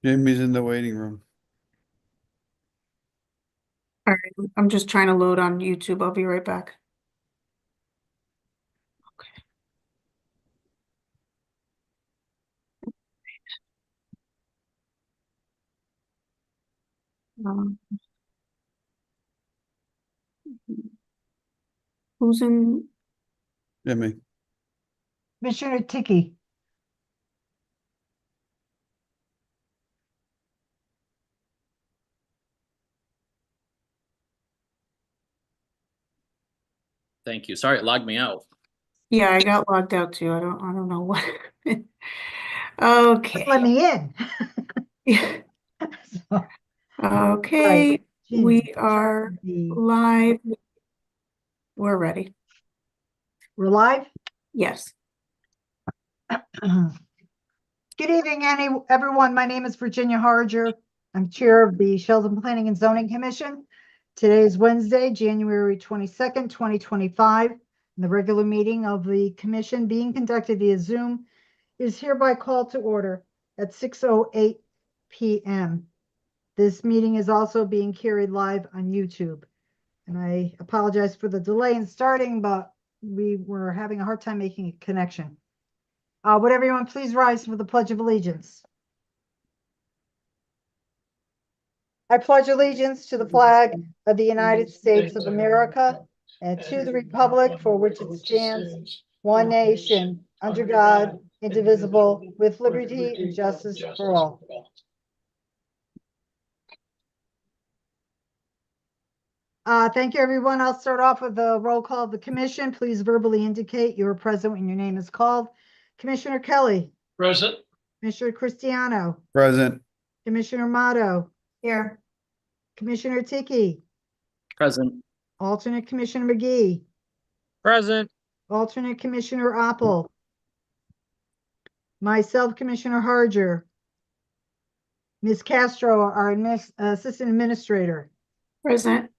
Jamie's in the waiting room. All right, I'm just trying to load on YouTube. I'll be right back. Okay. Um, who's in? Jimmy. Commissioner Tiki. Thank you. Sorry, it logged me out. Yeah, I got logged out too. I don't know what. Okay. Let me in. So, Okay, right. we Geez, are live. We're ready. We're live. Yes. Good evening, everyone. My name is Virginia Harger. I'm chair of the Shelton Planning and Zoning Commission. Today is Wednesday, January 22nd, 2025. And the regular meeting of the commission being conducted via Zoom is hereby called to order at 6:08 p.m. This meeting is also being carried live on YouTube. And I apologize for the delay in starting, but we were having a hard time making a connection. Would everyone please rise for the Pledge of Allegiance? I pledge allegiance to the flag of the United States of America and to the republic for which it stands, one nation, under God, indivisible, with liberty and justice for all. Thank you, everyone. I'll start off with the roll call of the commission. Please verbally indicate you're present when your name is called. Commissioner Kelly. Present. Commissioner Cristiano. Present. Commissioner Motto. Here. Commissioner Tiki. Present. Alternate Commissioner McGee. Present. Alternate Commissioner Apple. Myself, Commissioner Harger. Ms. Castro, our Assistant Administrator. Present.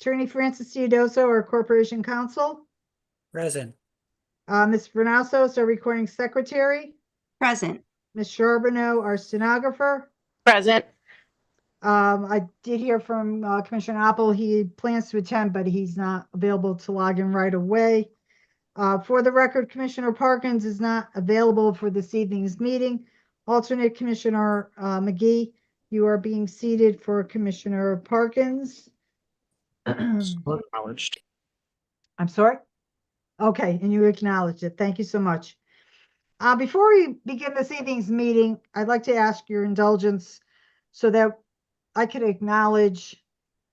Attorney Francis Theodoso, our Corporation Counsel. Present. Ms. Vernassos, our Recording Secretary. Present. Ms. Charbonneau, our stenographer. Present. I did hear from Commissioner Apple. He plans to attend, but he's not available to log in right away. For the record, Commissioner Parkins is not available for this evening's meeting. Alternate Commissioner McGee, you are being seated for Commissioner Parkins. Acknowledged. I'm sorry? Okay, and you acknowledged it. Thank you so much. Before we begin this evening's meeting, I'd like to ask your indulgence so that I could acknowledge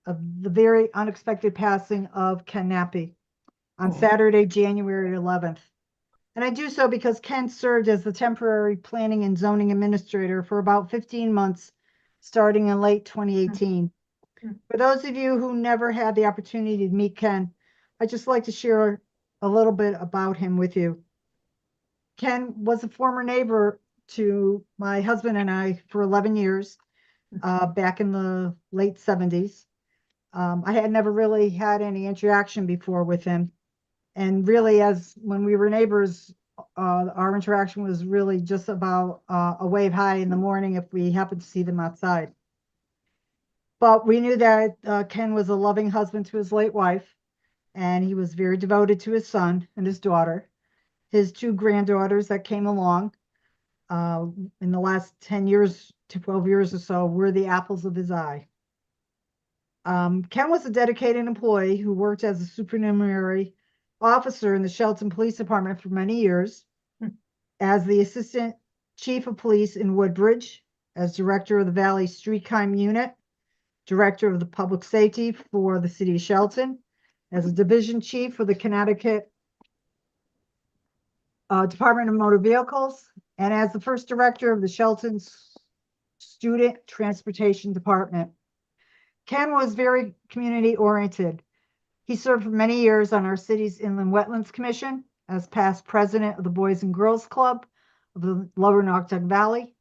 the very unexpected passing of Ken Nappy on Saturday, January 11th. And I do so because Ken served as the temporary planning and zoning administrator for about 15 months, starting in late 2018. For those of you who never had the opportunity to meet Ken, I'd just like to share a little bit about him with you. Ken was a former neighbor to my husband and I for 11 years, back in the late 70s. I had never really had any interaction before with him. And really, as when we were neighbors, our interaction was really just about a wave hi in the morning if we happened to see them outside. But we knew that Ken was a loving husband to his late wife, and he was very devoted to his son and his daughter. His two granddaughters that came along in the last 10 years to 12 years or so were the apples of his eye. Ken was a dedicated employee who worked as a supernumerary officer in the Shelton Police Department for many years, as the assistant chief of police in Woodbridge, as director of the Valley Street Crime Unit, director of the public safety for the city of Shelton, as a division chief for the Connecticut Department of Motor Vehicles, and as the first director of the Shelton Student Transportation Department. Ken was very community oriented. He served for many years on our city's Inland Wetlands Commission as past president of the Boys and Girls Club of the Lower Naugatuck Valley,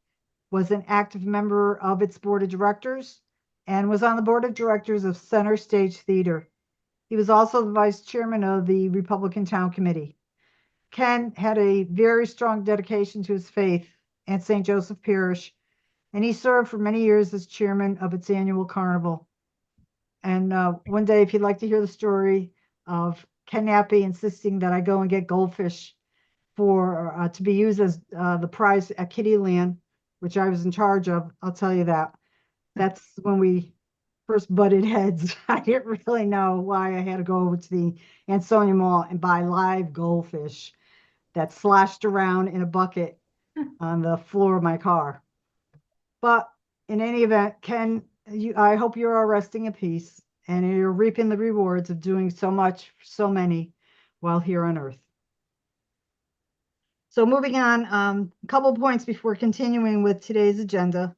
was an active member of its board of directors, and was on the board of directors of Center Stage Theater. He was also the vice chairman of the Republican Town Committee. Ken had a very strong dedication to his faith and St. Joseph Parish, and he served for many years as chairman of its annual carnival. And one day, if you'd like to hear the story of Ken Nappy insisting that I go and get goldfish for to be used as the prize at Kittyland, which I was in charge of, I'll tell you that. That's when we first butted heads. I didn't really know why I had to go over to the Ansonia Mall and buy live goldfish that sloshed around in a bucket on the floor of my car. But in any event, Ken, I hope you're all resting in peace and you're reaping the rewards of doing so much for so many while here on Earth. So moving on, a couple points before continuing with today's agenda.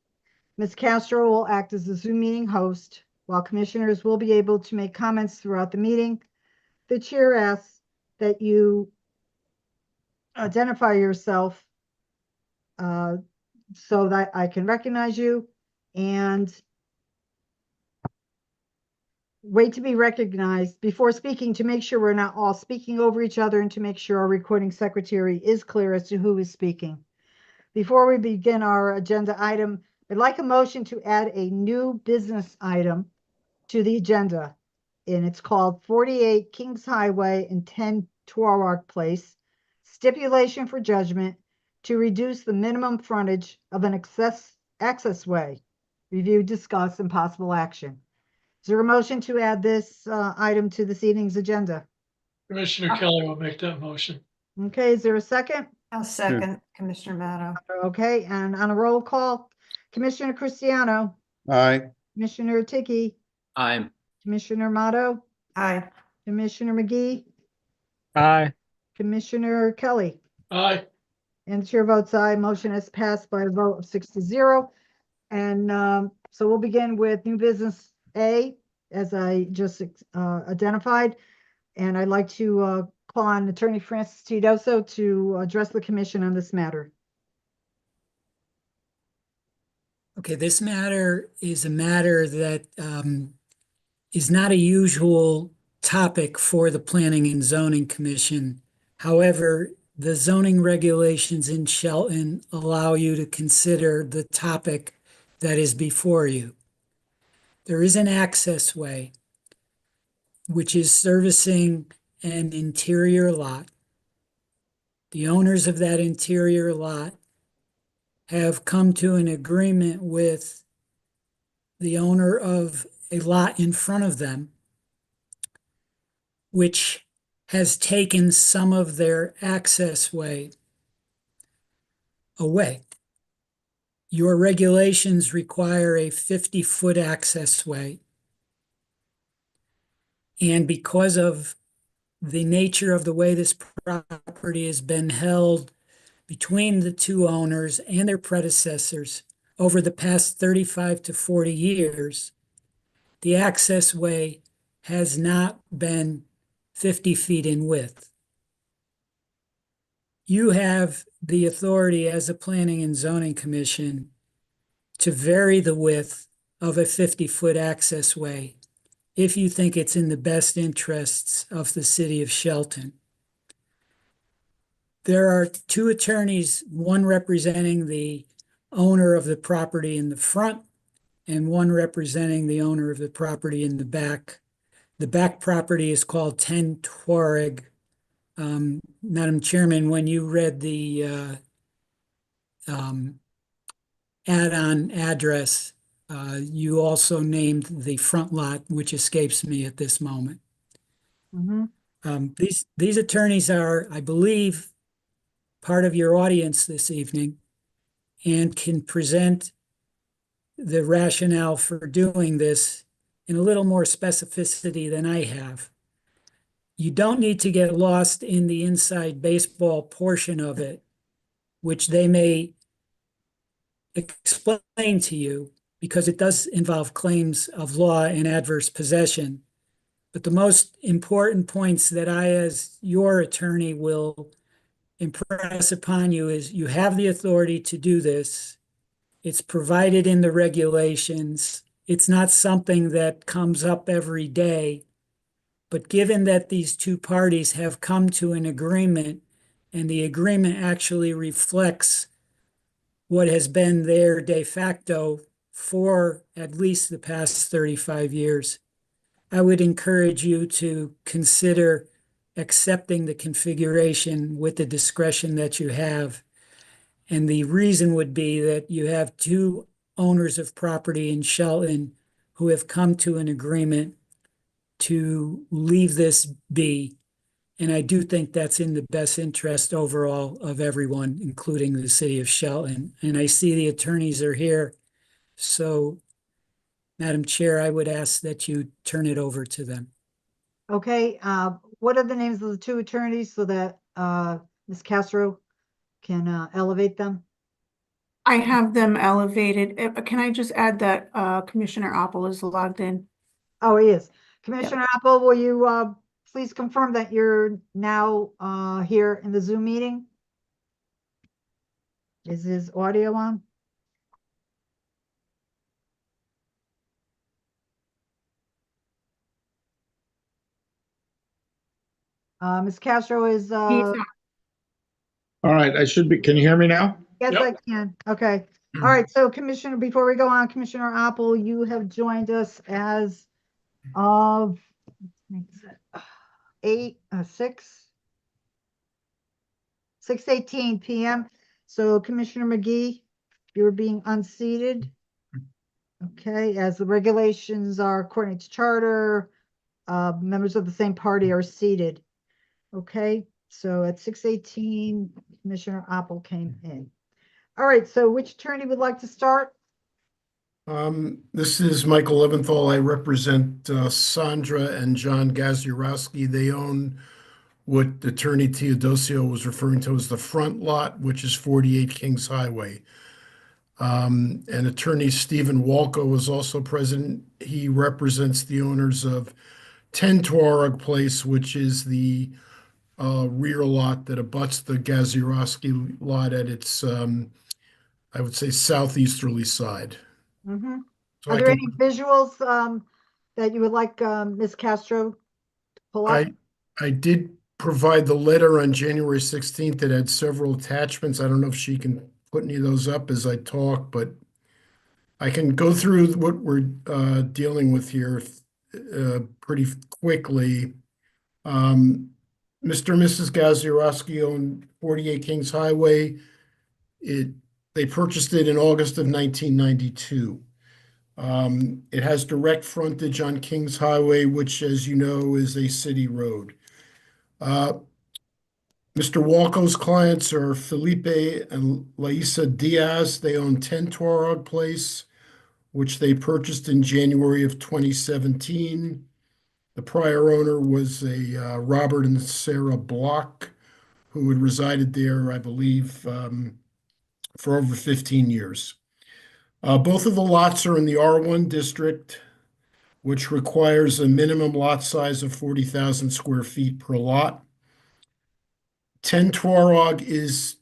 Ms. Castro will act as the Zoom meeting host, while commissioners will be able to make comments throughout the meeting. The chair asks that you identify yourself so that I can recognize you, and wait to be recognized before speaking to make sure we're not all speaking over each other and to make sure our recording secretary is clear as to who is speaking. Before we begin our agenda item, I'd like a motion to add a new business item to the agenda, and it's called 48 Kings Highway and 10 Torwalk Place, stipulation for judgment to reduce the minimum frontage of an access way. Review, discuss, and possible action. Is there a motion to add this item to this evening's agenda? Commissioner Kelly will make that motion. Okay, is there a second? I'll second, Commissioner Maddow. Okay, and on a roll call, Commissioner Cristiano, Aye. Commissioner Tiki, I'm. Commissioner Motto, Aye. Commissioner McGee, Aye. Commissioner Kelly. Aye. And the chair votes aye. Motion is passed by a vote of 6-0. And so we'll begin with new business A, as I just identified. And I'd like to call on Attorney Francis Tedioso to address the commission on this matter. Okay, this matter is a matter that is not a usual topic for the Planning and Zoning Commission. However, the zoning regulations in Shelton allow you to consider the topic that is before you. There is an access way, which is servicing an interior lot. The owners of that interior lot have come to an agreement with the owner of a lot in front of them, which has taken some of their access way away. Your regulations require a 50-foot access way. And because of the nature of the way this property has been held between the two owners and their predecessors over the past 35 to 40 years, the access way has not been 50 feet in width. You have the authority as a Planning and Zoning Commission to vary the width of a 50-foot access way if you think it's in the best interests of the city of Shelton. There are two attorneys, one representing the owner of the property in the front and one representing the owner of the property in the back. The back property is called 10 Tuareg. Madam Chairman, when you read the add-on address, you also named the front lot, which escapes me at this moment. These attorneys are, I believe, part of your audience this evening and can present the rationale for doing this in a little more specificity than I have. You don't need to get lost in the inside baseball portion of it, which they may explain to you, because it does involve claims of law and adverse possession. But the most important points that I, as your attorney, will impress upon you is you have the authority to do this. It's provided in the regulations. It's not something that comes up every day. But given that these two parties have come to an agreement, and the agreement actually reflects what has been there de facto for at least the past 35 years. I would encourage you to consider accepting the configuration with the discretion that you have. And the reason would be that you have two owners of property in Shelton who have come to an agreement to leave this be. And I do think that's in the best interest overall of everyone, including the city of Shelton. And I see the attorneys are here. So, Madam Chair, I would ask that you turn it over to them. Okay, what are the names of the two attorneys so that Ms. Castro can elevate them? I have them elevated. Can I just add that Commissioner Opel is logged in? Oh, he is. Commissioner Apple, will you please confirm that you're now here in the Zoom meeting? Is his audio on? Ms. Castro is, He's yes, not. All right, I should be, can you hear me now? I can. Okay. All right. So Commissioner, before we go on, Commissioner Apple, you have joined us as of 6:18 p.m. So Commissioner McGee, you're being unseated. Okay, as the regulations are according to charter, members of the same party are seated. Okay, so at 6:18, Commissioner Apple came in. All right, so which attorney would like to start? This is Michael Leventhal. I represent Sandra and John Gaziorowski. They own what Attorney Teodosio was referring to as the front lot, which is 48 Kings Highway. And Attorney Stephen Walco is also present. He represents the owners of 10 Tuareg Place, which is the rear lot that abuts the Gaziorowski lot at its, I would say, southeasterly side. Mm-hmm. So Are I there can, any visuals that you would like Ms. Castro to pull up? I did provide the letter on January 16th that had several attachments. I don't know if she can put any of those up as I talk, but I can go through what we're dealing with here pretty quickly. Mr. and Mrs. Gaziorowski own 48 Kings Highway. They purchased it in August of 1992. It has direct frontage on Kings Highway, which, as you know, is a city road. Mr. Walco's clients are Felipe and Laisa Diaz. They own 10 Tuareg Place, which they purchased in January of 2017. The prior owner was a Robert and Sarah Block, who had resided there, I believe, for over 15 years. Both of the lots are in the R1 district, which requires a minimum lot size of 40,000 square feet per lot. 10 Tuareg is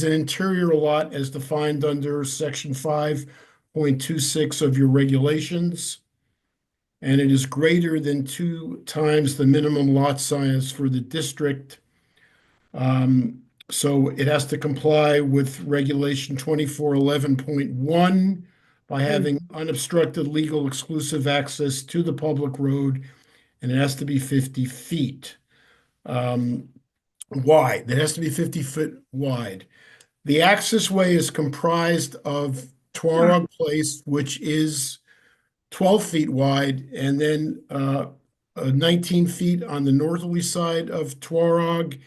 an interior lot as defined under section 5.26 of your regulations, and it is greater than 2 times the minimum lot size for the district. So it has to comply with regulation 2411.1 by having unobstructed legal exclusive access to the public road, and it has to be 50 feet wide. It has to be 50 foot wide. The access way is comprised of Tuareg Place, which is 12 feet wide, and then 19 feet on the northerly side of Tuareg,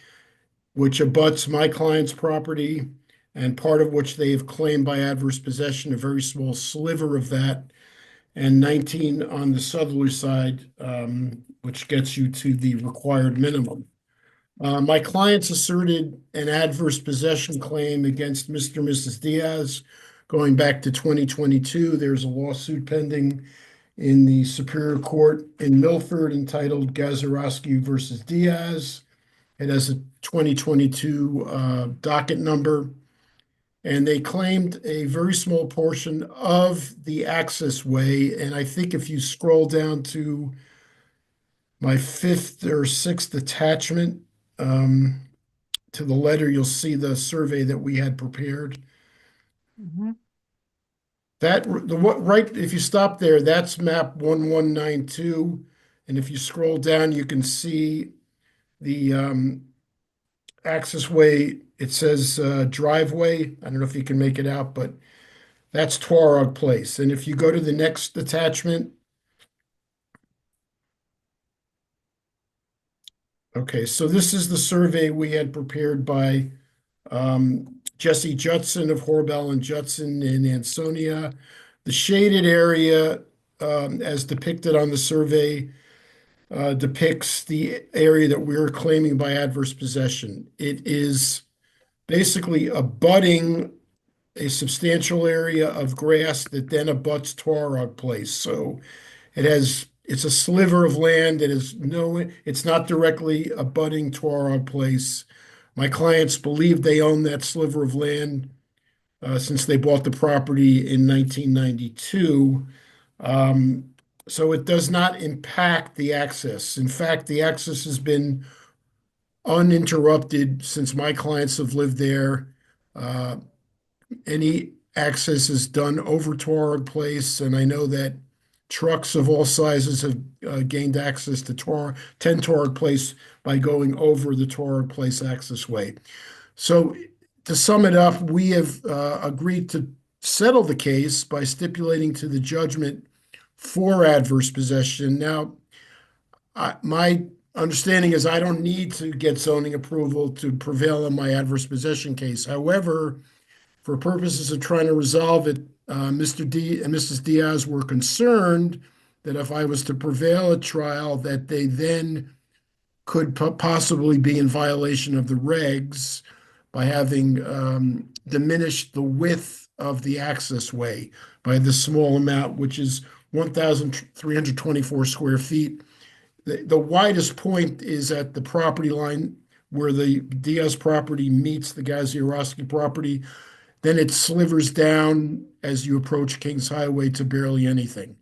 which abuts my client's property, and part of which they have claimed by adverse possession, a very small sliver of that, and 19 on the southerly side, which gets you to the required minimum. My clients asserted an adverse possession claim against Mr. and Mrs. Diaz going back to 2022. There's a lawsuit pending in the Superior Court in Milford entitled Gaziorowski versus Diaz. It has a 2022 docket number, and they claimed a very small portion of the access way. And I think if you scroll down to my 5th or 6th attachment to the letter, you'll see the survey that we had prepared. Mhm. Right, if you stop there, that's map 1192. And if you scroll down, you can see the access way. It says driveway. I don't know if you can make it out, but that's Twarog Place. And if you go to the next attachment. Okay, so this is the survey we had prepared by Jesse Judson of Horbell and Judson in Ansonia. The shaded area, as depicted on the survey, depicts the area that we're claiming by adverse possession. It is basically abutting a substantial area of grass that then abuts Twarog Place. So it's a sliver of land. It's not directly abutting Twarog Place. My clients believe they own that sliver of land since they bought the property in 1992. So it does not impact the access. In fact, the access has been uninterrupted since my clients have lived there. Any access is done over Twarog Place, and I know that trucks of all sizes have gained access to 10 Twarog Place by going over the Twarog Place access way. So to sum it up, we have agreed to settle the case by stipulating to the judgment for adverse possession. Now, my understanding is I don't need to get zoning approval to prevail on my adverse possession case. However, for purposes of trying to resolve it, Mr. D and Mrs. Diaz were concerned that if I was to prevail at trial, that they then could possibly be in violation of the regs by having diminished the width of the access way by this small amount, which is 1,324 square feet. The widest point is at the property line where the Diaz property meets the Gaziarowski property. Then it slivers down as you approach Kings Highway to barely anything.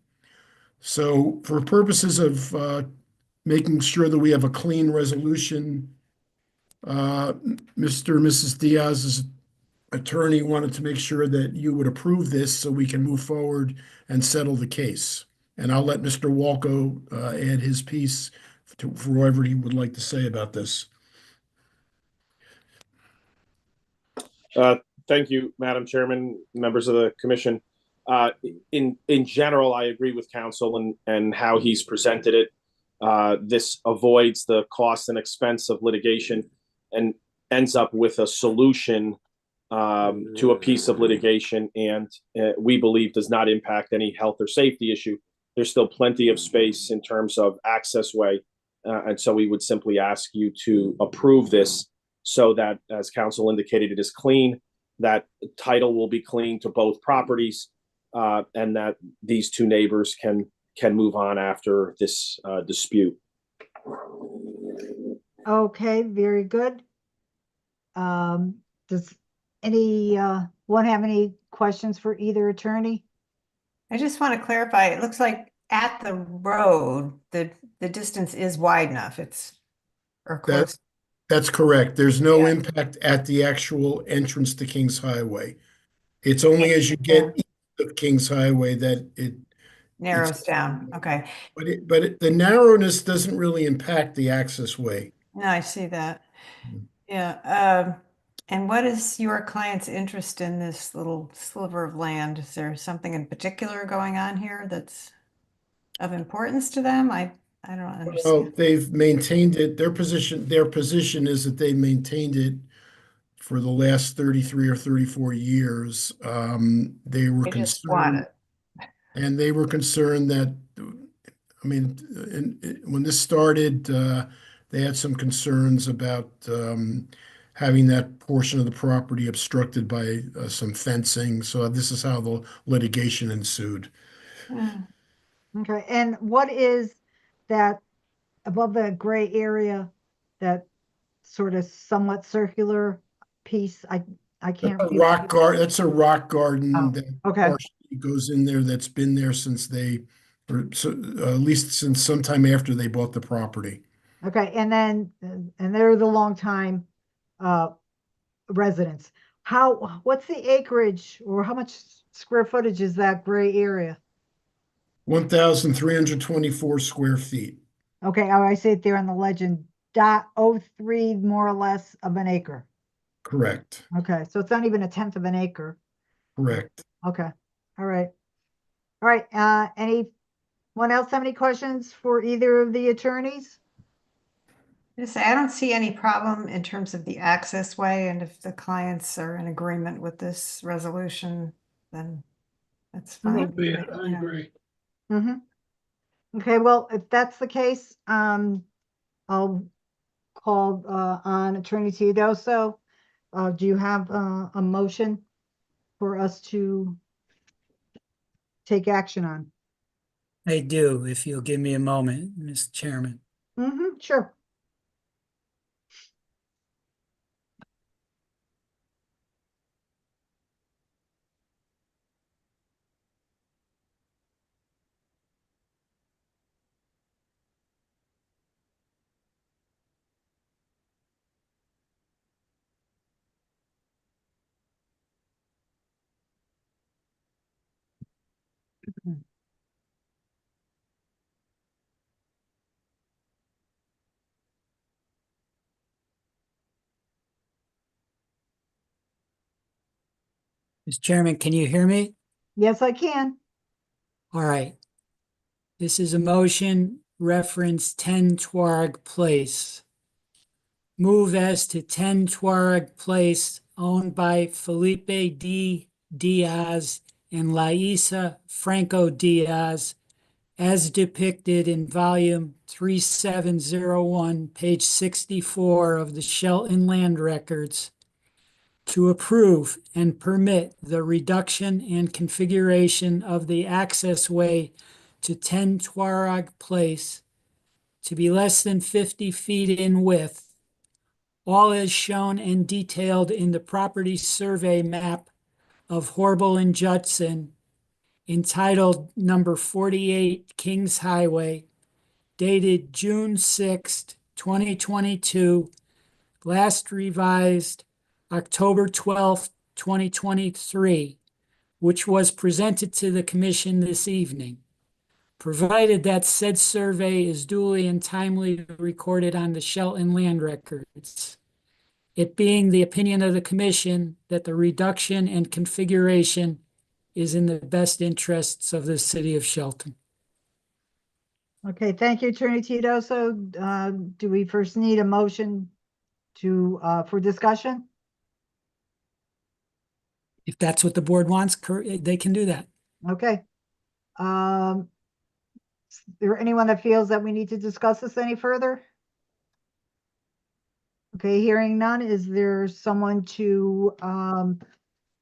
So for purposes of making sure that we have a clean resolution, Mr. and Mrs. Diaz's attorney wanted to make sure that you would approve this so we can move forward and settle the case. And I'll let Mr. Walco add his piece for whatever he would like to say about this. Thank you, Madam Chairman, members of the commission. In general, I agree with counsel and how he's presented it. This avoids the cost and expense of litigation and ends up with a solution to a piece of litigation, and we believe does not impact any health or safety issue. There's still plenty of space in terms of access way, and so we would simply ask you to approve this so that, as counsel indicated, it is clean, that title will be clean to both properties, and that these two neighbors can move on after this dispute. Okay, very good. Does anyone have any questions for either attorney? I just want to clarify, it looks like at the road, the distance is wide enough. Or close. That's correct. There's no Yeah. impact at the actual entrance to Kings Highway. It's only as you get east of Kings Highway that it Narrows down. Okay. But the narrowness doesn't really impact the access way. No, I see that. Yeah. And what is your client's interest in this little sliver of land? Is there something in particular going on here that's of importance to them? I don't understand. Well, they've maintained it. Their position is that they maintained it for the last 33 or 34 years. They were They just want concerned, it. and they were concerned that, I mean, when this started, they had some concerns about having that portion of the property obstructed by some fencing. So this is how the litigation ensued. Okay, and what is that above the gray area, that sort of somewhat circular piece? I can't That's a read. rock garden. That's a rock garden Oh, that okay. partially goes in there. That's been there since at least since sometime after they bought the property. Okay, and they're the longtime residents. What's the acreage or how much square footage is that gray area? 1,324 square feet. Okay, oh, I see it there in the legend, .03 more or less of an acre. Correct, Okay, so it's not even a tenth of an acre. correct. Okay, all right. All right, anyone else have any questions for either of the attorneys? Just say, I don't see any problem in terms of the access way, and if the clients are in agreement with this resolution, then that's So fine. be it. But, I you know, agree. Okay, well, if that's the case, I'll call on Attorney Teodoso. Do you have a motion for us to take action on? I do, if you'll give me a moment, Mr. Chairman. Sure. Mr. Chairman, can you hear me? Yes, I can. All right. This is a motion reference 10 Tuareg Place. Move as to 10 Tuareg Place, owned by Felipe D. Diaz and Laisa Franco Diaz, as depicted in volume 3701, page 64 of the Shelton Land Records, to approve and permit the reduction and configuration of the access way to 10 Tuareg Place to be less than 50 feet in width, all as shown and detailed in the property survey map of Horble and Judson, entitled number 48 Kings Highway, dated June 6th, 2022, last revised October 12th, 2023, which was presented to the commission this evening, provided that said survey is duly and timely recorded on the Shelton Land Records. It being the opinion of the commission that the reduction and configuration is in the best interests of the city of Shelton. Okay, thank you, Attorney Teodoso. Do we first need a motion to, for discussion? If that's what the board wants, they can do that. Okay. Is there anyone that feels that we need to discuss this any further? Okay, hearing none, is there someone to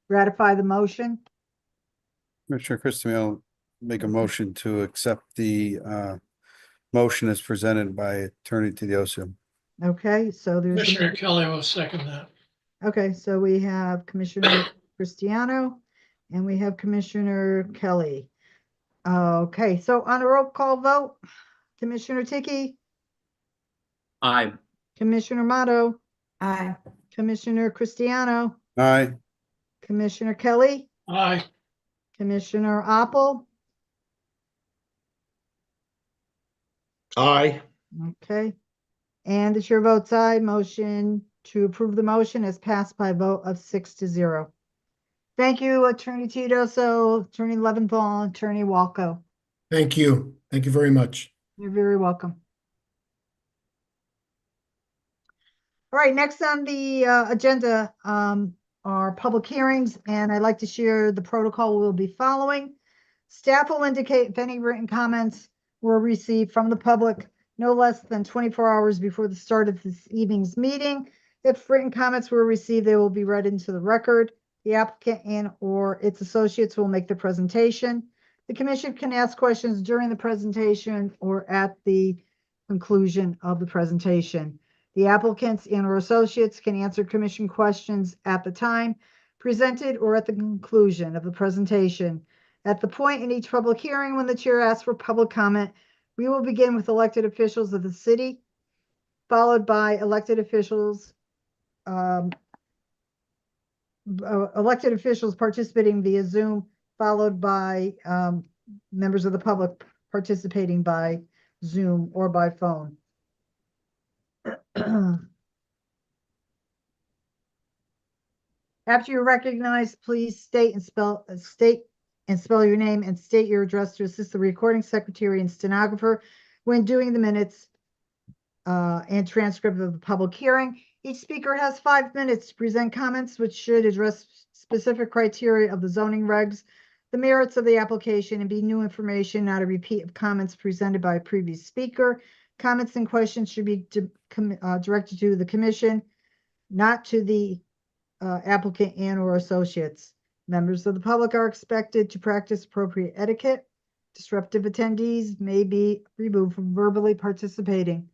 ratify the motion? Commissioner Christie, I'll make a motion to accept the motion as presented by Attorney Tedioso. Okay, so there's, Commissioner Kelly will second that. okay, so we have Commissioner Cristiano and we have Commissioner Kelly. Okay, so on a roll call vote, Commissioner Tiki, Aye. Commissioner Motto, aye. Commissioner Cristiano, Aye. Commissioner Kelly, Aye. Commissioner Opple. Aye. Okay, and the chair votes aye. Motion to approve the motion is passed by a vote of 6-0. Thank you, Attorney Teodoso, Attorney Leventhal, Attorney Walco. Thank you. Thank you very much. You're very welcome. All right, next on the agenda are public hearings, and I'd like to share the protocol we'll be following. Staff will indicate if any written comments were received from the public no less than 24 hours before the start of this evening's meeting. If written comments were received, they will be read into the record. The applicant and or its associates will make the presentation. The commission can ask questions during the presentation or at the conclusion of the presentation. The applicants and or associates can answer commission questions at the time presented or at the conclusion of the presentation. At the point in each public hearing when the chair asks for public comment, we will begin with elected officials of the city, followed by elected officials elected officials participating via Zoom, followed by members of the public participating by Zoom or by phone. After you're recognized, please state and spell your name and state your address to assist the recording secretary and stenographer when doing the minutes and transcript of the public hearing. Each speaker has 5 minutes to present comments which should address specific criteria of the zoning regs, the merits of the application, and be new information, not a repeat of comments presented by a previous speaker. Comments and questions should be directed to the commission, not to the applicant and or associates. Members of the public are expected to practice appropriate etiquette. Disruptive attendees may be removed from verbally participating.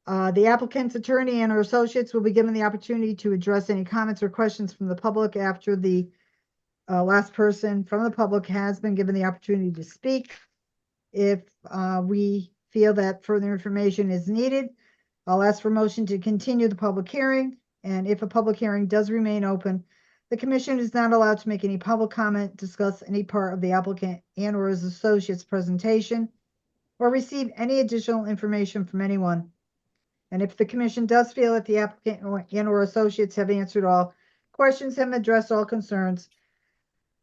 The applicant's attorney and or associates will be given the opportunity to address any comments or questions from the public after the last person from the public has been given the opportunity to speak. If we feel that further information is needed, I'll ask for motion to continue the public hearing. And if a public hearing does remain open, the commission is not allowed to make any public comment, discuss any part of the applicant and or his associate's presentation, or receive any additional information from anyone. And if the commission does feel that the applicant and or associates have answered all questions, have addressed all concerns,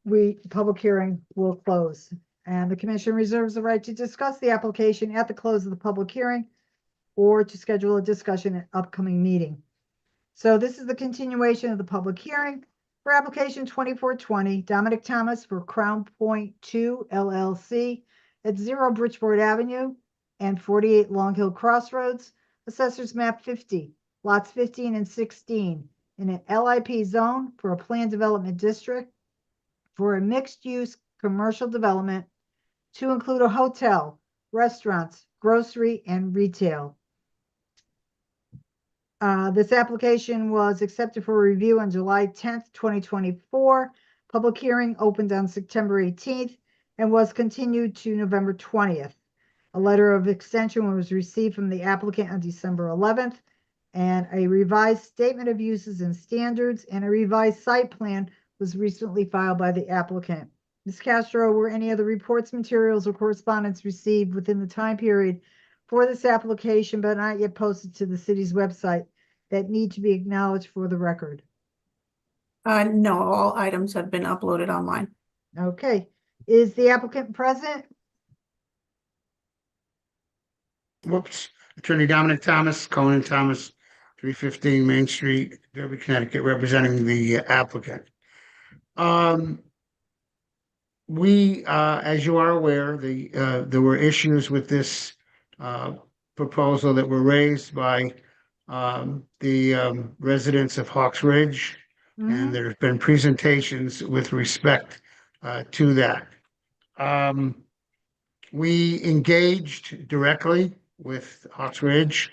the public hearing will close. And the commission reserves the right to discuss the application at the close of the public hearing or to schedule a discussion at upcoming meeting. So this is the continuation of the public hearing for application 2420, Dominic Thomas for Crown Point 2 LLC at 0 Bridgeport Avenue and 48 Long Hill Crossroads, Assessors Map 50, lots 15 and 16, in an LIP zone for a planned development district for a mixed-use commercial development to include a hotel, restaurants, grocery, and retail. This application was accepted for review on July 10th, 2024. Public hearing opened on September 18th and was continued to November 20th. A letter of extension was received from the applicant on December 11th, and a revised statement of uses and standards and a revised site plan was recently filed by the applicant. Ms. Castro, were any other reports, materials, or correspondence received within the time period for this application but not yet posted to the city's website that need to be acknowledged for the record? No, all items have been uploaded online. Okay. Is the applicant present? Whoops. Attorney Dominic Thomas, Cohen & Thomas, 315 Main Street, Derby, Connecticut, representing the applicant. We, as you are aware, there were issues with this proposal that were raised by the residents of Hawks Ridge, and there have been presentations with respect to that. We engaged directly with Hawks Ridge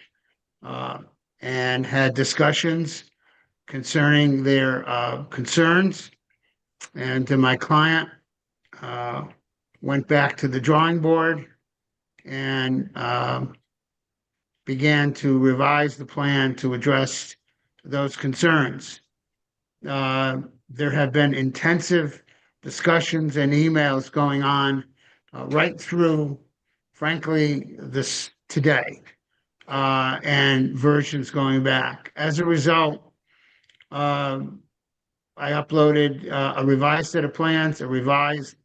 and had discussions concerning their concerns, and my client went back to the drawing board and began to revise the plan to address those concerns. There have been intensive discussions and emails going on right through, frankly, this today, and versions going back. As a result, I uploaded a revised set of plans, a revised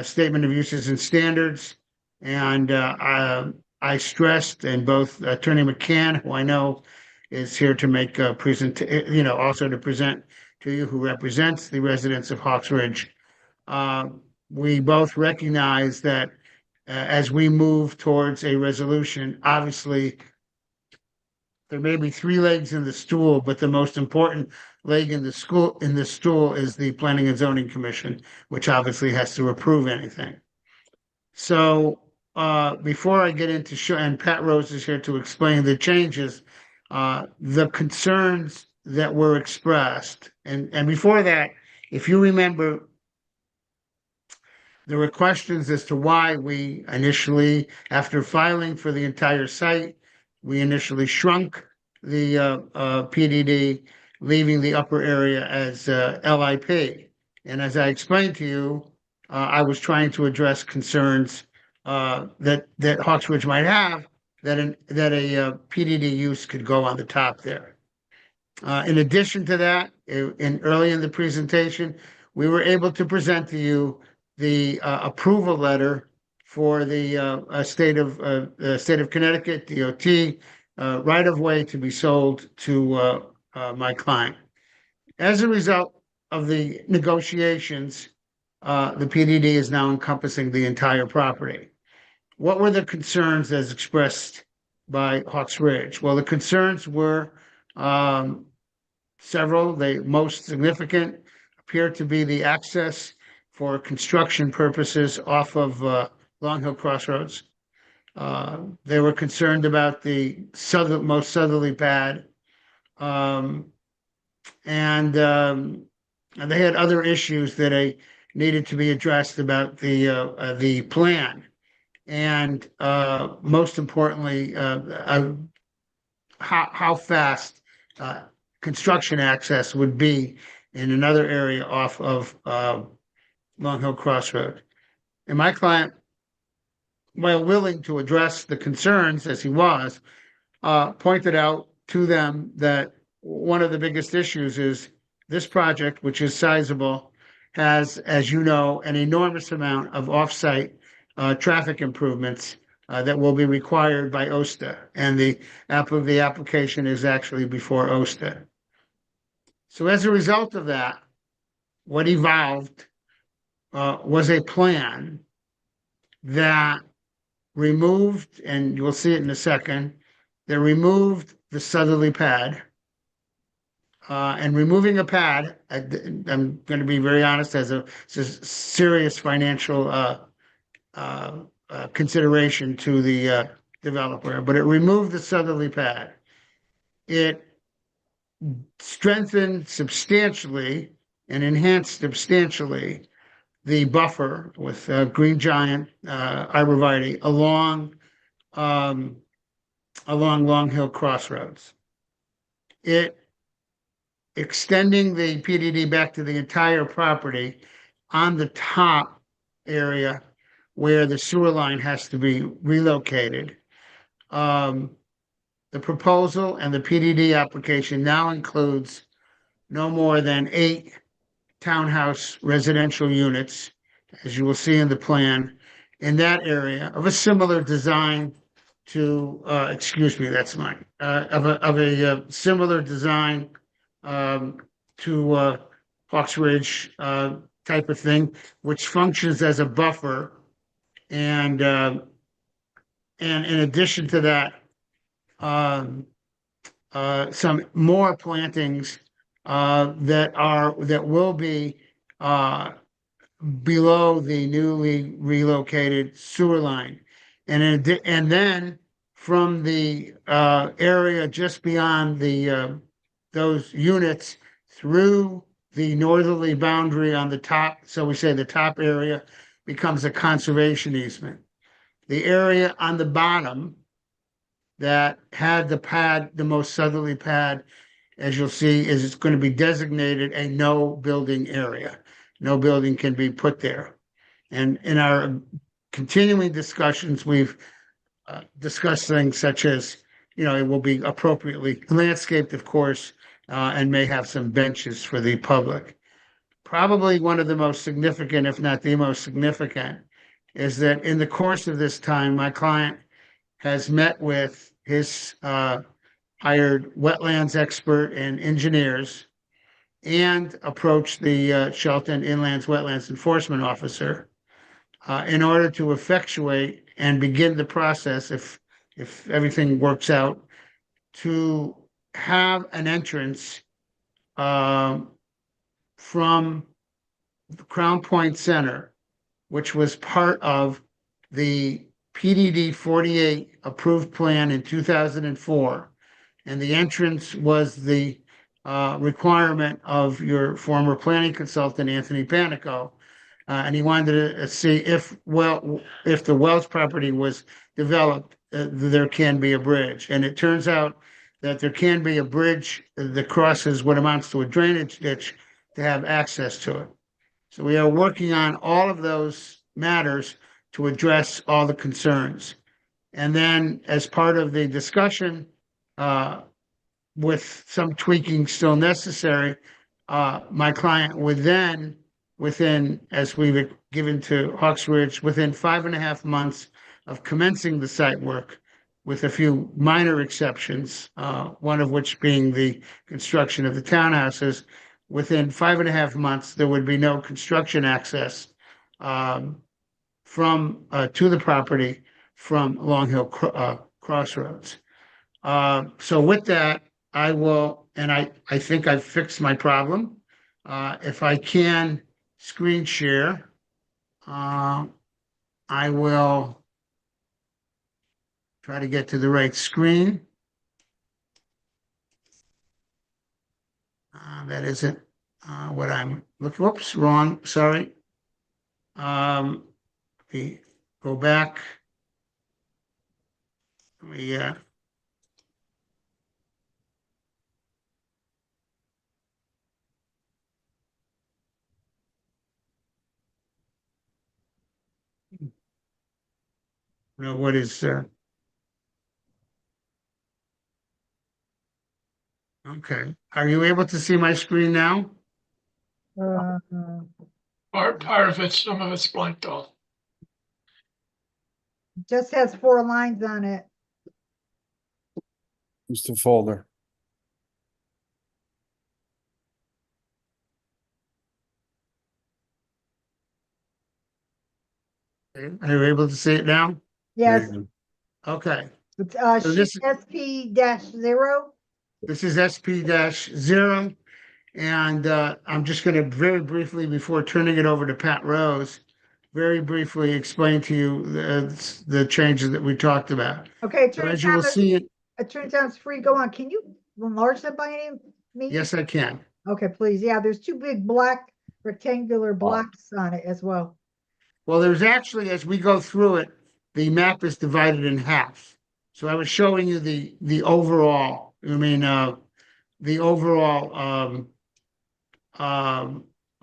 statement of uses and standards, and I stressed, and both Attorney McCann, who I know is here to make a presentation, also to present to you, who represents the residents of Hawks Ridge. We both recognize that as we move towards a resolution, obviously there may be 3 legs in the stool, but the most important leg in the stool is the Planning and Zoning Commission, which obviously has to approve anything. So before I get into and Pat Rose is here to explain the changes, the concerns that were expressed, and before that, if you remember, there were questions as to why we initially, after filing for the entire site, we initially shrunk the PDD leaving the upper area as LIP. And as I explained to you, I was trying to address concerns that Hawks Ridge might have that a PDD use could go on the top there. In addition to that, early in the presentation, we were able to present to you the approval letter for the state of Connecticut DOT right of way to be sold to my client. As a result of the negotiations, the PDD is now encompassing the entire property. What were the concerns as expressed by Hawks Ridge? Well, the concerns were several. The most significant appear to be the access for construction purposes off of Long Hill Crossroads. They were concerned about the most southerly pad. And they had other issues that needed to be addressed about the plan. And most importantly, how fast construction access would be in another area off of Long Hill Crossroad. And my client, while willing to address the concerns as he was, pointed out to them that one of the biggest issues is this project, which is sizable, has, as you know, an enormous amount of off-site traffic improvements that will be required by OSTA, and the application is actually before OSTA. So as a result of that, what evolved was a plan that removed, and you'll see it in a second, that removed the southerly pad. And removing a pad, I'm going to be very honest, as a serious financial consideration to the developer, but it removed the southerly pad. It strengthened substantially and enhanced substantially the buffer with green giant arborvitae along Long Hill Crossroads. It extending the PDD back to the entire property on the top area where the sewer line has to be relocated. The proposal and the PDD application now includes no more than 8 townhouse residential units, as you will see in the plan, in that area of a similar design to, excuse me, that's mine, of a similar design to Hawks Ridge type of thing, which functions as a buffer. And in addition to that, some more plantings that will be below the newly relocated sewer line, and then from the area just beyond those units through the northerly boundary on the top, so we say the top area becomes a conservation easement. The area on the bottom that had the pad, the most southerly pad, as you'll see, is it's going to be designated a no building area. No building can be put there. And in our continuing discussions, we've discussed things such as, it will be appropriately landscaped, of course, and may have some benches for the public. Probably one of the most significant, if not the most significant, is that in the course of this time, my client has met with his hired wetlands expert and engineers and approached the Shelton Inlands Wetlands Enforcement Officer in order to effectuate and begin the process, if everything works out, to have an entrance from the Crown Point Center, which was part of the PDD 48 approved plan in 2004. And the entrance was the requirement of your former planning consultant, Anthony Panico. And he wanted to see if the Wells property was developed, there can be a bridge. And it turns out that there can be a bridge that crosses what amounts to a drainage ditch to have access to it. So we are working on all of those matters to address all the concerns. And then as part of the discussion, with some tweaking still necessary, my client would then, within, as we've given to Hawks Ridge, within 5.5 months of commencing the site work, with a few minor exceptions, one of which being the construction of the townhouses, within 5.5 months, there would be no construction access from to the property from Long Hill Crossroads. So with that, I will, and I think I've fixed my problem. If I can screen share, I will try to get to the right screen. That isn't what I'm looking. Whoops, wrong. Sorry. We go back. We know what is okay. Are you able to see my screen now? Part of it, some of it's blanked off. Just has 4 lines on it. Just a folder. Are you able to see it now? Yes, Okay. it's So this- sheet SP-0. This is SP-0. And I'm just going to very briefly, before turning it over to Pat Rose, very briefly explain to you the changes that we talked about. Okay, So Attorney as you will Thomas, see it, Attorney Thomas, free, go on. Can you enlarge that by any means? yes, I can. Okay, please. Yeah, there's 2 big black rectangular blocks on it as well. Well, there's actually, as we go through it, the map is divided in half. So I was showing you the overall, the overall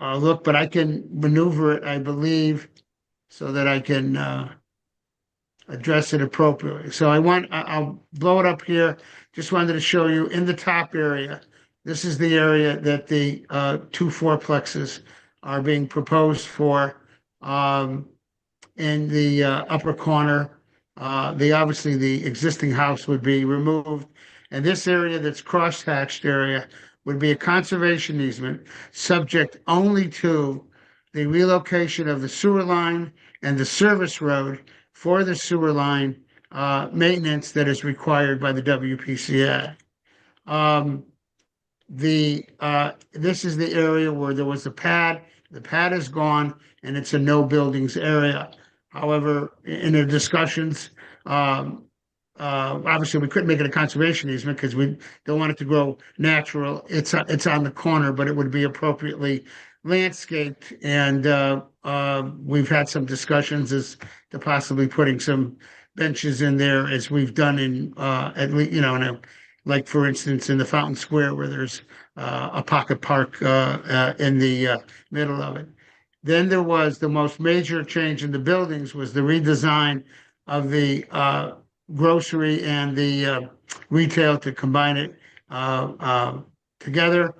look, but I can maneuver it, I believe, so that I can address it appropriately. So I'll blow it up here. Just wanted to show you in the top area. This is the area that the 2 fourplexes are being proposed for. In the upper corner, obviously the existing house would be removed. And this area that's crosshatched area would be a conservation easement, subject only to the relocation of the sewer line and the service road for the sewer line maintenance that is required by the WPCA. This is the area where there was a pad. The pad is gone, and it's a no buildings area. However, in the discussions, obviously we couldn't make it a conservation easement because we don't want it to grow natural. It's on the corner, but it would be appropriately landscaped. And we've had some discussions as to possibly putting some benches in there, as we've done in at least, like for instance, in the Fountain Square where there's a pocket park in the middle of it. Then there was the most major change in the buildings was the redesign of the grocery and the retail to combine it together.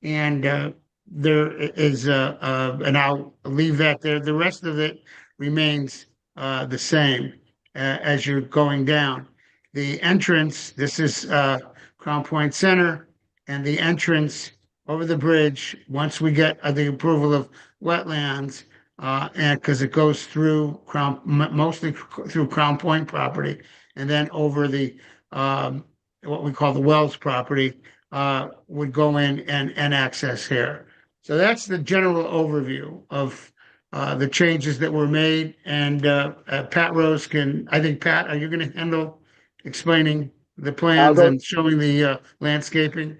And there is, and I'll leave that there. The rest of it remains the same as you're going down. The entrance, this is Crown Point Center, and the entrance over the bridge, once we get the approval of wetlands, and because it goes through mostly through Crown Point property, and then over the what we call the Wells property, would go in and access here. So that's the general overview of the changes that were made. And Pat Rose I think, Pat, are you going to handle explaining the plans and showing the landscaping?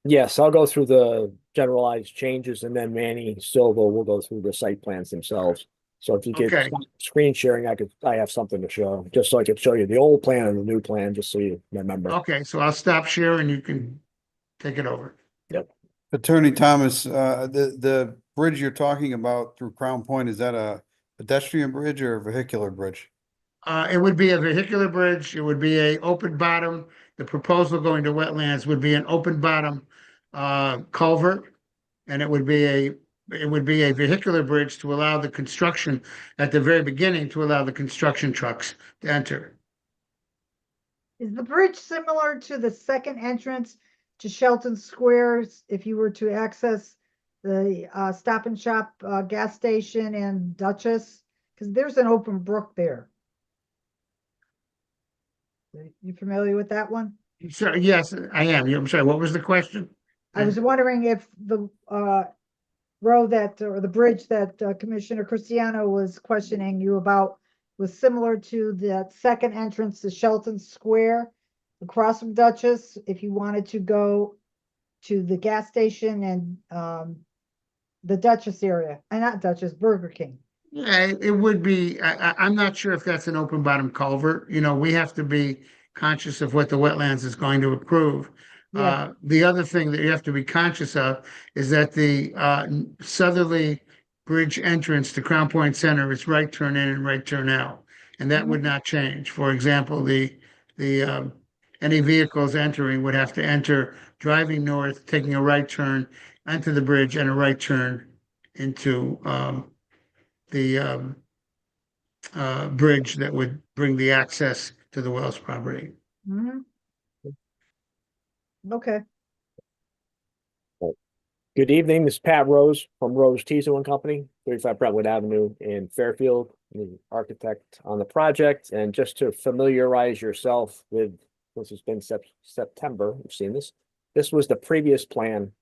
Yes, I'll go through the generalized changes and then Manny Silva will go through the site plans themselves. So if you could Okay. stop screen sharing, I have something to show, just so I could show you the old plan and the new plan, just so you remember. Okay, so I'll stop sharing. You can take it over. Attorney Thomas, the bridge you're talking about through Crown Point, is that a pedestrian bridge or a vehicular bridge? It would be a vehicular bridge. It would be a open bottom. The proposal going to wetlands would be an open bottom culvert. And it would be a vehicular bridge to allow the construction at the very beginning to allow the construction trucks to enter. Is the bridge similar to the second entrance to Shelton Squares if you were to access the Stop and Shop gas station and Duchess? Because there's an open brook there. You familiar with that one? So, yes, I am. I'm sorry, what was the question? I was wondering if the road that, or the bridge that Commissioner Cristiano was questioning you about was similar to that second entrance to Shelton Square across from Duchess, if you wanted to go to the gas station and the Duchess area, and not Duchess, Burger King. Yeah, it would be, I'm not sure if that's an open bottom culvert. You know, we have to be conscious of what the wetlands is going to approve. Yeah. The other thing that you have to be conscious of is that the southerly bridge entrance to Crown Point Center is right turn in and right turn out. And that would not change. For example, the any vehicles entering would have to enter driving north, taking a right turn onto the bridge and a right turn into the bridge that would bring the access to the Wells property. Mhm. Okay. Good evening, this is Pat Rose from Rose Tiso and Company, 35 Brentwood Avenue in Fairfield, the architect on the project. And just to familiarize yourself with, this has been September, you've seen this. This was the previous plan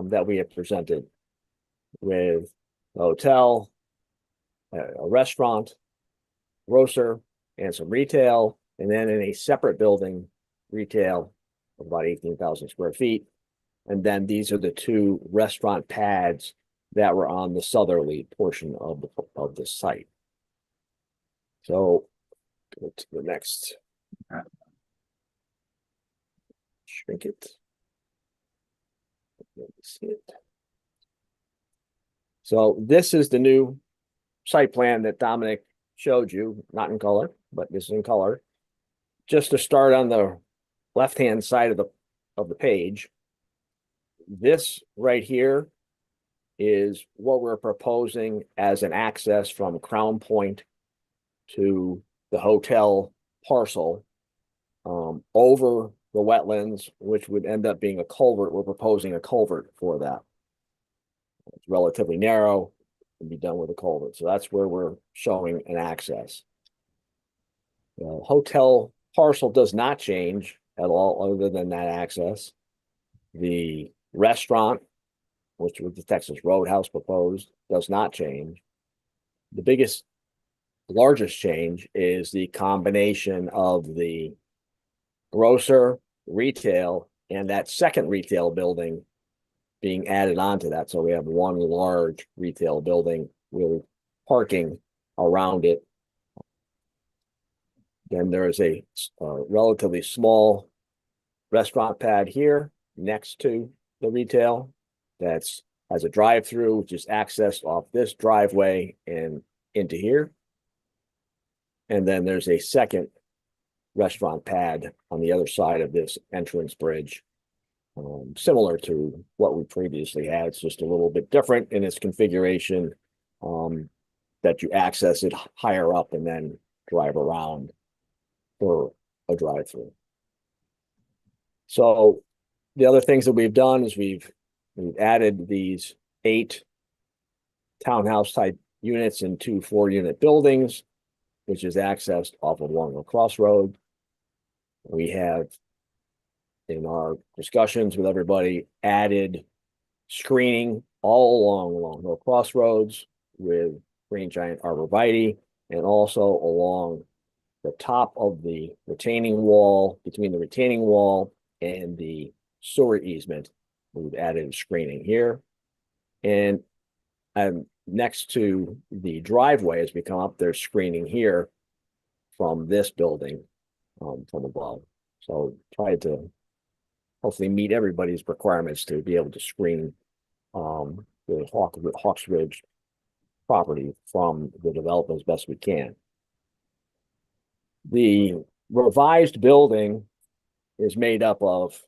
that we had presented with a hotel, a restaurant, grocer, and some retail, and then in a separate building, retail of about 18,000 square feet. And then these are the two restaurant pads that were on the southerly portion of the site. So go to the next. Shrink it. Let me see it. So this is the new site plan that Dominic showed you, not in color, but this is in color. Just to start on the left-hand side of the page, this right here is what we're proposing as an access from Crown Point to the hotel parcel over the wetlands, which would end up being a culvert. We're proposing a culvert for that. It's relatively narrow and be done with a culvert. So that's where we're showing an access. The hotel parcel does not change at all other than that access. The restaurant, which was the Texas Roadhouse proposed, does not change. The largest change is the combination of the grocer, retail, and that second retail building being added onto that. So we have one large retail building with parking around it. Then there is a relatively small restaurant pad here next to the retail that's has a drive-through, which is accessed off this driveway and into here. And then there's a second restaurant pad on the other side of this entrance bridge, similar to what we previously had. It's just a little bit different in its configuration, that you access it higher up and then drive around for a drive-through. So the other things that we've done is we've added these 8 townhouse type units in 2 4-unit buildings, which is accessed off of Long Crossroad. We have, in our discussions with everybody, added screening all along Long Crossroads with green giant arborvitae, and also along the top of the retaining wall, between the retaining wall and the sewer easement. We've added screening here. And And next to the driveway, as we come up, there's screening here from this building, from above. So try to hopefully meet everybody's requirements to be able to screen the Hawks Ridge property from the development as best we can. The revised building is made up of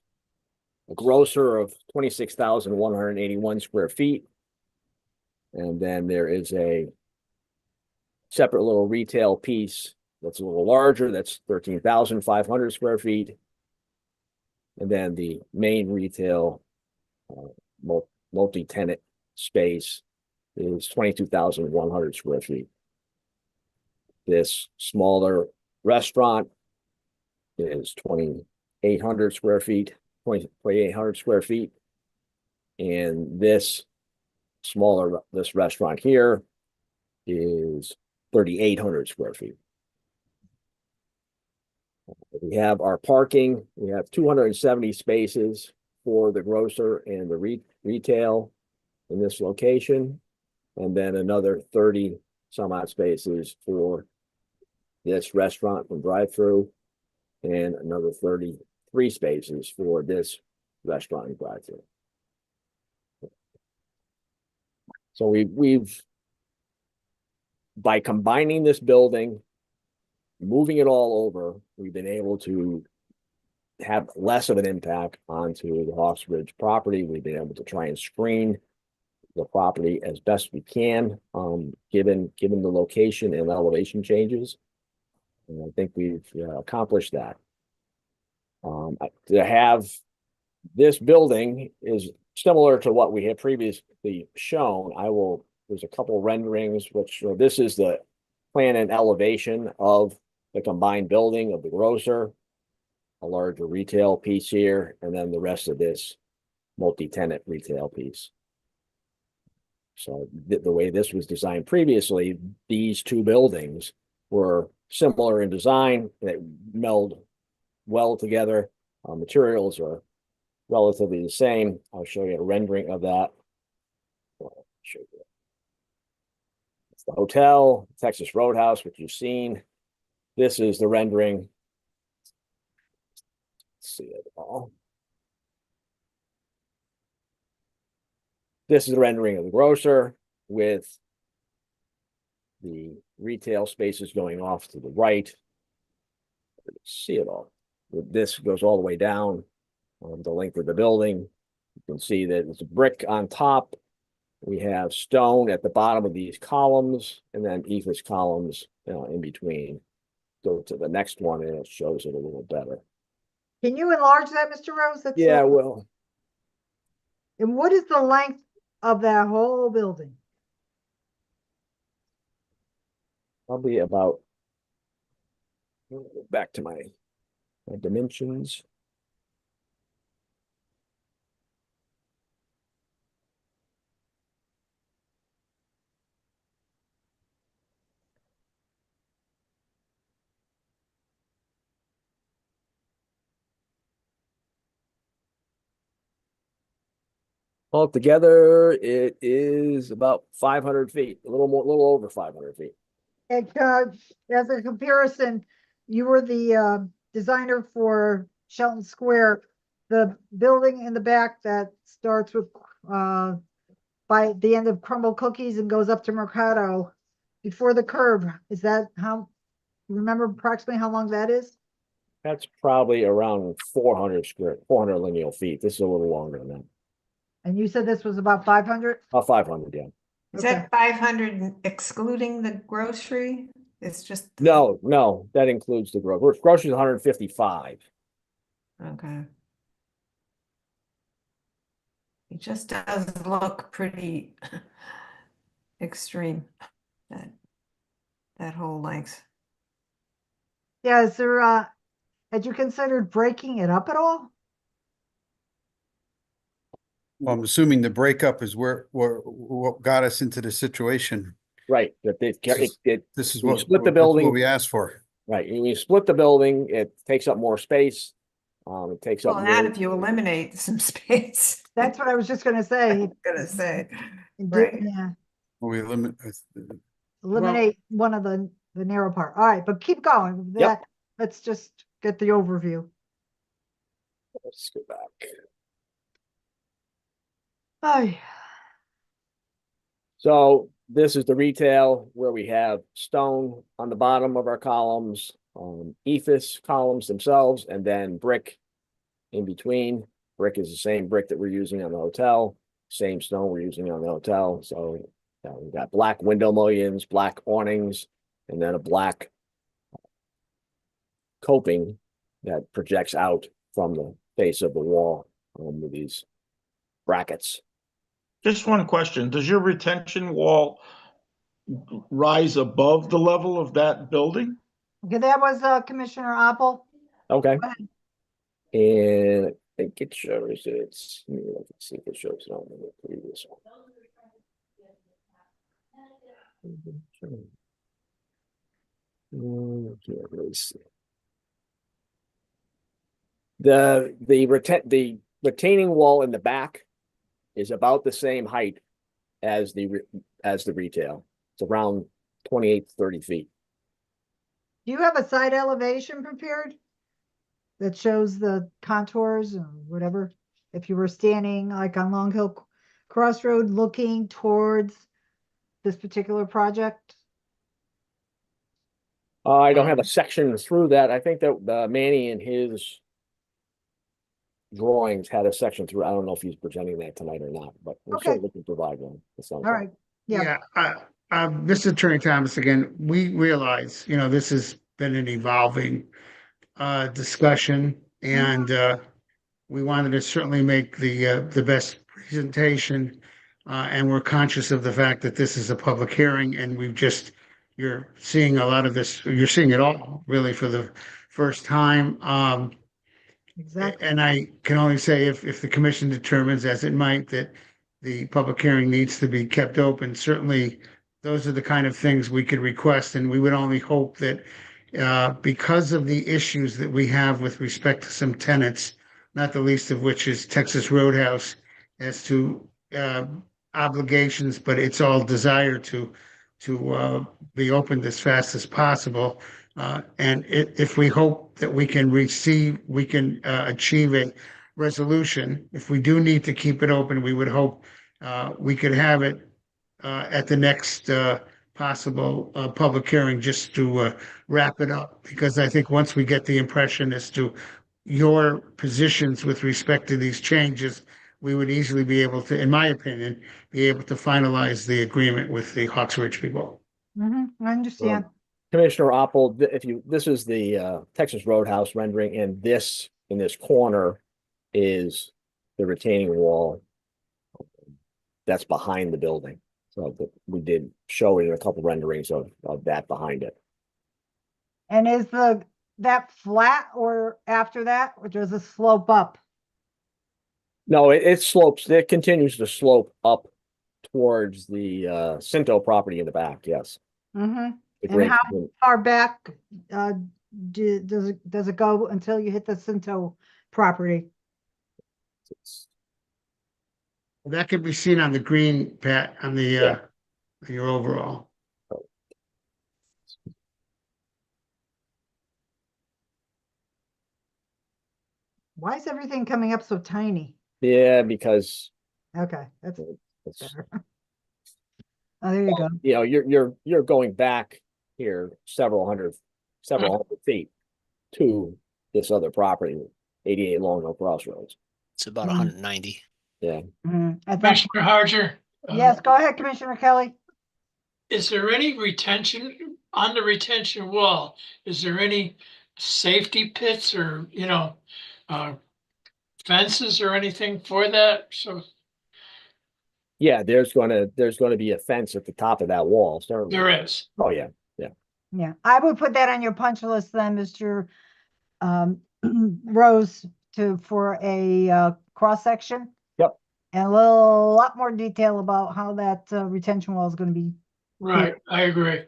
a grocer of 26,181 square feet. And then there is a separate little retail piece that's a little larger, that's 13,500 square feet. And then the main retail multi-tenant space is 22,100 square feet. This smaller restaurant is 2,800 square feet, 2,800 square feet. And this restaurant here is 3,800 square feet. We have our parking. We have 270 spaces for the grocer and the retail in this location. And then another 30 some odd spaces for this restaurant from drive-through, and another 33 spaces for this restaurant and drive-through. So we've by combining this building, moving it all over, we've been able to have less of an impact onto the Hawks Ridge property. We've been able to try and screen the property as best we can, given the location and elevation changes. And I think we've accomplished that. To have this building is similar to what we had previously shown. There's a couple renderings, which this is the plan and elevation of the combined building of the grocer, a larger retail piece here, and then the rest of this multi-tenant retail piece. So the way this was designed previously, these two buildings were similar in design. They meld well together. Materials are relatively the same. I'll show you a rendering of that. It's the hotel, Texas Roadhouse, which you've seen. This is the rendering. Let's see it all. This is the rendering of the grocer with the retail spaces going off to the right. See it all. This goes all the way down the length of the building. You can see that it's a brick on top. We have stone at the bottom of these columns, and then ethos columns in between. Go to the next one, and it shows it a little better. Can you enlarge that, Mr. Rose? That's Yeah, well. And what is the length of that whole building? Probably about, back to my dimensions. Altogether, it is about 500 feet, a little over 500 feet. And as a comparison, you were the designer for Shelton Square. The building in the back that starts with by the end of Crumble Cookies and goes up to Mercado before the curve. Is that how? Remember approximately how long that is? That's probably around 400 lineal feet. This is a little longer than that. And you said this was about 500? 500, yeah. Is that 500 excluding the grocery? It's just. No, that includes the grocery. Grocery is 155. Okay. It just does look pretty extreme, that whole length. Yeah, is there, had you considered breaking it up at all? Well, I'm assuming the breakup is what got us into the situation. Right, that This is we what split the building. what we asked for. Right, when you split the building, it takes up more space. It takes up Well, more. not if you eliminate some space. That's what I was just gonna say. Gonna say, And right. Yeah. We limit, Eliminate one of the narrow part. All right, but keep going. Yep. Let's just get the overview. Let's go back. Ay, So this is the retail where we have stone on the bottom of our columns, ephes columns themselves, and then brick in between. Brick is the same brick that we're using on the hotel, same stone we're using on the hotel. So we've got black window mullions, black awnings, and then a black coping that projects out from the face of the wall with these brackets. Just one question. Does your retention wall rise above the level of that building? okay, that was Commissioner Opel. Okay. Go ahead. And I think it shows it's, let me look and see if it shows it on the previous one. Can't really see. The retaining wall in the back is about the same height as the retail. It's around 28 to 30 feet. Do you have a side elevation prepared that shows the contours or whatever? If you were standing like on Long Hill Crossroad looking towards this particular project? I don't have a section through that. I think that Manny in his drawings had a section through. I don't know if he's presenting that tonight or not, but we're Okay. certainly can provide one. All right. Yeah. This is Attorney Thomas again. We realize, this has been an evolving discussion, and we wanted to certainly make the best presentation, and we're conscious of the fact that this is a public hearing, and you're seeing a lot of this. You're seeing it all really for the first time. Exactly. And I can only say if the commission determines, as it might, that the public hearing needs to be kept open, certainly those are the kind of things we could request, and we would only hope that because of the issues that we have with respect to some tenants, not the least of which is Texas Roadhouse, as to obligations, but it's all desire to be opened as fast as possible. And if we hope that we can achieve a resolution, if we do need to keep it open, we would hope we could have it at the next possible public hearing, just to wrap it up. Because I think once we get the impression as to your positions with respect to these changes, we would easily be able to, in my opinion, be able to finalize the agreement with the Hawks Ridge people. I understand. Commissioner Opel, this is the Texas Roadhouse rendering, and this in this corner is the retaining wall that's behind the building. So we did show it in a couple renderings of that behind it. And is that flat, or after that, or does it slope up? No, it slopes. It continues to slope up towards the Cinto property in the back. Yes. And grade- how far back does it go until you hit the Cinto property? That could be seen on the green, Pat, on the your overall. Why is everything coming up so tiny? Yeah, because Okay, that's it's, better. Oh, there you go. you're going back here several hundred feet to this other property, 88 Long Hill Crossroads. It's about 190. Yeah. Commissioner Harger? Yes, go ahead, Commissioner Kelly. Is there any retention on the retention wall? Is there any safety pits or, fences or anything for that? So Yeah, there's gonna be a fence at the top of that wall, certainly. there is. Oh, yeah. Yeah, I would put that on your punch list then, Mr. Rose, for a cross section. Yep. And a lot more detail about how that retention wall is going to be. Right, I agree.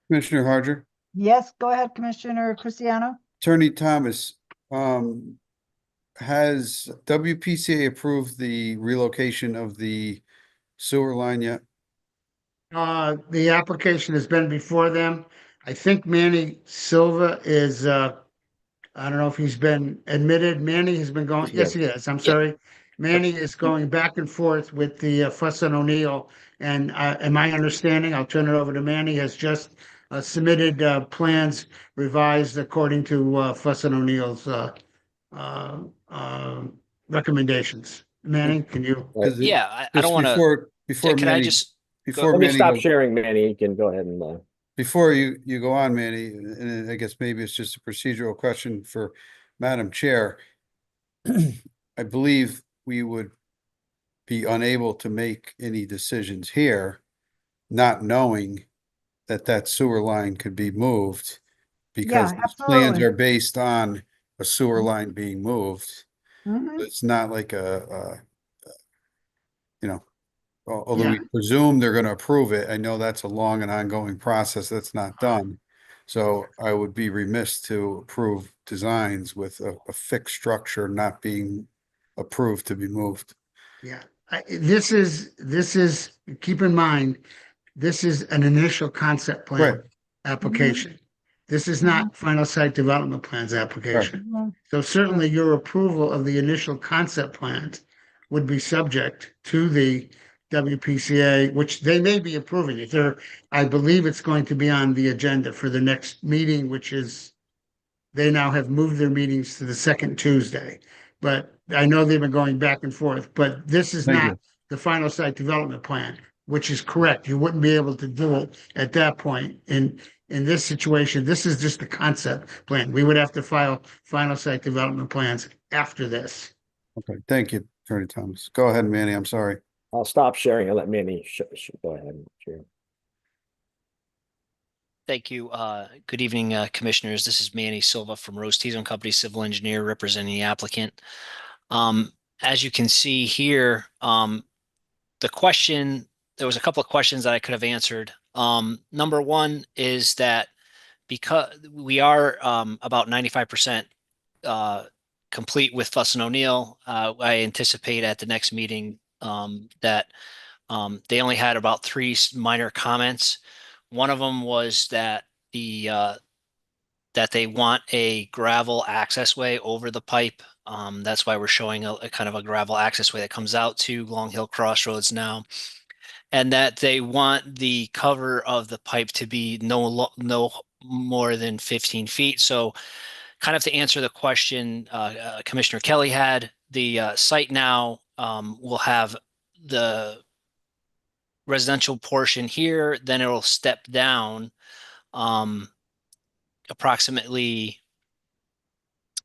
Commissioner Harger, Yes, go ahead, Commissioner Cristiano. Attorney Thomas, has WPCA approved the relocation of the sewer line yet? The application has been before them. I think Manny Silva is, I don't know if he's been admitted. Manny has been going, yes, he is. I'm sorry. Manny is going back and forth with the Fuss and O'Neill. And in my understanding, I'll turn it over to Manny, has just submitted plans revised according to Fuss and O'Neill's uh, recommendations. Manny, can you? Is it- Yeah, I don't just want to. Before Can I Manny, just before Let me Manny stop goes, sharing, Manny. You can go ahead and, before you go on, Manny, and I guess maybe it's just a procedural question for Madam Chair. I believe we would be unable to make any decisions here, not knowing that that sewer line could be moved. Because Yeah, these plans absolutely. are based on a sewer line being moved. Mhm. It's not like you know, although Yeah. we presume they're gonna approve it, I know that's a long and ongoing process that's not done. So I would be remiss to approve designs with a fixed structure not being approved to be moved. Yeah, this is, keep in mind, this is an initial concept Right. plan application. This is not final site development plans application. Mhm. So certainly your approval of the initial concept plans would be subject to the WPCA, which they may be approving. If they're, I believe it's going to be on the agenda for the next meeting, which is, they now have moved their meetings to the second Tuesday. But I know they've been going back and forth, but this is Thank not you. the final site development plan, which is correct. You wouldn't be able to do it at that point. In this situation, this is just the concept plan. We would have to file final site development plans after this. Okay, thank you, Attorney Thomas. Go ahead, Manny, I'm sorry. I'll stop sharing and let Manny go ahead and share. Thank you. Good evening, commissioners. This is Manny Silva from Rose Teasdale Company, civil engineer representing the applicant. As you can see here, there was a couple of questions that I could have answered. Number one is that because we are about 95% complete with Fuss and O'Neill, I anticipate at the next meeting that they only had about 3 minor comments. One of them was that that they want a gravel access way over the pipe. That's why we're showing a kind of a gravel access way that comes out to Long Hill Crossroads now, and that they want the cover of the pipe to be no more than 15 feet. So, kind of to answer the question Commissioner Kelly had, the site now will have the residential portion here, then it'll step down approximately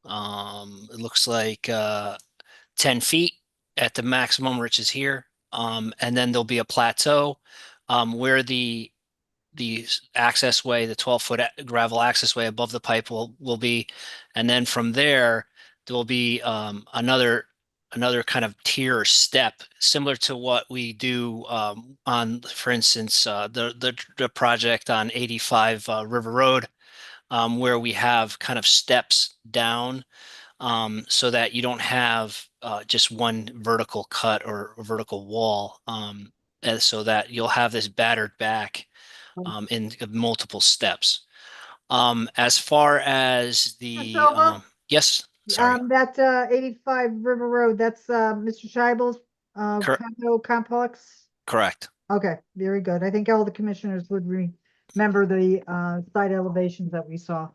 it looks like 10 feet at the maximum, which is here. And then there'll be a plateau where the access way, the 12-foot gravel access way above the pipe will be. And then from there will be another kind of tier or step similar to what we do on, for instance, the project on 85 River Road, where we have kind of steps down so that you don't have just one vertical cut or vertical wall, and so that you'll have this battered back in multiple steps. As far as the Silva? yes, sorry, That 85 River Road, that's Mr. Scheibel's condo complex. correct. Okay, very good. I think all the commissioners would remember the site elevations that we saw.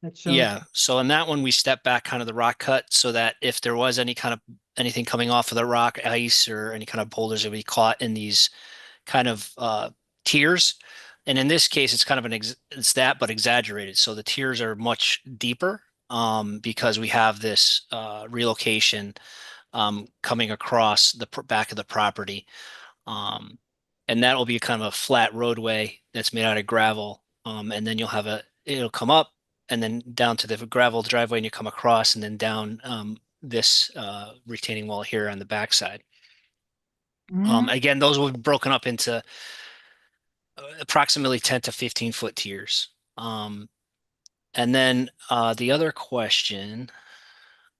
That shows. Yeah, so in that one we step back kind of the rock cut so that if there was any kind of anything coming off of the rock, ice, or any kind of boulders that we caught in these kind of tiers. And in this case, it's kind of it's that, but exaggerated. So the tiers are much deeper because we have this relocation coming across the back of the property. And that will be kind of a flat roadway that's made out of gravel. And then it'll come up and then down to the gravel driveway, and you come across and then down this retaining wall here on the backside. Again, those will be broken up into approximately 10 to 15 foot tiers. And then the other question,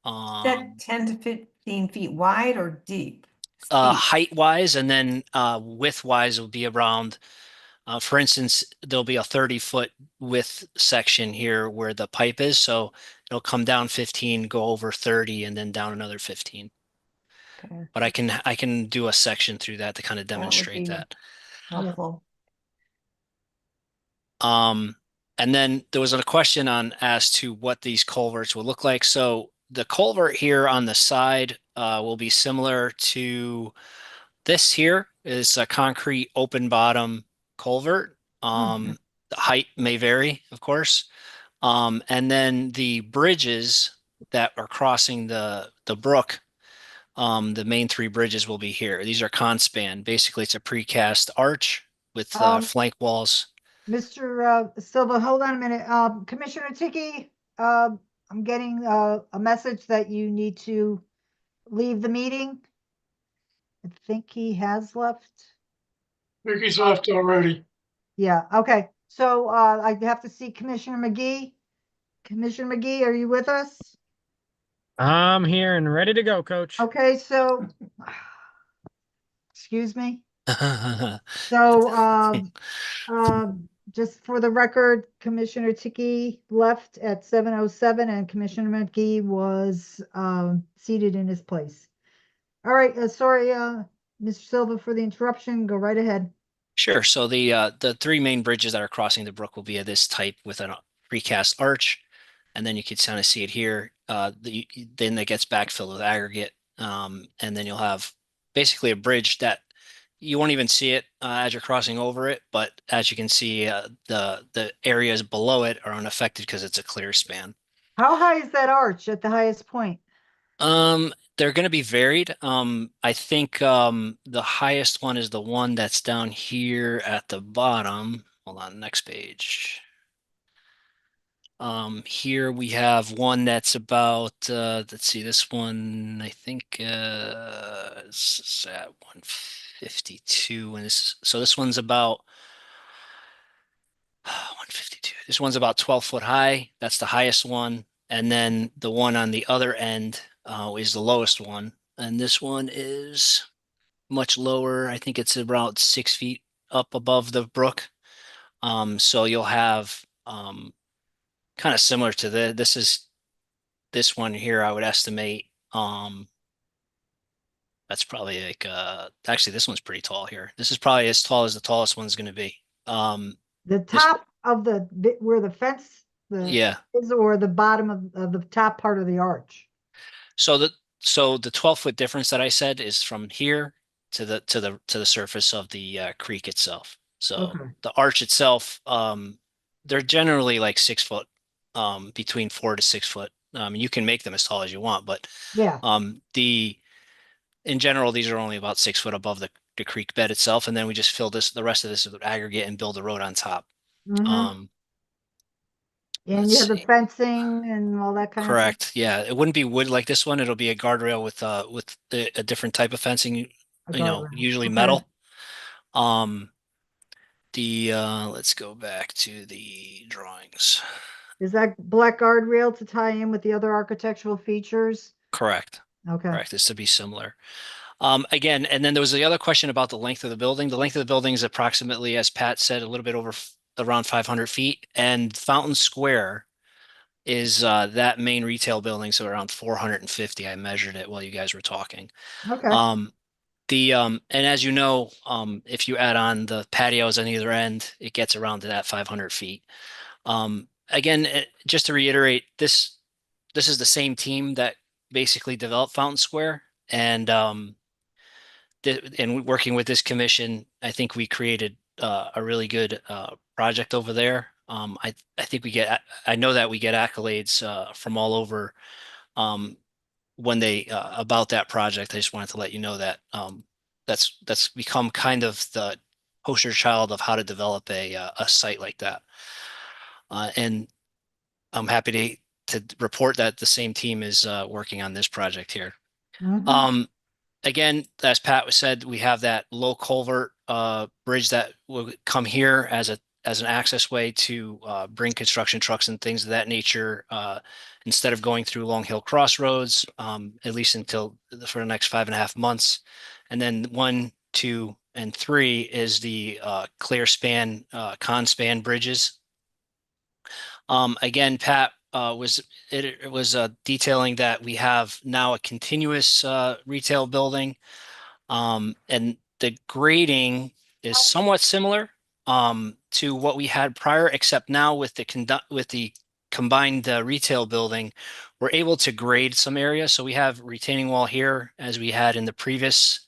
That 10 to 15 feet wide or deep? height wise, and then width wise will be around For instance, there'll be a 30-foot width section here where the pipe is. So it'll come down 15, go over 30, and then down another 15. Okay, But I can do a section through that to kind of that would demonstrate be that. helpful. And then there was a question on as to what these culverts will look like. So the culvert here on the side will be similar to this here is a concrete open bottom culvert. The height may vary, of course. And then the bridges that are crossing the brook, the main three bridges will be here. These are conspan. Basically, it's a precast arch with flank walls. Mr. Silva, hold on a minute. Commissioner Tiki, I'm getting a message that you need to leave the meeting. I think he has left. Ricky's left already. Yeah, okay. So I have to see Commissioner McGee. Commissioner McGee, are you with us? I'm here and ready to go, Coach. Okay, so excuse me. So just for the record, Commissioner Tiki left at 7:07 and Commissioner McGee was seated in his place. All right, sorry, Mr. Silva for the interruption. Go right ahead. Sure. So the three main bridges that are crossing the brook will be of this type with a precast arch, and then you can kind of see it here. Then it gets backfilled with aggregate, and then you'll have basically a bridge that you won't even see it as you're crossing over it, but as you can see, the areas below it are unaffected because it's a clear span. How high is that arch at the highest point? They're going to be varied. I think the highest one is the one that's down here at the bottom. Hold on, next page. Here we have one that's about let's see, this one I think is at 152, and this one's about 152. This one's about 12 foot high. That's the highest one. And then the one on the other end is the lowest one. And this one is much lower. I think it's about 6 feet up above the brook. So you'll have kind of similar to this one here, I would estimate. That's probably like actually this one's pretty tall here. This is probably as tall as the tallest one's going to be. The top of the bit where the fence Yeah. is, or the bottom of the top part of the arch? So the 12-foot difference that I said is from here to the surface of the creek itself. So Okay. the arch itself, they're generally like 6 foot, between 4 to 6 foot. You can make them as tall as you want, but Yeah. in general, these are only about 6 foot above the creek bed itself, and then we just fill the rest of this with aggregate and build the road on top. Mhm. And let's you have the see. fencing and all that kind of Correct. stuff? Yeah, it wouldn't be wood like this one. It'll be a guardrail with a different type of fencing, Guardrail. usually Okay. metal. Let's go back to the drawings. Is that black guardrail to tie in with the other architectural features? Correct. Okay. Correct. This to be similar. Again, and then there was the other question about the length of the building. The length of the building is approximately, as Pat said, a little bit over around 500 feet, and Fountain Square is that main retail building, so around 450. I measured it while you guys were talking. Okay. And as you know, if you add on the patios on either end, it gets around to that 500 feet. Again, just to reiterate, this is the same team that basically developed Fountain Square, and working with this commission, I think we created a really good project over there. I think I know that we get accolades from all over when they about that project. I just wanted to let you know that that's become kind of the poster child of how to develop a site like that. And I'm happy to report that the same team is working on this project here. Mhm. Again, as Pat said, we have that low culvert bridge that will come here as an access way to bring construction trucks and things of that nature instead of going through Long Hill Crossroads, at least for the next 5.5 months. And then 1, 2, and 3 is the clear span, con span bridges. Again, Pat was detailing that we have now a continuous retail building, and the grading is somewhat similar to what we had prior, except now with the combined retail building, we're able to grade some areas. So we have retaining wall here as we had in the previous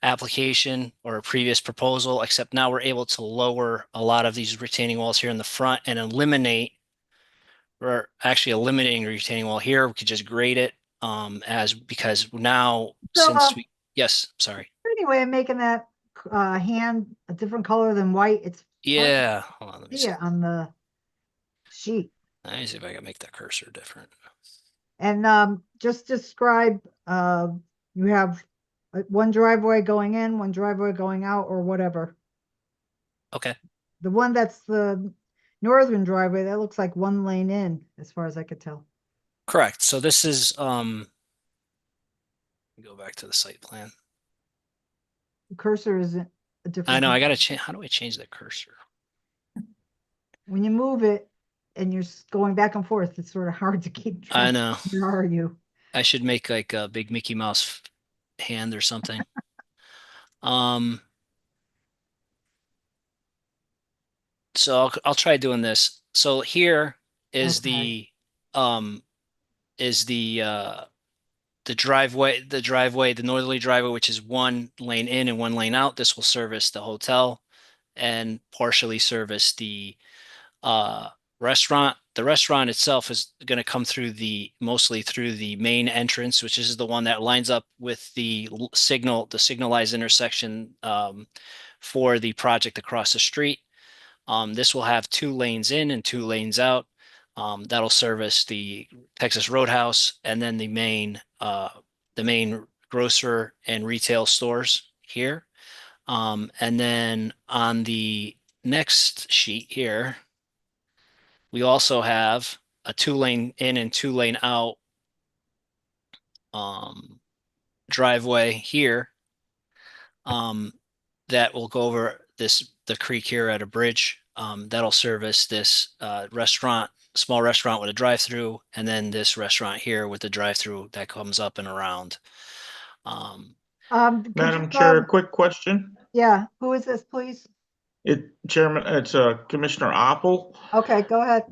application or previous proposal, except now we're able to lower a lot of these retaining walls here in the front and eliminating retaining wall here. We could just grade it because now So, yes, sorry. anyway, I'm making that hand a different color than white. It's Yeah, hold on, let me see. on the sheet. Let me see if I can make the cursor different. And just describe, you have one driveway going in, one driveway going out, or whatever. Okay. The one that's the northern driveway, that looks like one lane in, as far as I could tell. Correct. So this is go back to the site plan. The cursor isn't a different. I know, color. I gotta change. How do I change the cursor? When you move it and you're going back and forth, it's sort of hard to keep track. I know. Where are you? I should make like a big Mickey Mouse hand or something. So I'll try doing this. So here is Okay. the driveway, the northerly driveway, which is one lane in and one lane out. This will service the hotel and partially service the restaurant. The restaurant itself is going to come through mostly through the main entrance, which is the one that lines up with the signalized intersection for the project across the street. This will have 2 lanes in and 2 lanes out. That'll service the Texas Roadhouse and then the main grocer and retail stores here. And then on the next sheet here, we also have a 2-lane in and 2-lane out driveway here that will go over the creek here at a bridge. That'll service this small restaurant with a drive-through, and then this restaurant here with the drive-through that comes up and around. Could Madam you, Chair, quick question. Yeah, who is this, please? Chairman, it's Commissioner Opel. Okay, go ahead.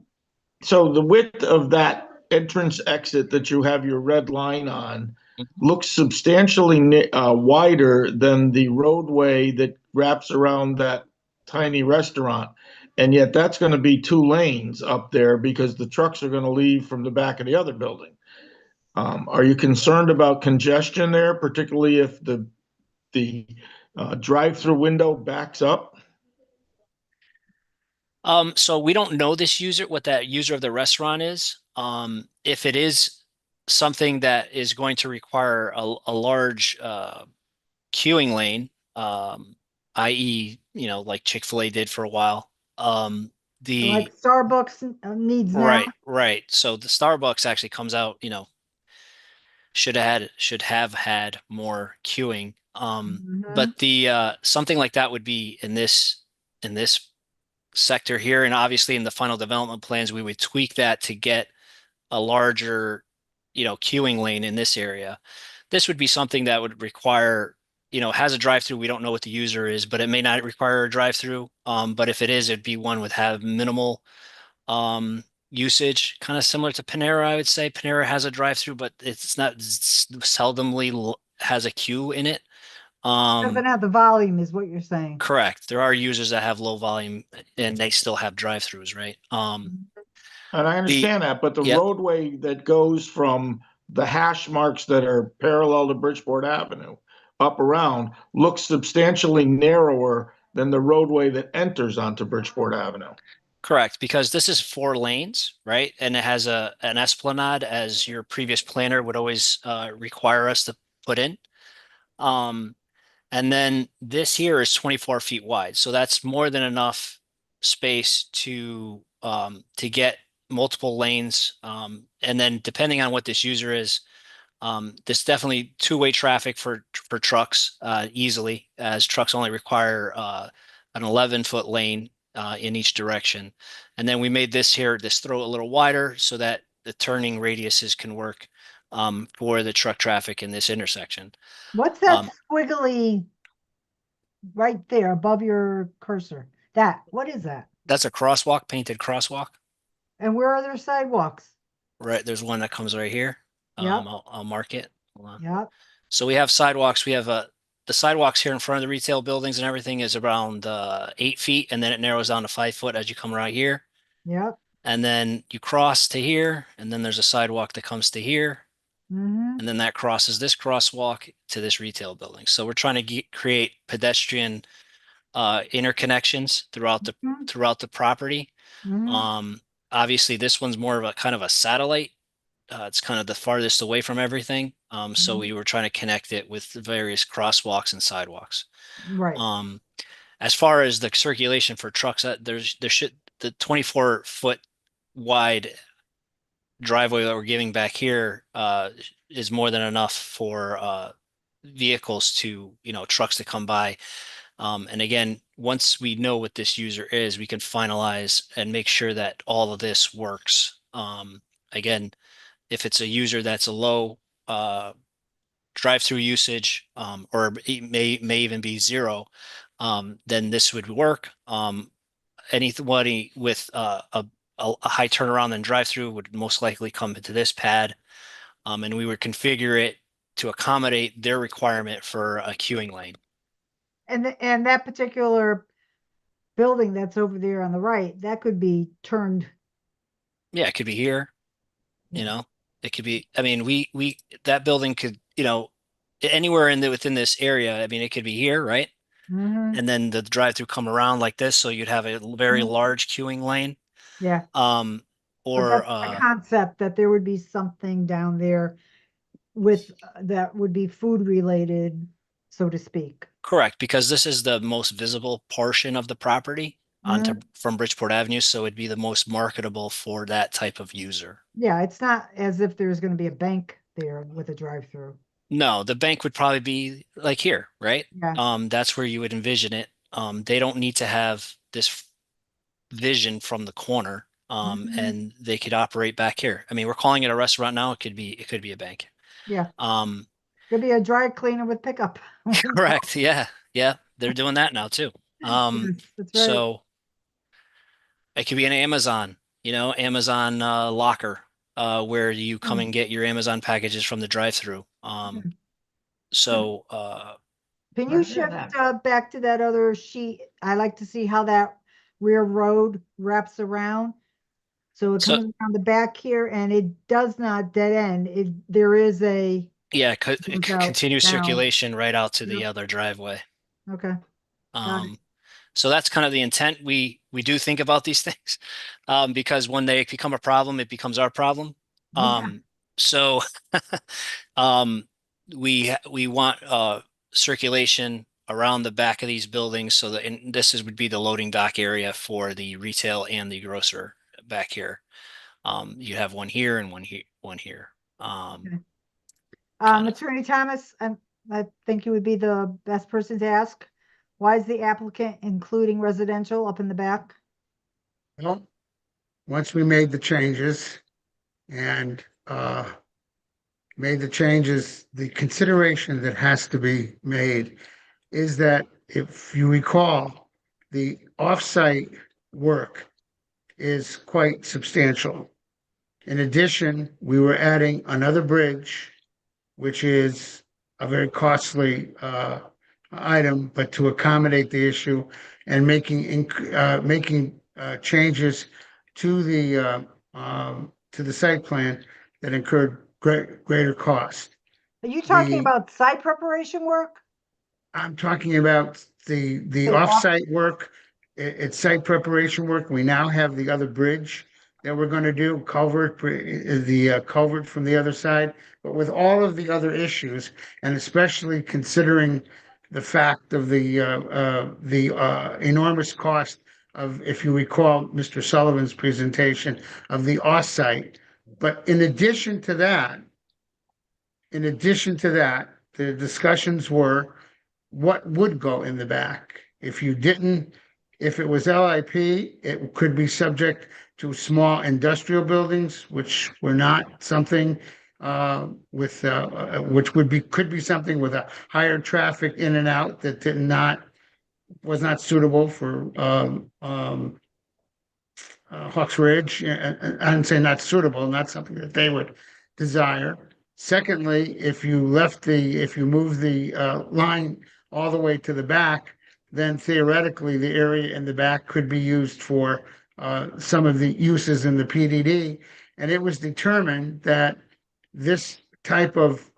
So the width of that entrance exit that you have your red line on looks substantially wider than the roadway that wraps around that tiny restaurant. And yet that's going to be 2 lanes up there because the trucks are going to leave from the back of the other building. Are you concerned about congestion there, particularly if the drive-through window backs up? So we don't know what that user of the restaurant is. If it is something that is going to require a large queuing lane, i.e., like Chick-fil-A did for a while. Like Starbucks needs now. Right. So the Starbucks actually comes out, should have had more queuing. But the something like that would be in this sector here, and obviously in the final development plans, we would tweak that to get a larger, queuing lane in this area. This would be something that would require, has a drive-through. We don't know what the user is, but it may not require a drive-through. But if it is, it'd be one would have minimal usage, kind of similar to Panera. I would say Panera has a drive-through, but it's seldomly has a queue in it. Doesn't have the volume, is what you're saying. Correct. There are users that have low volume and they still have drive-throughs, right? And I understand that, but the roadway that goes from the hash marks that are parallel to Bridgeport Avenue up around looks substantially narrower than the roadway that enters onto Bridgeport Avenue. Correct, because this is 4 lanes, right? And it has an esplanade, as your previous planner would always require us to put in. And then this here is 24 feet wide. So that's more than enough space to get multiple lanes. And then depending on what this user is, This definitely two-way traffic for trucks easily, as trucks only require an 11-foot lane in each direction. And then we made this throat a little wider so that the turning radiuses can work for the truck traffic in this intersection. What's that squiggly right there above your cursor? What is that? That's a crosswalk, painted crosswalk. And where are there sidewalks? Right, there's one that comes right here. Yep. I'll mark it. Hold on. Yep. So we have sidewalks. We have the sidewalks here in front of the retail buildings and everything is around 8 feet, and then it narrows down to 5 foot as you come right here. Yep. And then you cross to here, and then there's a sidewalk that comes to here, Mm-hmm. and then that crosses this crosswalk to this retail building. So we're trying to create pedestrian interconnections throughout the property. Mm-hmm. Obviously, this one's more of a kind of a satellite. It's kind of the farthest away from everything. So we were trying to connect it with the various crosswalks and sidewalks. Right. As far as the circulation for trucks, the 24-foot wide driveway that we're giving back here is more than enough for vehicles to, trucks to come by. And again, once we know what this user is, we can finalize and make sure that all of this works. Again, if it's a user that's a low drive-through usage, or it may even be zero, then this would work. Anybody with a high turnaround and drive-through would most likely come into this pad, and we would configure it to accommodate their requirement for a queuing lane. And that particular building that's over there on the right, that could be turned. Yeah, it could be here. It could be. I mean, that building could, anywhere within this area. I mean, it could be here, right? Mm-hmm. And then the drive-through come around like this, so you'd have a very large queuing lane. Yeah. Or But that's the concept that there would be something down there with that would be food related, so to speak. correct, because this is the most visible portion of the property from Bridgeport Avenue, so it'd be the most marketable for that type of user. Yeah, it's not as if there's going to be a bank there with a drive-through. No, the bank would probably be like here, right? Yeah. That's where you would envision it. They don't need to have this vision from the corner, and they could operate back here. I mean, we're calling it a restaurant now. It could be a bank. Yeah. Um, Could be a dry cleaner with pickup. correct. Yeah. They're doing that now too. That's right. So it could be an Amazon, Amazon locker, where you come and get your Amazon packages from the drive-through. So Can you shift back to that other sheet? I like to see how that rear road wraps around. So it comes around the back here and it does not dead end. There is a. yeah, goes out continuous down. circulation right out to the other driveway. Okay. So that's kind of the intent. We do think about these things, because when they become a problem, it becomes our problem. So we want circulation around the back of these buildings, so that would be the loading dock area for the retail and the grocer back here. You have one here and one here. Attorney Thomas, I think you would be the best person to ask. Why is the applicant including residential up in the back? Well, once we made the changes and the consideration that has to be made is that if you recall, the offsite work is quite substantial. In addition, we were adding another bridge, which is a very costly item, but to accommodate the issue and making changes to the site plan that incurred greater cost. Are you talking about site preparation work? I'm talking about the offsite work. It's site preparation work. We now have the other bridge that we're going to do, the culvert from the other side, but with all of the other issues, and especially considering the fact of the enormous cost of, if you recall, Mr. Sullivan's presentation of the offsite. But in addition to that, in addition to that, the discussions were what would go in the back. If you didn't, if it was LIP, it could be subject to small industrial buildings, which were not something with which could be something with a higher traffic in and out that was not suitable for Hawks Ridge. I'm saying not suitable, not something that they would desire. Secondly, if you move the line all the way to the back, then theoretically the area in the back could be used for some of the uses in the PDD. And it was determined that this type of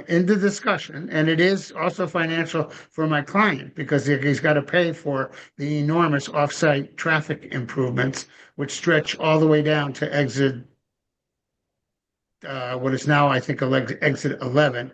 in the discussion, and it is also financial for my client because he's got to pay for the enormous offsite traffic improvements, which stretch all the way down to exit what is now, I think, exit 11.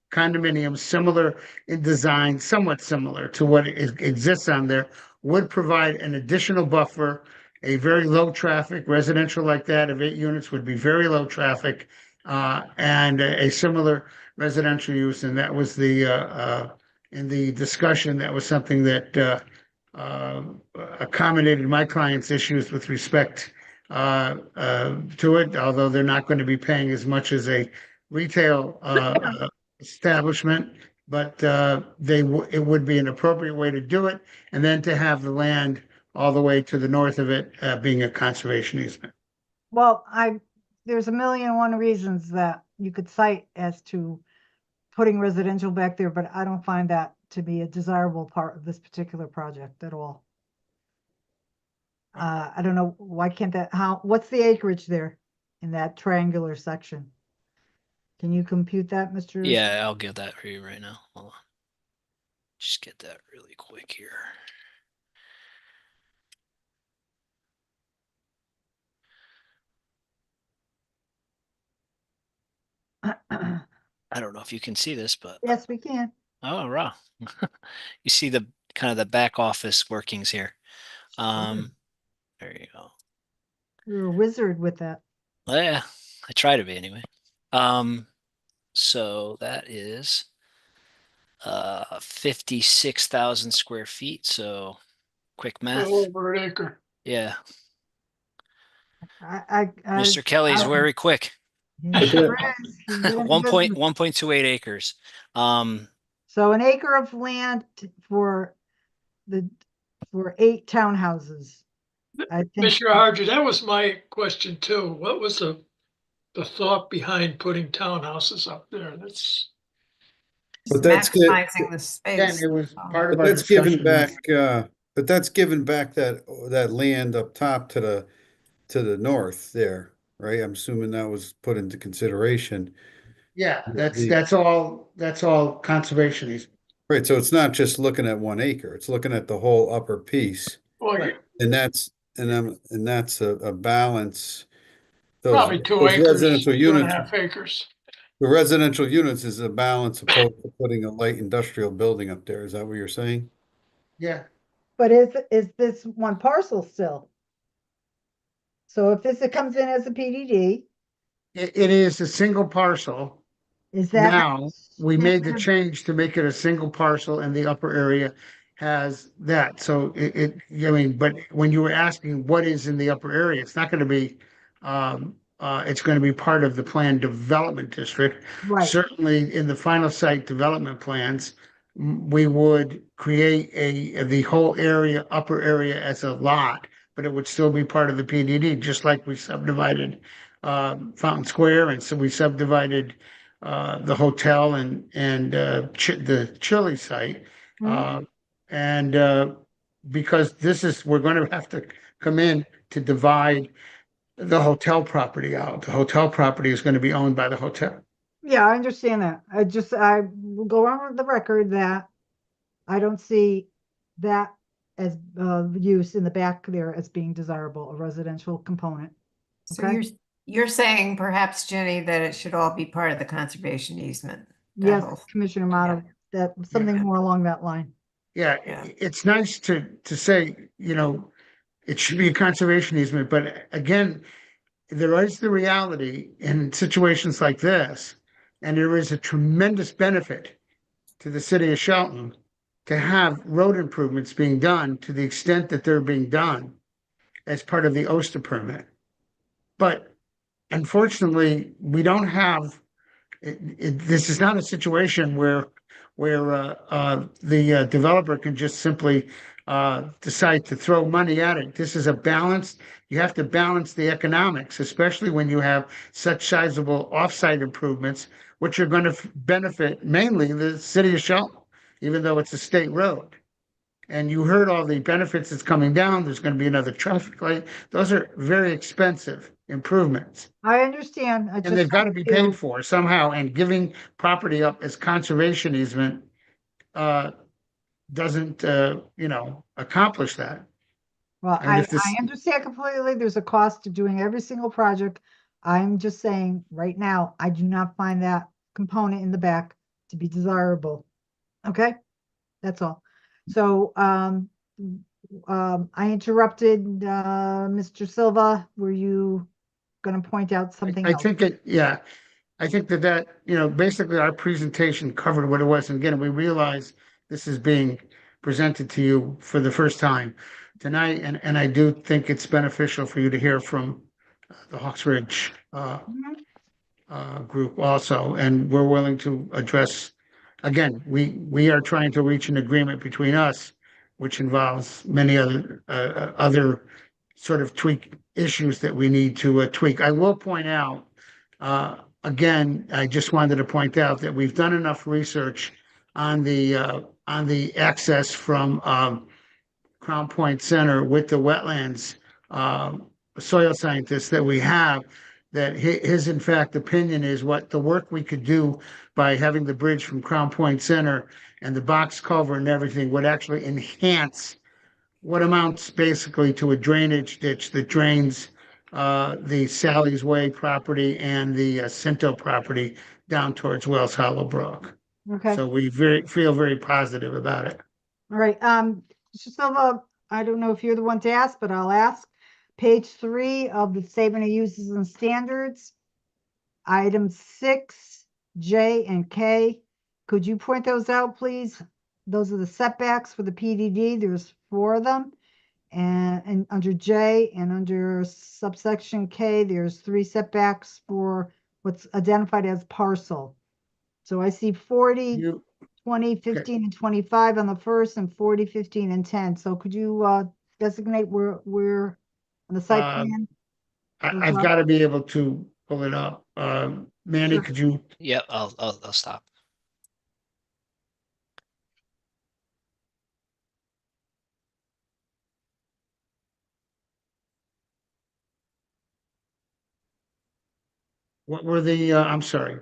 Condominiums, similar in design, somewhat similar to what exists on there, would provide an additional buffer. A very low traffic residential like that of 8 units would be very low traffic, and a similar residential use. And that was in the discussion, that was something that accommodated my client's issues with respect to it, although they're not going to be paying as much as a retail establishment, but it would be an appropriate way to do it, and then to have the land all the way to the north of it being a conservation easement. Well, there's a million and one reasons that you could cite as to putting residential back there, but I don't find that to be a desirable part of this particular project at all. I don't know, why can't what's the acreage there in that triangular section? Can you compute that, Mr.? Yeah, I'll get that for you right now. Hold on. Just get that really quick here. I don't know if you can see this, but Yes, we can. oh, wow. You see the kind of the back office workings here. There you go. You're a wizard with that. Well, yeah, I try to be anyway. So that is 56,000 square feet. So quick math. Over an acre. Yeah. I Mr. Kelly's very quick. he sure is. He's been in the business. 1.28 acres. So an acre of land for 8 townhouses. I think Mr. Harger, that was my question too. What was the thought behind putting townhouses up there? That's But that's good. Maximizing the Again, space. it was part of But our that's given discussion. back, but that's given back that land up top to the north there, right? I'm assuming that was put into consideration. Yeah, that's all conservation easement. Right, so it's not just looking at 1 acre, it's looking at the whole upper piece. well, Right. And that's a balance. probably 2 Those acres, residential 2.5 units, acres. the residential units is a balance opposed to putting a light industrial building up there. Is that what you're saying? Yeah, But is this one parcel still? So if it comes in as a PDD, it is a single parcel. is that? Now, we made the change to make it a single parcel, and the upper area has that. So but when you were asking what is in the upper area, it's not going to be, it's going to be part of the planned development district. Right. Certainly in the final site development plans, we would create the whole area, upper area as a lot, but it would still be part of the PDD, just like we subdivided Fountain Square, and so we subdivided the hotel and the chili site. And because we're going to have to come in to divide the hotel property out. The hotel property is going to be owned by the hotel. Yeah, I understand that. I will go on the record that I don't see that as use in the back there as being desirable, a residential component. So Okay. you're saying perhaps, Jenny, that it should all be part of the conservation easement? that Yes, whole- Commissioner Motto, that something Yeah. more along that line. Yeah, Yeah. it's nice to say, it should be a conservation easement, but again, there is the reality in situations like this, and there is a tremendous benefit to the city of Shelton to have road improvements being done to the extent that they're being done as part of the OSTA permit. But unfortunately, we don't have, this is not a situation where the developer can just simply decide to throw money at it. This is a balance. You have to balance the economics, especially when you have such sizable offsite improvements, which are going to benefit mainly the city of Shelton, even though it's a state road. And you heard all the benefits that's coming down. There's going to be another traffic light. Those are very expensive improvements. I understand. I And just they've got to want be paid for somehow, and giving property up as conservation easement doesn't, accomplish that. Well, And if this- I understand completely. There's a cost to doing every single project. I'm just saying, right now, I do not find that component in the back to be desirable. Okay? That's all. So, I interrupted, Mr. Silva. Were you gonna point out something I else? think I think that, basically our presentation covered what it was. And again, we realize this is being presented to you for the first time tonight. And I do think it's beneficial for you to hear from the Hawks Ridge group also. And we're willing to address, again, we are trying to reach an agreement between us, which involves many other sort of tweak issues that we need to tweak. I will point out, again, I just wanted to point out that we've done enough research on the access from Crown Point Center with the wetlands soil scientist that we have, that his in fact opinion is what the work we could do by having the bridge from Crown Point Center and the box culvert and everything would actually enhance what amounts basically to a drainage ditch that drains the Sally's Way property and the Cinto property down towards Wells Hollow Brook. Okay, So all we feel very positive about it. right, Mr. Silva, I don't know if you're the one to ask, but I'll ask. Page 3 of the Statement of Uses and Standards, item 6, J and K. Could you point those out, please? Those are the setbacks for the PDD. There's 4 of them. And under J and under subsection K, there's 3 setbacks for what's identified as parcel. So I see 40, 20, 15, and 25 on the first, and 40, 15, and 10. So could you designate where on the site plan? I've got to be able to pull it up. Manny, Sure. could you? Yep, I'll stop. What were I'm sorry,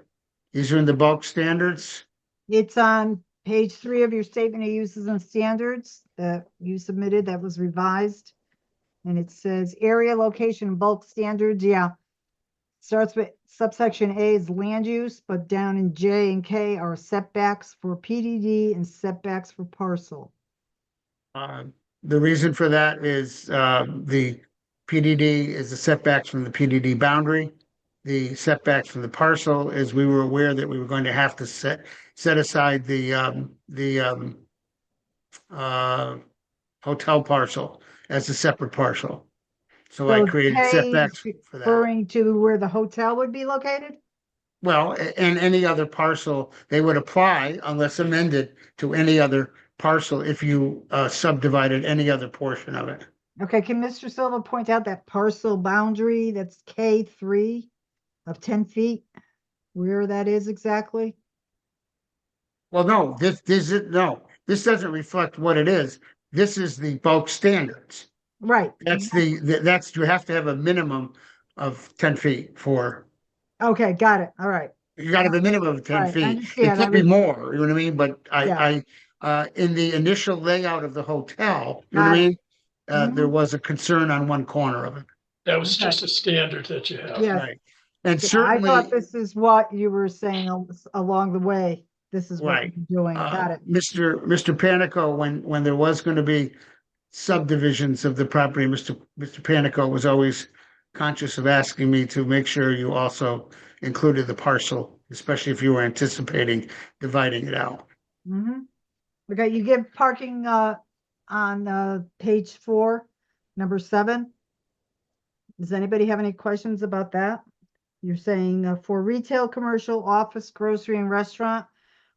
these are in the bulk standards? It's on page 3 of your Statement of Uses and Standards that you submitted that was revised. And it says area, location, and bulk standards. Yeah. Starts with subsection A is land use, but down in J and K are setbacks for PDD and setbacks for parcel. The reason for that is the PDD is the setbacks from the PDD boundary. The setbacks from the parcel is we were aware that we were going to have to set aside the hotel parcel as a separate parcel. So I created K is setbacks for that. referring to where the hotel would be located? Well, and any other parcel, they would apply unless amended to any other parcel if you subdivided any other portion of it. Okay, can Mr. Silva point out that parcel boundary that's K3 of 10 feet? Where that is exactly? Well, no, this doesn't reflect what it is. This is the bulk standards. Right. That's you have to have a minimum of 10 feet for. Okay, got it. All right. You got to have a minimum of 10 Right, I feet. It understand. could be more, you know what I mean? But Yeah. in the initial layout of the hotel, you know what I mean? There was a concern on one corner of it. That was Okay. just a standard that you have. Yeah. Right. And Yeah, I certainly, thought this is what you were saying along the way. This is what Right. you're doing. Got it. Mr. Panico, when there was going to be subdivisions of the property. Mr. Panico was always conscious of asking me to make sure you also included the parcel, especially if you were anticipating dividing it out. Mm-hmm. Okay, you give parking, on, page 4, number 7. Does anybody have any questions about that? You're saying, for retail, commercial, office, grocery, and restaurant,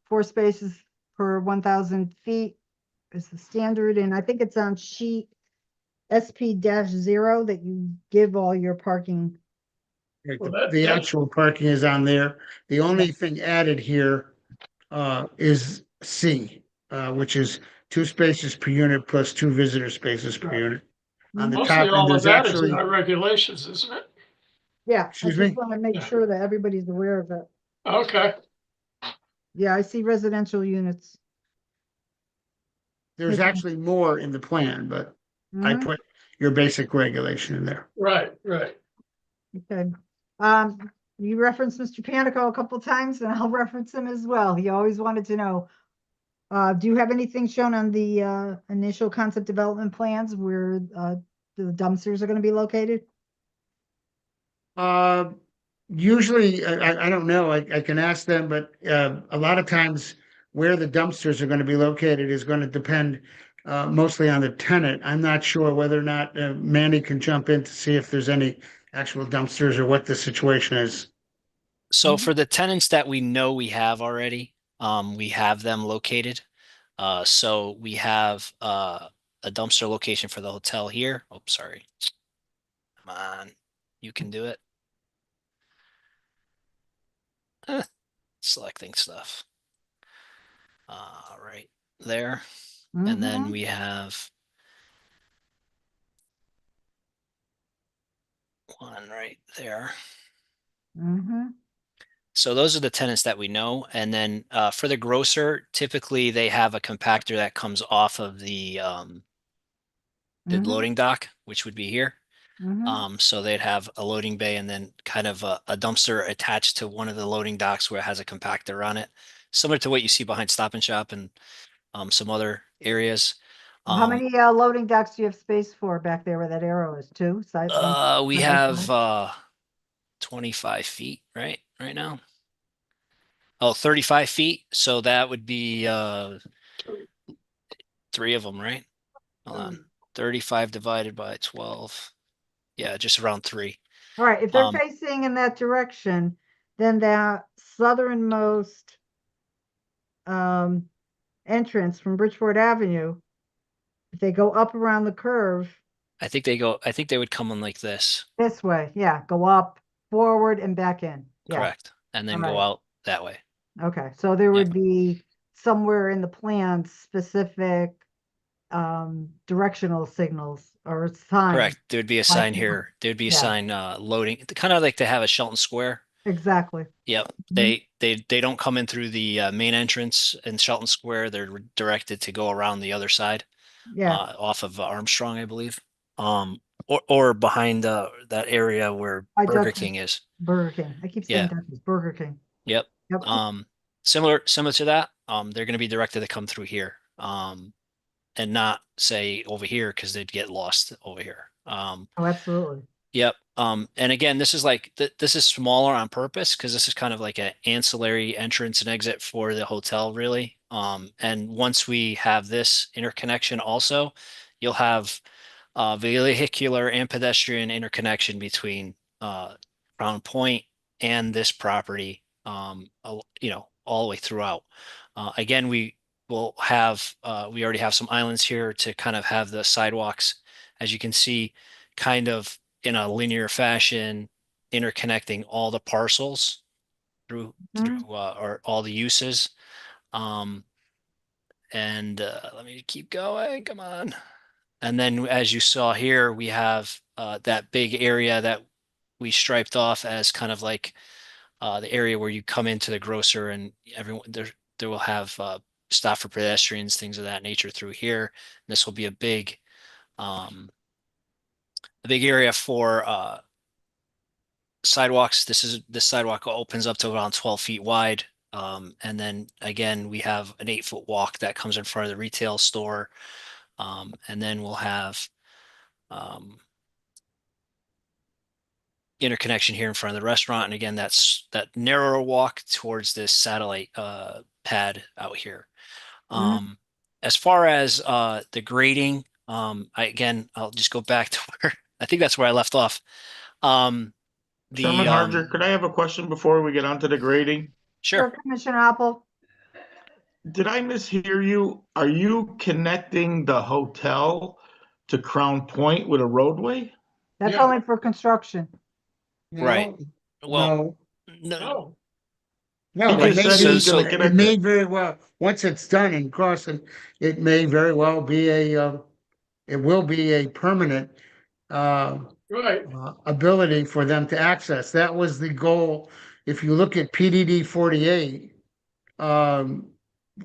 4 spaces per 1,000 feet is the standard, and I think it's on sheet SP-0 that you give all your parking. Right, Well, the that- actual parking is on there. The only thing added here is C, which is 2 spaces per unit plus 2 visitor spaces per unit. On the top Mostly end, all of there's that is actually, in our regulations, isn't it? Yeah, I Excuse just me? want to make Yeah. sure that everybody's aware of it. Okay. Yeah, I see residential units. there's Okay. actually more in the plan, but I Mhm. put your basic regulation in there. Right, right. Okay. You referenced Mr. Panico a couple times, and I'll reference him as well. He always wanted to know. Do you have anything shown on the initial concept development plans where the dumpsters are going to be located? Usually, I don't know, I can ask them, but a lot of times where the dumpsters are going to be located is going to depend mostly on the tenant. I'm not sure whether or not Mandy can jump in to see if there's any actual dumpsters or what the situation is. So for the tenants that we know we have already, we have them located. So we have a dumpster location for the hotel here. Oh, sorry. Come on, you can do it. Selecting stuff. Right there. And then Mhm. we have one right there. Mhm. So those are the tenants that we know. And then for the grocer, typically they have a compactor that comes off of the Mhm. loading dock, which would be here. Mhm. So they'd have a loading bay and then kind of a dumpster attached to one of the loading docks where it has a compactor on it, similar to what you see behind Stop and Shop and some other areas. How many loading docks do you have space for back there where that arrow is? 2? Side, one We side by have side? 25 feet right now. Oh, 35 feet. So that would be 3 of them, right? Hold on. 35 divided by 12. Yeah, just around 3. All right, if they're Um, facing in that direction, then that southernmost entrance from Bridgeport Avenue, if they go up around the curve I think they would come in like this. this way, yeah, go up, forward, and back in. Yeah. Correct. And then go Alright. out that way. Okay, so there Yeah. would be somewhere in the plan specific directional signals or signs. Correct. There'd be a sign Like- here. There'd be a Yeah. sign loading, kind of like they have a Shelton Square. Exactly. Yep. Mhm. They don't come in through the main entrance in Shelton Square. They're directed to go around the other side, Yeah, off of Armstrong, I believe. Or behind that area where I Burger Dutchess. King is. Burger King. I keep saying Dutchess, Burger King. Yep. Yep. Similar to that. They're going to be directed to come through here. And not say over here because they'd get lost over here. Oh, absolutely. Yep. And again, this is like this is smaller on purpose because this is kind of like an ancillary entrance and exit for the hotel, really. And once we have this interconnection, also, you'll have vehicular and pedestrian interconnection between Crown Point and this property. All the way throughout. Again, we will have we already have some islands here to kind of have the sidewalks, as you can see, kind of in a linear fashion, interconnecting all the parcels through or all the uses. And let me keep going. Come on. And then, as you saw here, we have that big area that we striped off as kind of like the area where you come into the grocer, and everyone there will have stop for pedestrians, things of that nature through here. This will be a big area for sidewalks. This sidewalk opens up to around 12 feet wide. And then again, we have an 8-foot walk that comes in front of the retail store. And then we'll have interconnection here in front of the restaurant. And again, that's that narrower walk towards this satellite pad out here. As far as the grading, I'll just go back to where I think that's where I left off. Chairman Harger, could I have a question before we get onto the grading? Sure. Commissioner Apple. Did I mishear you? Are you connecting the hotel to Crown Point with a roadway? That's Yeah. only for construction. Right. Well, No, no, no, He just said he was gonna it connect may it. very well, once it's done in crossing, it may very well be it will be a permanent, Right. ability for them to access. That was the goal. If you look at PDD 48,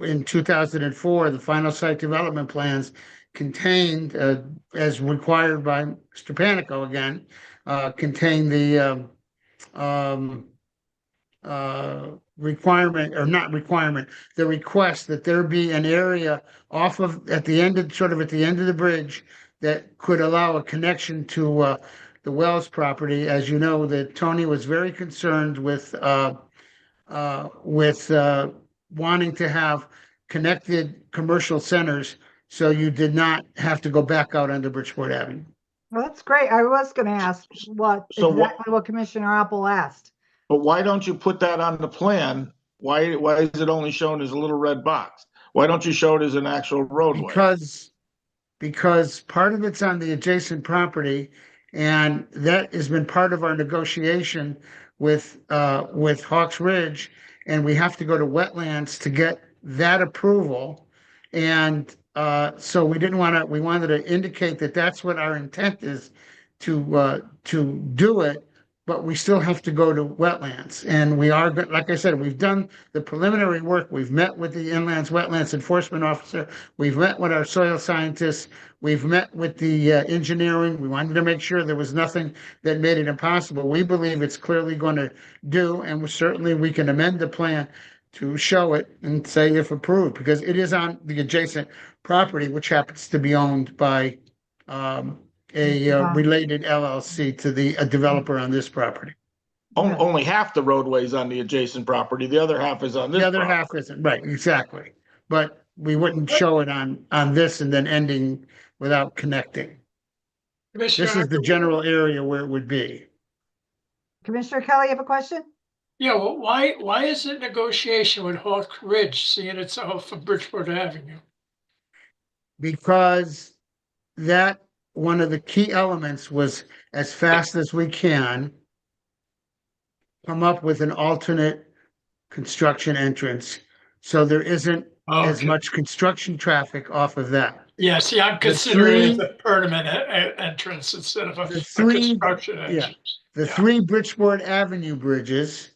in 2004, the final site development plans contained, as required by Mr. Panico again, contained the requirement, or not requirement, the request that there be an area off of, at the end of, sort of at the end of the bridge, that could allow a connection to the Wells property. As you know, that Tony was very concerned with wanting to have connected commercial centers, so you did not have to go back out onto Bridgeport Avenue. Well, that's great. I was gonna ask So exactly what Commissioner Apple asked. But why don't you put that on the plan? Why is it only shown as a little red box? Why don't you show it as an actual roadway? Because part of it's on the adjacent property, and that has been part of our negotiation with Hawks Ridge, and we have to go to wetlands to get that approval. And so we wanted to indicate that that's what our intent is, to do it, but we still have to go to wetlands. And we are, like I said, we've done the preliminary work. We've met with the Inland Wetlands Enforcement Officer. We've met with our soil scientists. We've met with the engineering. We wanted to make sure there was nothing that made it impossible. We believe it's clearly going to do, and we can amend the plan to show it and say if approved, because it is on the adjacent property, which happens to be owned by a related LLC to the developer on this property. Only half the roadway's on the adjacent property. The other half is on this The other property. half isn't, right, exactly. But we wouldn't show it on this and then ending without connecting. This is the general area where it would be. Commissioner Kelly, you have a question? Yeah, well, why is it negotiation with Hawk Ridge, seeing it's off of Bridgeport Avenue? Because that, one of the key elements was, as fast as we can, come up with an alternate construction entrance, so there isn't as Okay. much construction traffic off of that. Yeah, see, I'm considering it a permanent entrance instead of a construction entrance. The three Bridgeport Avenue bridges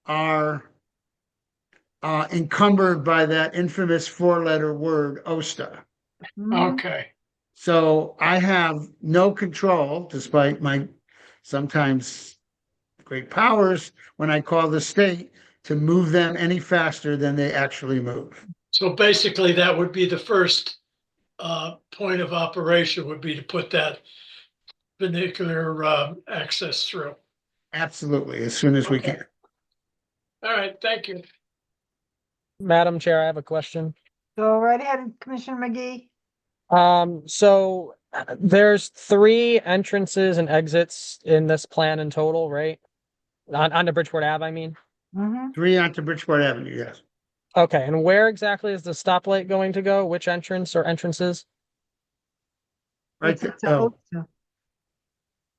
are encumbered by that infamous four-letter word, OSTA. Okay. So I have no control, despite my sometimes great powers, when I call the state to move them any faster than they actually move. So basically, that would be the first point of operation, would be to put that vernacular access through. Absolutely, as soon as we can. All right, thank you. Madam Chair, I have a question. Go right ahead, Commissioner McGee. So there's 3 entrances and exits in this plan in total, right? On the Bridgeport Ave, I mean. 3 onto Bridgeport Avenue, yes. Okay, and where exactly is the stoplight going to go? Which entrance or entrances? Right there. Oh,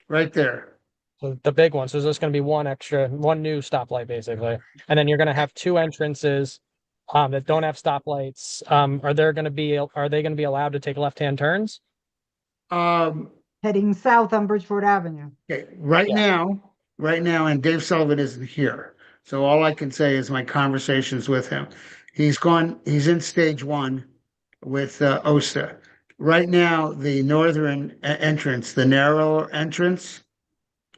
right there. So the big one. So there's going to be one new stoplight basically, and then you're going to have 2 entrances that don't have stoplights. Are they going to be allowed to take left-hand turns? Heading south on Bridgeport Avenue. Okay, right now, and Dave Sullivan isn't here, so all I can say is my conversations with him. He's in stage 1 with OSTA. Right now, the northern entrance, the narrow entrance,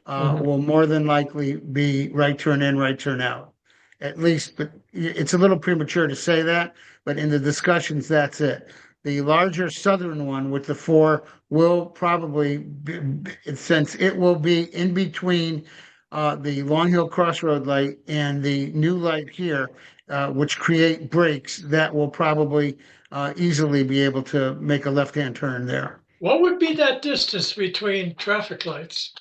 will more than likely be right turn in, right turn out. At least, but it's a little premature to say that, but in the discussions, that's it. The larger southern one with the four will probably, since it will be in between the Long Hill Crossroad light and the new light here, which create breaks, that will probably easily be able to make a left-hand turn there. What would be that distance between traffic lights?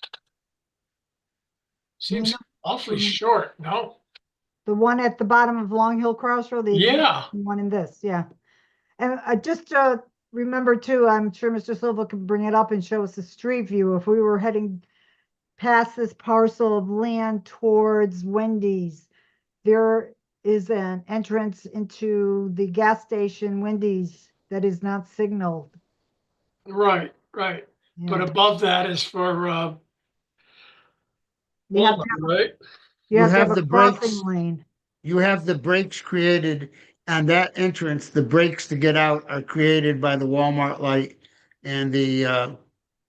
Seems awfully short, no? The one at the bottom of Long Hill Crossroad, the Yeah. one in this, yeah. And just remember too, I'm sure Mr. Silva can bring it up and show us the street view. If we were heading past this parcel of land towards Wendy's, there is an entrance into the gas station Wendy's that is not signaled. Right, right. But Yeah. above that is for You have Walmart, to right? You have to have have a the crossing brakes. lane. You have the breaks created on that entrance. The breaks to get out are created by the Walmart light and the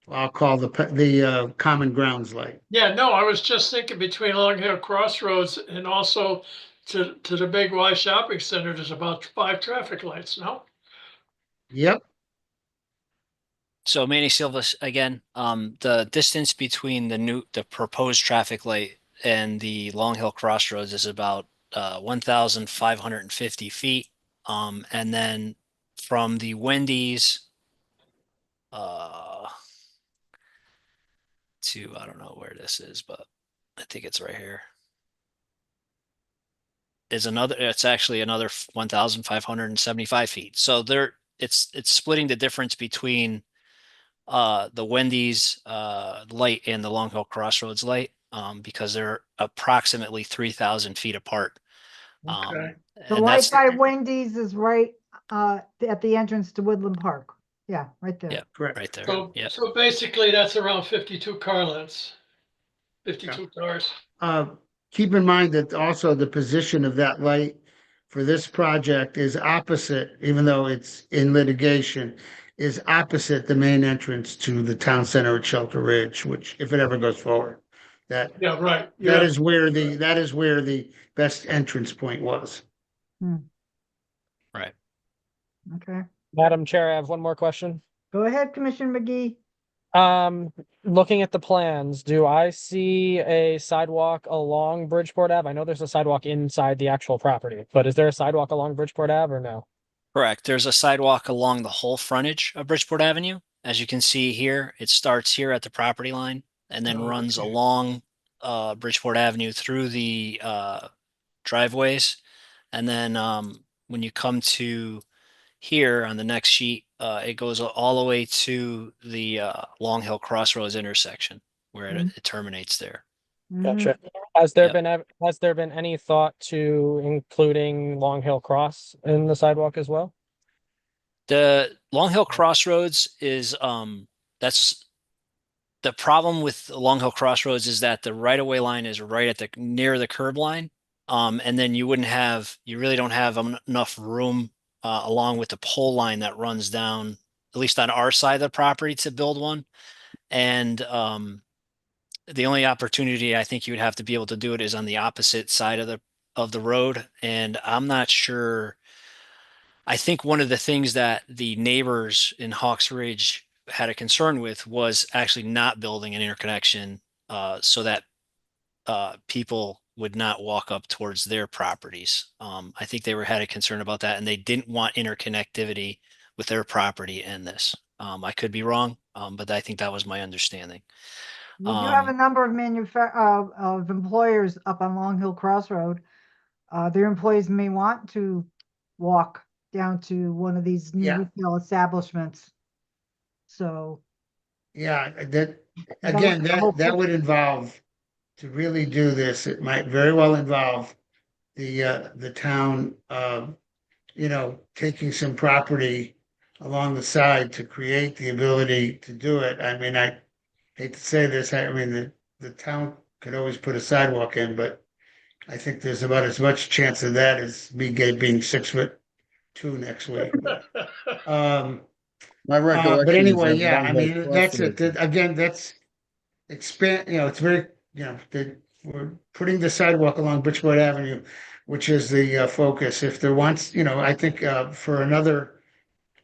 I'll call the common grounds light. Yeah, no, I was just thinking between Long Hill Crossroads and also to the Big Y Shopping Center, there's about 5 traffic lights, no? Yep. So Manny Silva, again, the distance between the proposed traffic light and the Long Hill Crossroads is about 1,550 feet. And then from the Wendy's to, I don't know where this is, but I think it's right here. It's actually another 1,575 feet. So it's splitting the difference between the Wendy's light and the Long Hill Crossroads light, because they're approximately 3,000 feet apart. Okay. The And light that's by Wendy's is right at the entrance to Woodland Park. Yeah, right there. Yeah, Correct. right there. So, Yeah. so basically that's around 52 car lengths. 52 cars. Keep in mind that also the position of that light for this project is opposite, even though it's in litigation, is opposite the main entrance to the town center at Shelter Ridge, which if it ever goes forward, that Yeah, right. that is where the best entrance point was. Right. Okay. Madam Chair, I have one more question. Go ahead, Commissioner McGee. Looking at the plans, do I see a sidewalk along Bridgeport Ave? I know there's a sidewalk inside the actual property, but is there a sidewalk along Bridgeport Ave or no? Correct. There's a sidewalk along the whole frontage of Bridgeport Avenue. As you can see here, it starts here at the property line and then runs along Bridgeport Avenue through the driveways. And then when you come to here on the next sheet, it goes all the way to the Long Hill Crossroads intersection where it terminates there. Gotcha. Has there Yep. been any thought to including Long Hill Cross in the sidewalk as well? The Long Hill Crossroads is that's the problem with Long Hill Crossroads is that the right of way line is right at the near the curb line. And then you really don't have enough room along with the pole line that runs down, at least on our side of the property, to build one. And the only opportunity I think you would have to be able to do it is on the opposite side of the road. And I'm not sure. I think one of the things that the neighbors in Hawks Ridge had a concern with was actually not building an interconnection so that people would not walk up towards their properties. I think they had a concern about that, and they didn't want interconnectivity with their property and this. I could be wrong, but I think that was my understanding. We do have a number of of employers up on Long Hill Crossroad. Their employees may want to walk down to one of these new retail establishments. So. Yeah, that would involve, to really do this, it might very well involve the town, taking some property along the side to create the ability to do it. I mean, I hate to say this, I mean, the town could always put a sidewalk in, but I think there's about as much chance of that as me being 6'2" next week. My recollection but anyway, is that yeah, Long I Hill mean, that's it. Crossroads- Again, that's expand, it's very, that we're putting the sidewalk along Bridgeport Avenue, which is the focus. If there wants, I think for another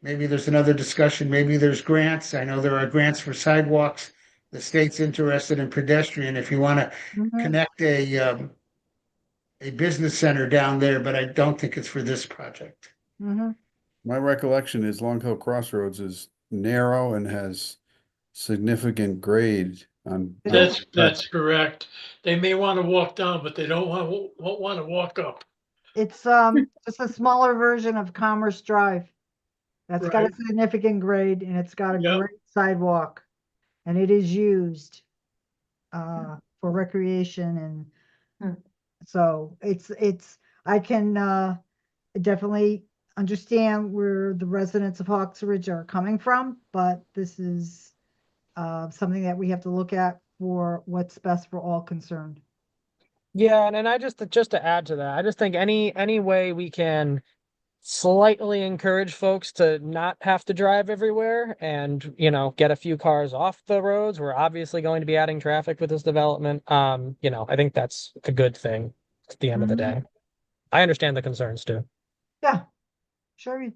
maybe there's another discussion, maybe there's grants. I know there are grants for sidewalks. The state's interested in pedestrian. If you want to connect a business center down there, but I don't think it's for this project. My recollection is Long Hill Crossroads is narrow and has significant grade on. That's correct. They may want to walk down, but they won't want to walk up. It's just a smaller version of Commerce Drive. That's got a Right. significant grade and it's got a Yep. great sidewalk. And it is used for recreation and so I can definitely understand where the residents of Hawks Ridge are coming from, but this is something that we have to look at for what's best for all concerned. Yeah, and I just to add to that, I just think any way we can slightly encourage folks to not have to drive everywhere and, you know, get a few cars off the roads. We're obviously going to be adding traffic with this development. You know, I think that's a good thing at the end of the day. I understand the concerns too. Yeah, sure.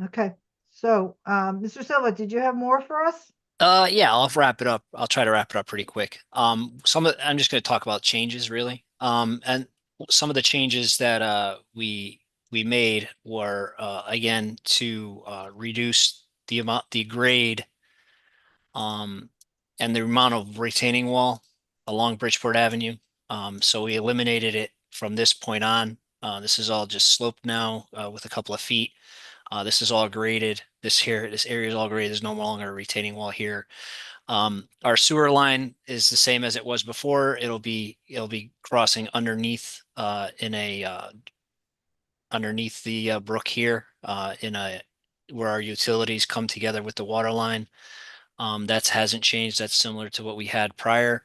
Okay. So, Mr. Silva, did you have more for us? Yeah, I'll wrap it up. I'll try to wrap it up pretty quick. I'm just going to talk about changes really. And some of the changes that we made were again to reduce the grade and the amount of retaining wall along Bridgeport Avenue. So we eliminated it from this point on. This is all just sloped now with a couple of feet. This is all graded. This area is all graded. There's no longer a retaining wall here. Our sewer line is the same as it was before. It'll be crossing underneath underneath the brook here where our utilities come together with the water line. That hasn't changed. That's similar to what we had prior.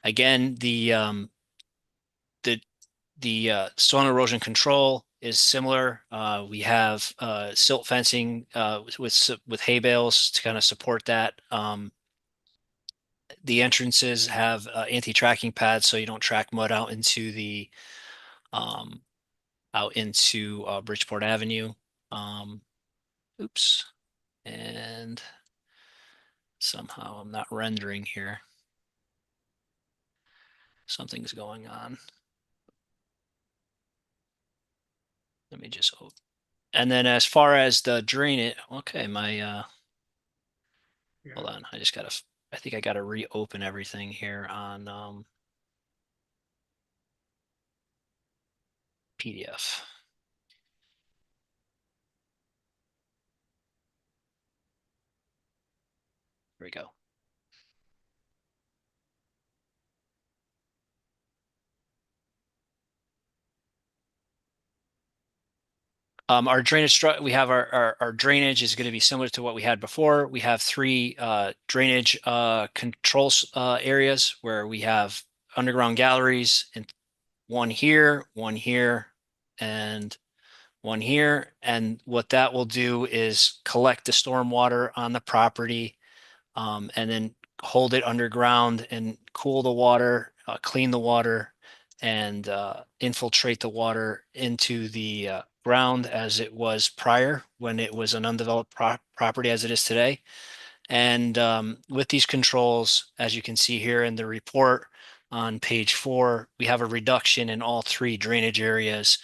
Again, the stone erosion control is similar. We have silt fencing with hay bales to kind of support that. The entrances have anti-tracking pads so you don't track mud out into Bridgeport Avenue. Oops. And somehow I'm not rendering here. Something's going on. Let me just open. And then as far as the drainage, okay, hold on. I think I gotta reopen everything here on PDF. Here we go. Our drainage, we have our drainage is going to be similar to what we had before. We have three drainage controls areas where we have underground galleries, and one here, and one here. And what that will do is collect the storm water on the property and then hold it underground and cool the water, clean the water, and infiltrate the water into the ground as it was prior when it was an undeveloped property as it is today. And with these controls, as you can see here in the report on page 4, we have a reduction in all three drainage areas,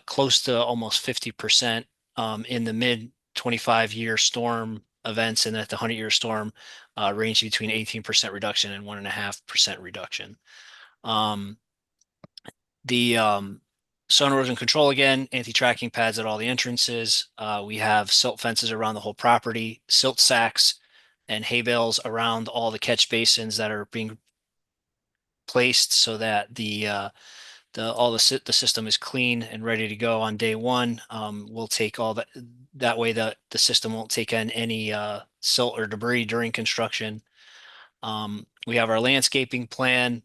close to almost 50% in the mid 25-year storm events, and at the 100-year storm range between 18% reduction and 1.5% reduction. The stone erosion control, again, anti-tracking pads at all the entrances. We have silt fences around the whole property, silt sacks and hay bales around all the catch basins that are being placed so that the system is clean and ready to go on day one. We'll take all that way the system won't take in any silt or debris during construction. We have our landscaping plan,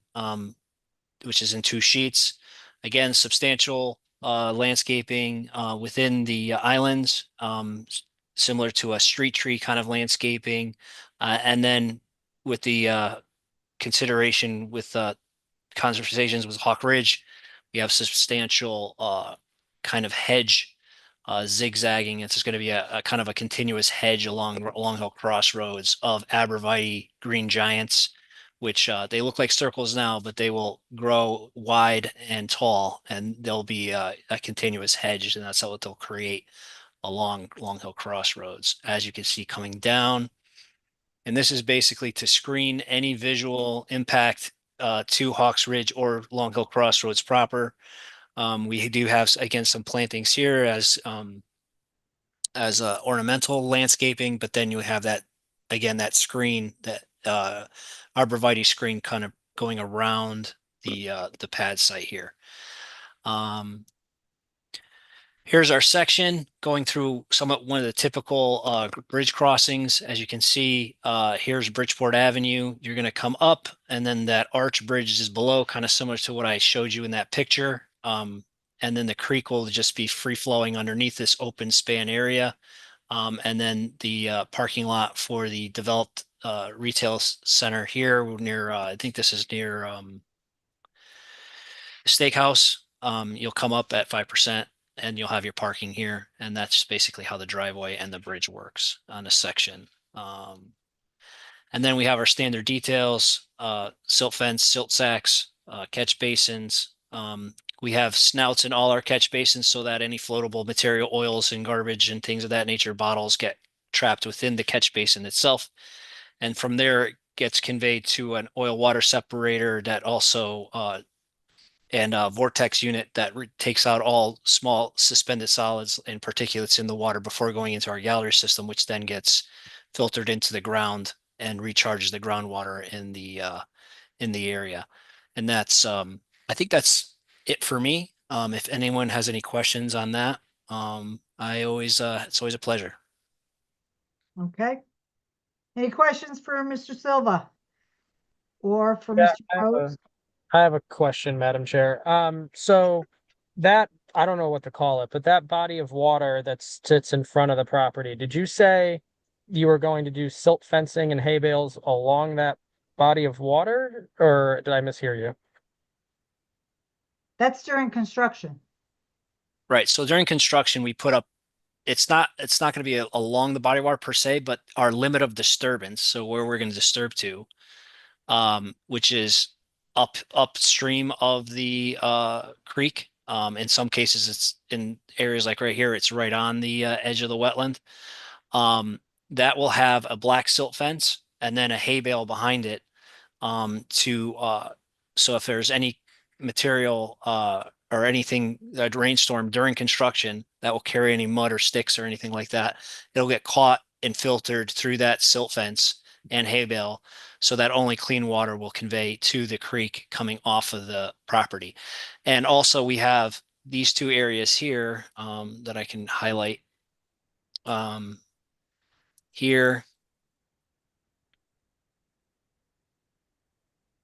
which is in 2 sheets. Again, substantial landscaping within the islands, similar to a street tree kind of landscaping. And then with the consideration with conversations with Hawk Ridge, we have substantial kind of hedge zigzagging. It's just going to be a kind of a continuous hedge along Long Hill Crossroads of arborvitae green giants, which they look like circles now, but they will grow wide and tall, and there'll be a continuous hedge, and that's what they'll create along Long Hill Crossroads, as you can see coming down. And this is basically to screen any visual impact to Hawks Ridge or Long Hill Crossroads proper. We do have, again, some plantings here as ornamental landscaping, but then you have that, again, that screen, that arborvitae screen kind of going around the pad site here. Here's our section going through one of the typical bridge crossings. As you can see, here's Bridgeport Avenue. You're going to come up, and then that arch bridge is below, kind of similar to what I showed you in that picture. And then the creek will just be free flowing underneath this open span area. And then the parking lot for the developed retail center here near, I think this is near Steakhouse. You'll come up at 5%. And you'll have your parking here, and that's basically how the driveway and the bridge works on a section. And then we have our standard details, silt fence, silt sacks, catch basins. We have snouts in all our catch basins so that any floatable material, oils and garbage and things of that nature, bottles, get trapped within the catch basin itself. And from there, it gets conveyed to an oil water separator that also and a vortex unit that takes out all small suspended solids and particulates in the water before going into our gallery system, which then gets filtered into the ground and recharges the groundwater in the area. And that's I think that's it for me. If anyone has any questions on that, it's always a pleasure. Okay. Any questions for Mr. Silva? Or for Yeah, Mr. Rhodes? I have a question, Madam Chair. So that, I don't know what to call it, but that body of water that sits in front of the property, did you say you were going to do silt fencing and hay bales along that body of water, or did I mishear you? That's during construction. Right. So during construction, we put up, it's not going to be along the body of water per se, but our limit of disturbance. So where we're going to disturb to, which is upstream of the creek. In some cases, it's in areas like right here, it's right on the edge of the wetland. That will have a black silt fence and then a hay bale behind it so if there's any material or anything, a rainstorm during construction that will carry any mud or sticks or anything like that, it'll get caught and filtered through that silt fence and hay bale, so that only clean water will convey to the creek coming off of the property. And also we have these two areas here that I can highlight here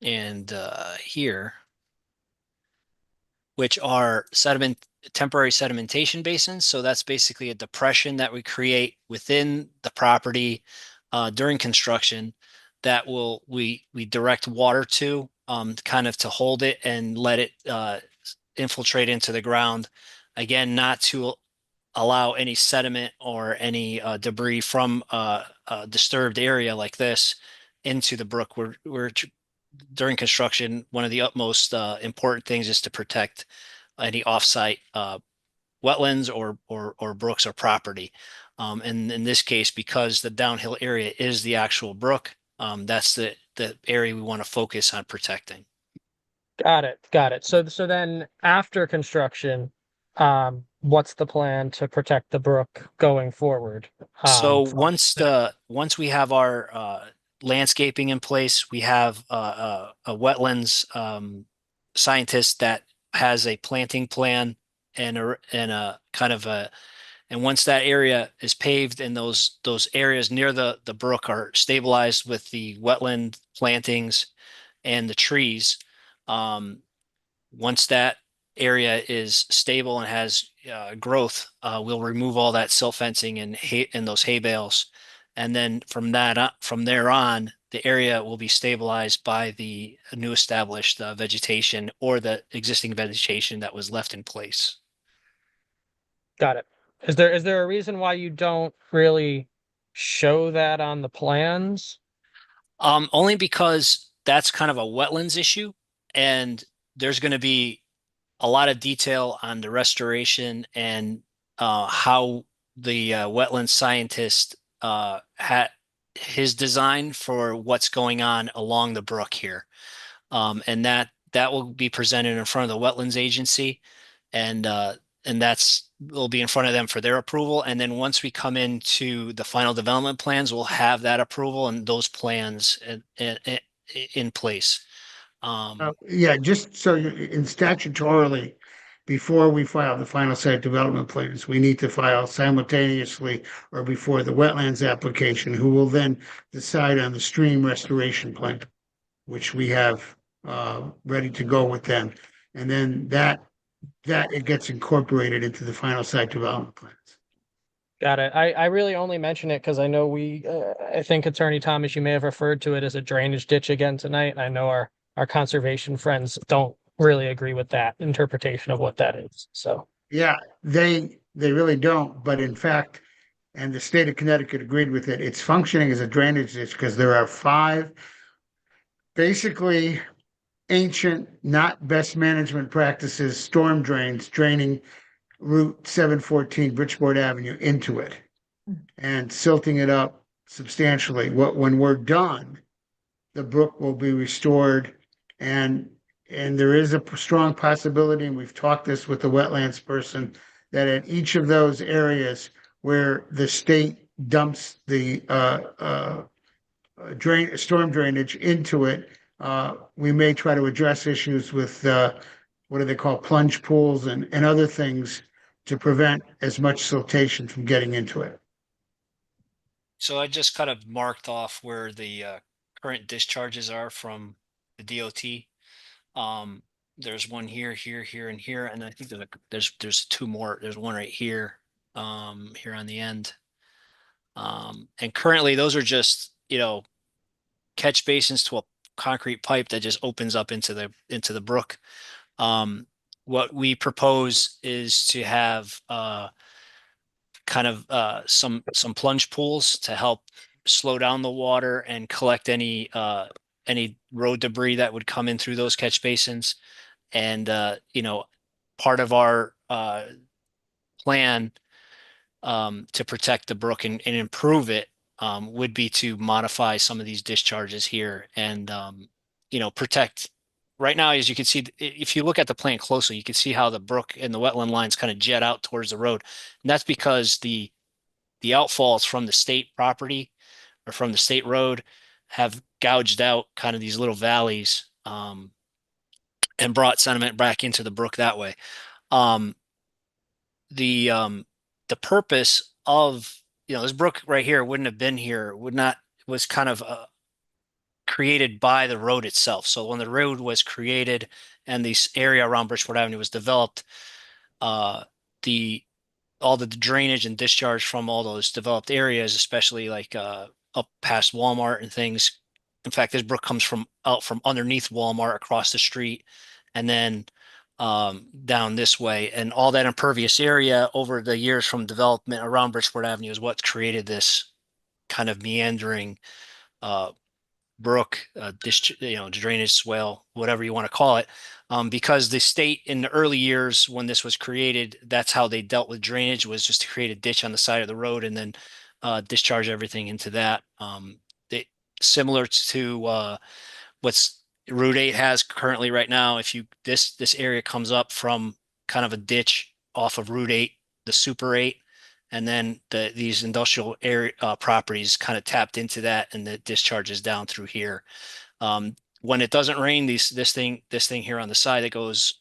and here, which are temporary sedimentation basins. So that's basically a depression that we create within the property during construction that we direct water to kind of to hold it and let it infiltrate into the ground. Again, not to allow any sediment or any debris from a disturbed area like this into the brook. We're during construction, one of the utmost important things is to protect any offsite wetlands or brooks or property. And in this case, because the downhill area is the actual brook, that's the area we want to focus on protecting. Got it. So then after construction, what's the plan to protect the brook going forward? So once we have our landscaping in place, we have a wetlands scientist that has a planting plan and a kind of a, and once that area is paved and those areas near the brook are stabilized with the wetland plantings and the trees, once that area is stable and has growth, we'll remove all that silt fencing and those hay bales, and then from there on, the area will be stabilized by the new established vegetation or the existing vegetation that was left in place. Got it. Is there a reason why you don't really show that on the plans? Only because that's kind of a wetlands issue, and there's going to be a lot of detail on the restoration and how the wetland scientist had his design for what's going on along the brook here. And that will be presented in front of the wetlands agency, and that's will be in front of them for their approval. And then once we come into the final development plans, we'll have that approval and those plans in place. Yeah, just so you, in statutorily, before we file the final site development plans, we need to file simultaneously or before the wetlands application, who will then decide on the stream restoration plan, which we have ready to go with them. And then that it gets incorporated into the final site development plans. Got it. I really only mention it because I know I think Attorney Thomas, you may have referred to it as a drainage ditch again tonight. I know our conservation friends don't really agree with that interpretation of what that is. So Yeah, they really don't, but in fact, and the state of Connecticut agreed with it, it's functioning as a drainage ditch because there are 5 basically ancient, not best management practices, storm drains draining Route 714 Bridgeport Avenue into it and silting it up substantially. When we're done, the brook will be restored, and there is a strong possibility, and we've talked this with the wetlands person, that at each of those areas where the state dumps the storm drainage into it, we may try to address issues with what do they call plunge pools and other things to prevent as much siltation from getting into it. So I just kind of marked off where the current discharges are from the DOT. There's one here, and here, and I think there's 2 more. There's one right here, here on the end. And currently those are just, catch basins to a concrete pipe that just opens up into the brook. What we propose is to have kind of some plunge pools to help slow down the water and collect any road debris that would come in through those catch basins. And part of our plan to protect the brook and improve it would be to modify some of these discharges here and protect. Right now, as you can see, if you look at the plan closely, you can see how the brook and the wetland lines kind of jet out towards the road. And that's because the outfalls from the state property or from the state road have gouged out kind of these little valleys and brought sediment back into the brook that way. The purpose of this brook right here wouldn't have been here, was kind of created by the road itself. So when the road was created and this area around Bridgeport Avenue was developed, all the drainage and discharge from all those developed areas, especially like up past Walmart and things. In fact, this brook comes out from underneath Walmart across the street and then down this way. And all that impervious area over the years from development around Bridgeport Avenue is what created this kind of meandering brook, drainage swale, whatever you want to call it. Because the state in the early years when this was created, that's how they dealt with drainage, was just to create a ditch on the side of the road and then discharge everything into that. Similar to what's Route 8 has currently right now. If this area comes up from kind of a ditch off of Route 8, the Super 8, and then these industrial area properties kind of tapped into that, and the discharges down through here. When it doesn't rain, this thing here on the side that goes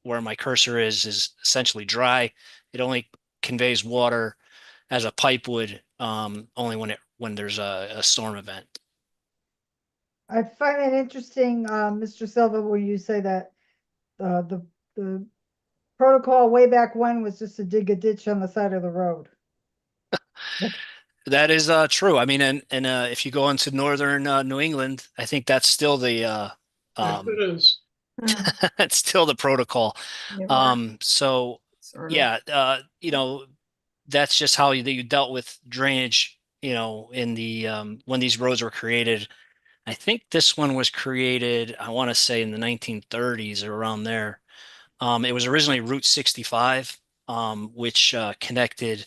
where my cursor is essentially dry. It only conveys water as a pipe would, only when there's a storm event. I find it interesting, Mr. Silva, when you say that the protocol way back when was just to dig a ditch on the side of the road. That is true. I mean, and if you go into northern New England, I think that's still the Yes, it is. it's still the protocol. Yeah, So sort of. yeah, that's just how you dealt with drainage, you know, in the, when these roads were created. I think this one was created, I want to say in the 1930s or around there. It was originally Route 65, which connected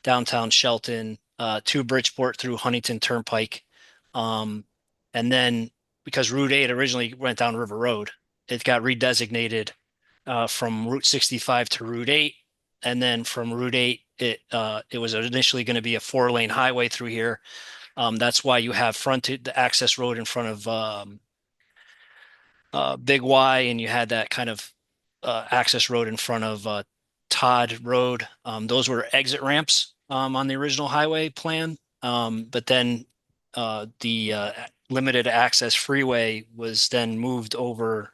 downtown Shelton to Bridgeport through Huntington Turnpike. And then because Route 8 originally went down River Road, it got redesignated from Route 65 to Route 8. And then from Route 8, it was initially going to be a 4-lane highway through here. That's why you have fronted the access road in front of Big Y, and you had that kind of access road in front of Todd Road. Those were exit ramps on the original highway plan. But then the limited access freeway was then moved over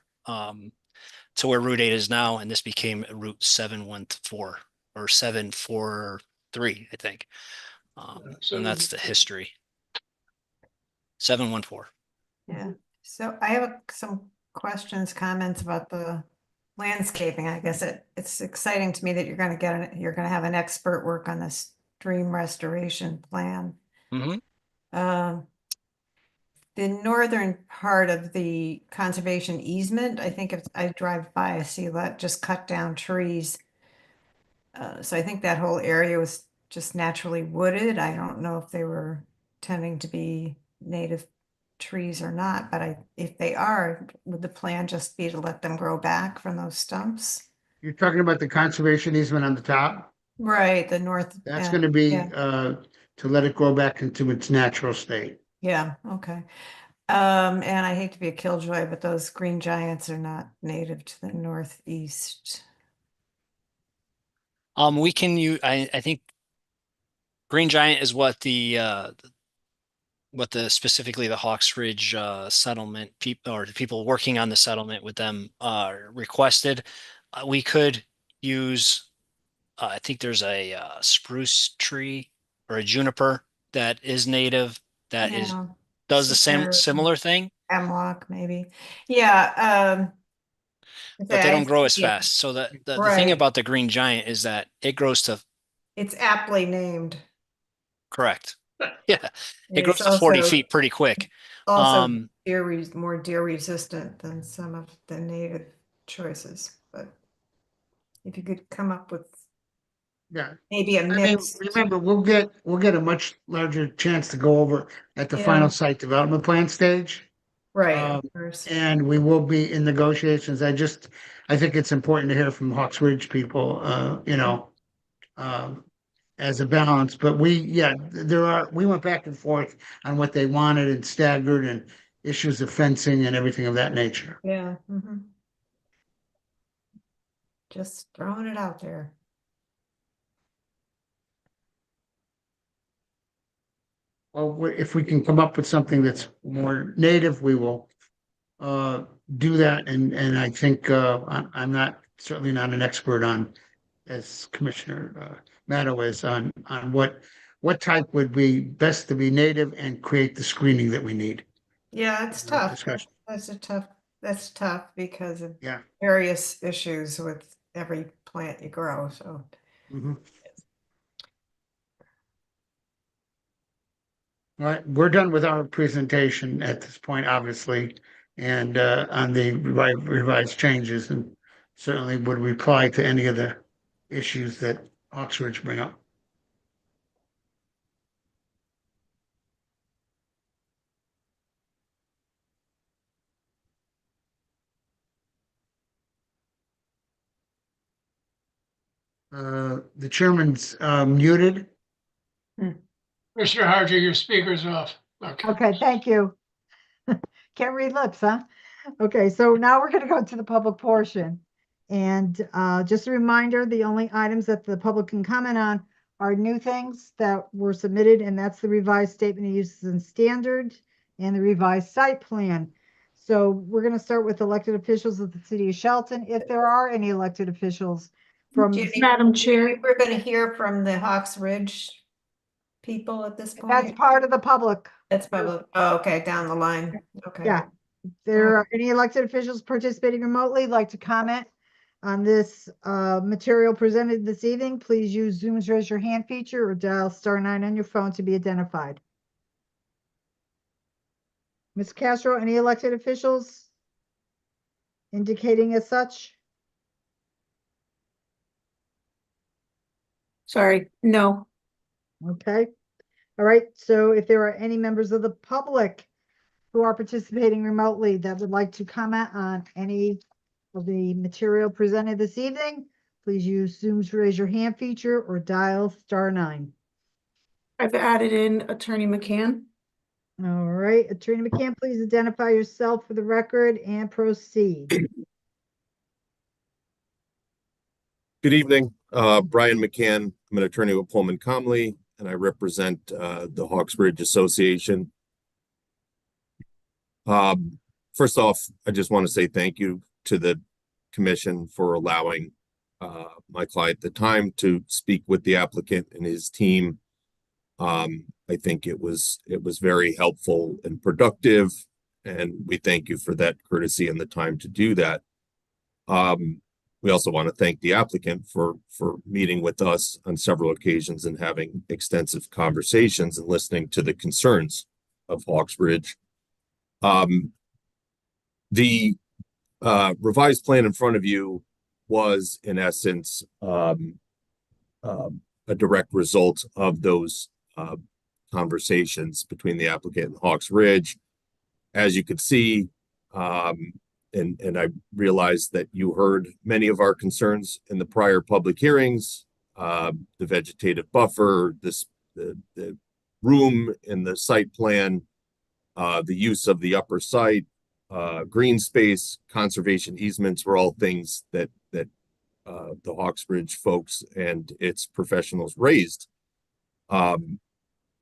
to where Route 8 is now, and this became Route 714 or 743, I think. And that's the history. 714. Yeah. So I have some questions, comments about the landscaping. I guess it's exciting to me that you're going to have an expert work on this stream restoration plan. Mm-hmm. The northern part of the conservation easement, I think if I drive by, I see that just cut down trees. So I think that whole area was just naturally wooded. I don't know if they were tending to be native trees or not, but if they are, would the plan just be to let them grow back from those stumps? You're talking about the conservation easement on the top? Right, the north. That's end, going to be yeah. to let it grow back into its natural state. Yeah, okay. And I hate to be a killjoy, but those green giants are not native to the northeast. We can use, I think Green Giant is what the specifically the Hawks Ridge settlement people or the people working on the settlement with them requested. We could use I think there's a spruce tree or a juniper that is native that is Yeah, does the same cedar, similar thing, hemlock, maybe. Yeah, but they don't grow as yeah, fast. So the thing right. about the Green Giant is that it grows to It's aptly named. correct. Yeah, it grows It's to 40 also feet pretty quick. more deer resistant than some of the native choices. But if you could come up with Yeah. maybe a I mean, mix. remember, we'll get a much larger chance to go over at the Yeah. final site development plan stage. Right, of course. And we will be in negotiations. I think it's important to hear from Hawks Ridge people, as a balance, but we went back and forth on what they wanted and staggered and issues of fencing and everything of that nature. Yeah. Just throwing it out there. Well, if we can come up with something that's more native, we will do that. And I think I'm certainly not an expert on, as Commissioner Maddow is, on what type would be best to be native and create the screening that we need. Yeah, it's tough. Discussion. That's tough because of Yeah. various issues with every plant you grow. So Mhm. All right, we're done with our presentation at this point, obviously, and on the revised changes, and certainly would reply to any of the issues that Oxford's bring up. The chairman's muted. Commissioner Harger, your speaker's off. Okay. Okay, thank you. Can't read lips, huh? Okay, so now we're gonna go to the public portion. And just a reminder, the only items that the public can comment on are new things that were submitted, and that's the revised statement of uses and standard and the revised site plan. So we're gonna start with elected officials of the city of Shelton, if there are any elected officials from. Madam Chair. we're going to hear from the Hawks Ridge people at this point. That's part of the public. That's public. Oh, okay, down the line. Okay. Yeah. If there are any elected officials participating remotely, like to comment, on this material presented this evening, please use Zoom's raise your hand feature or dial *9 on your phone to be identified. Ms. Castro, any elected officials indicating as such? Sorry, no. Okay. All right. So if there are any members of the public who are participating remotely that would like to comment on any of the material presented this evening, please use Zoom's raise your hand feature or dial *9. I've added in Attorney McCann. All right, Attorney McCann, please identify yourself for the record and proceed. Good evening, Brian McCann. I'm an attorney with Pullman Comley, and I represent the Hawksbridge Association. First off, I just want to say thank you to the commission for allowing my client the time to speak with the applicant and his team. I think it was very helpful and productive, and we thank you for that courtesy and the time to do that. We also want to thank the applicant for meeting with us on several occasions and having extensive conversations and listening to the concerns of Hawksbridge. The revised plan in front of you was, in essence, a direct result of those conversations between the applicant and Hawksbridge. As you could see, and I realized that you heard many of our concerns in the prior public hearings, the vegetative buffer, the room in the site plan, the use of the upper site, green space, conservation easements were all things that the Hawksbridge folks and its professionals raised.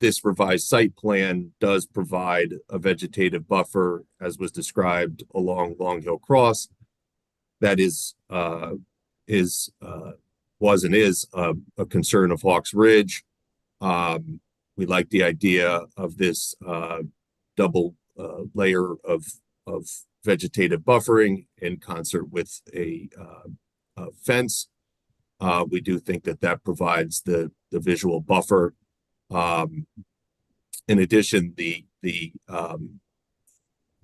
This revised site plan does provide a vegetative buffer, as was described, along Long Hill Cross. That was and is a concern of Hawksbridge. We like the idea of this double layer of vegetative buffering in concert with a fence. We do think that provides the visual buffer. In addition, the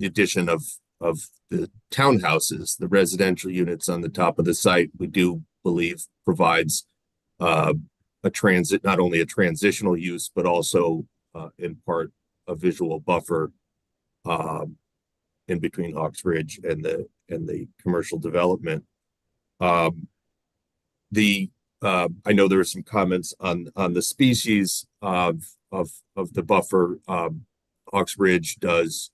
addition of the townhouses, the residential units on the top of the site, we do believe provides not only a transitional use, but also in part a visual buffer in between Hawksbridge and the commercial development. I know there were some comments on the species of the buffer. Hawksbridge does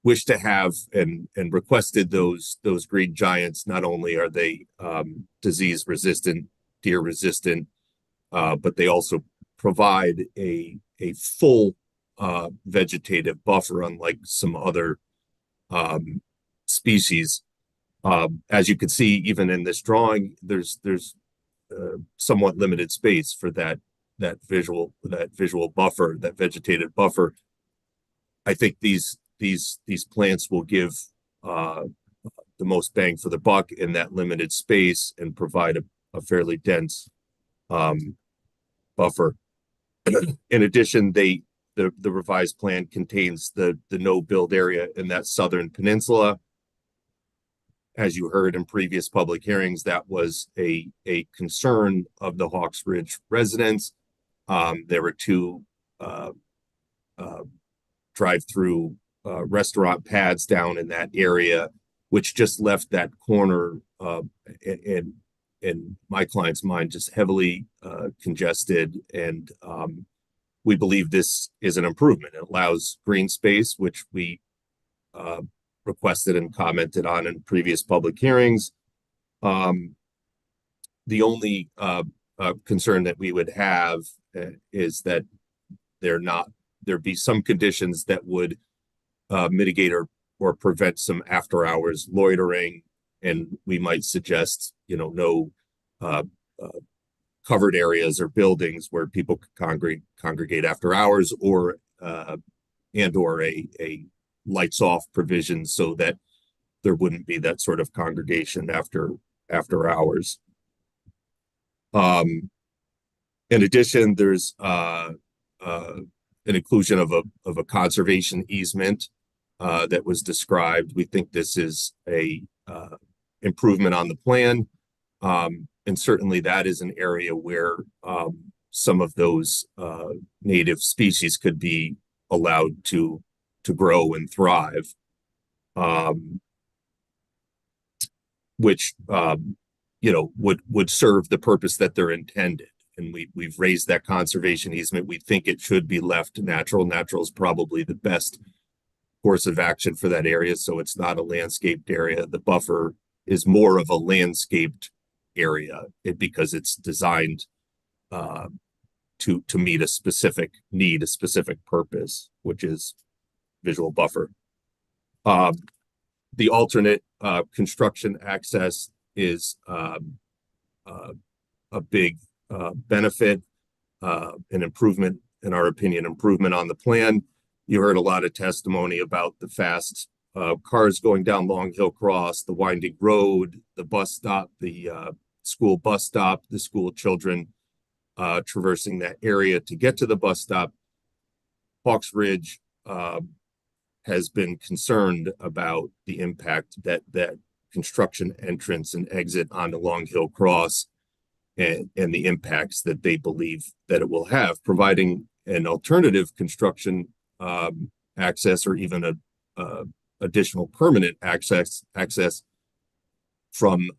wish to have and requested those green giants. Not only are they disease resistant, deer resistant, but they also provide a full vegetative buffer, unlike some other species. As you can see, even in this drawing, there's somewhat limited space for that visual buffer, that vegetative buffer. I think these plants will give the most bang for the buck in that limited space and provide a fairly dense buffer. In addition, the revised plan contains the no build area in that southern peninsula. As you heard in previous public hearings, that was a concern of the Hawksbridge residents. There were two drive-through restaurant pads down in that area, which just left that corner in my client's mind just heavily congested. And we believe this is an improvement. It allows green space, which we requested and commented on in previous public hearings. The only concern that we would have is that there be some conditions that would mitigate or prevent some after hours loitering, and we might suggest no covered areas or buildings where people could congregate after hours, or a lights off provision, so that there wouldn't be that sort of congregation after hours. In addition, there's an inclusion of a conservation easement that was described. We think this is a improvement on the plan, and certainly that is an area where some of those native species could be allowed to grow and thrive, which would serve the purpose that they're intended. And we've raised that conservation easement. We think it should be left natural. Natural is probably the best course of action for that area, so it's not a landscaped area. The buffer is more of a landscaped area because it's designed to meet a specific need, a specific purpose, which is visual buffer. The alternate construction access is a big benefit, an improvement, in our opinion, improvement on the plan. You heard a lot of testimony about the fast cars going down Long Hill Cross, the winding road, the bus stop, the school bus stop, the school children traversing that area to get to the bus stop. Hawks Ridge has been concerned about the impact that construction entrance and exit onto Long Hill Cross and the impacts that they believe that it will have. Providing an alternative construction access or even a additional permanent access from